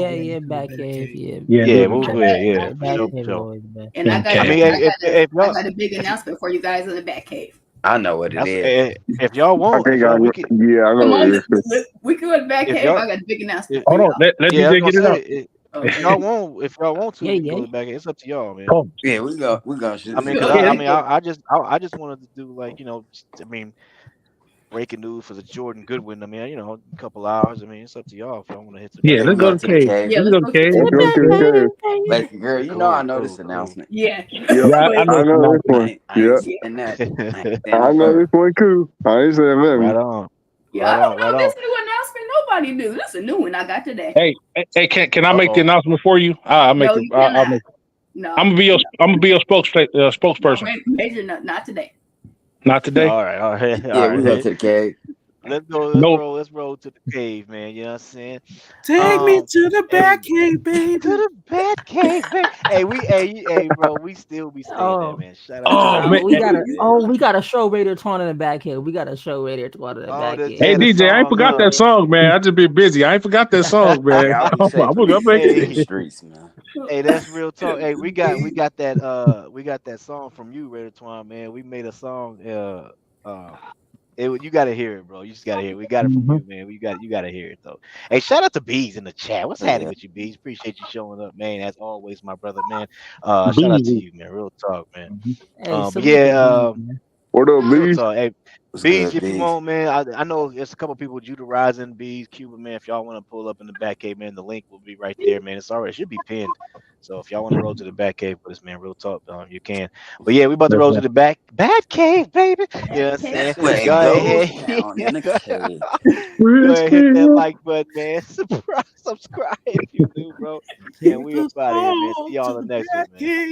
back cave, we'll go ahead, And I got a big announcement for you guys in the back cave. I know what it is. If y'all want, I know what it is. We can go to the back cave. I got a big announcement. Hold on, let DJ get it up. If y'all want to go back, it's up to y'all, man. Yeah, we go. I mean, I just wanted to do breaking news for the Jordan Goodwin. I mean, a couple hours. I mean, it's up to y'all if y'all want to hit the. Yeah, let's go to the cave. Yeah, Let's go to the cave. Let's go to the cave. Like, girl, you know I know this announcement. Yeah. Yeah, I know this one. Yeah. I know this one too. I ain't saying nothing. Right on. Yeah, I don't know this new announcement. Nobody knew. This is a new one I got today. Hey, can I make the announcement for you? I'll make it. I'll make it. No. I'm gonna be your spokesperson. No, Major, not today. Not today. All right. Yeah, we go to the cave. Let's go. Let's roll to the cave, man. You know what I'm saying? Take me to the back cave, baby. To the back cave, baby. Hey, bro, we still be saying that, man. Shout out. We got a show Raider Twan in the back here. We got a show Raider Twan in the back here. Hey DJ, I ain't forgot that song, man. I just been busy. I ain't forgot that song, man. I'm making the streets, man. Hey, that's real talk. Hey, we got that song from you, Raider Twan, man. We made a song. You gotta hear it, bro. You just gotta hear it. We got it from you, man. You gotta hear it though. Hey, shout out to Bees in the chat. What's happening with you, Bees? Appreciate you showing up, man. As always, my brother, man. Shout out to you, man. Real talk, man. What up, Bees? Hey, Bees, if you want, man. I know there's a couple people utilizing Bees, Cuba, man. If y'all want to pull up in the back cave, man, the link will be right there, man. It's already, it should be pinned. So if y'all want to roll to the back cave with us, man, real talk, you can. But yeah, we about to roll to the back cave, baby. You know what I'm saying? Go ahead, hit that like button, man. Subscribe if you do, bro. And we about here, man. See y'all in the next one, man.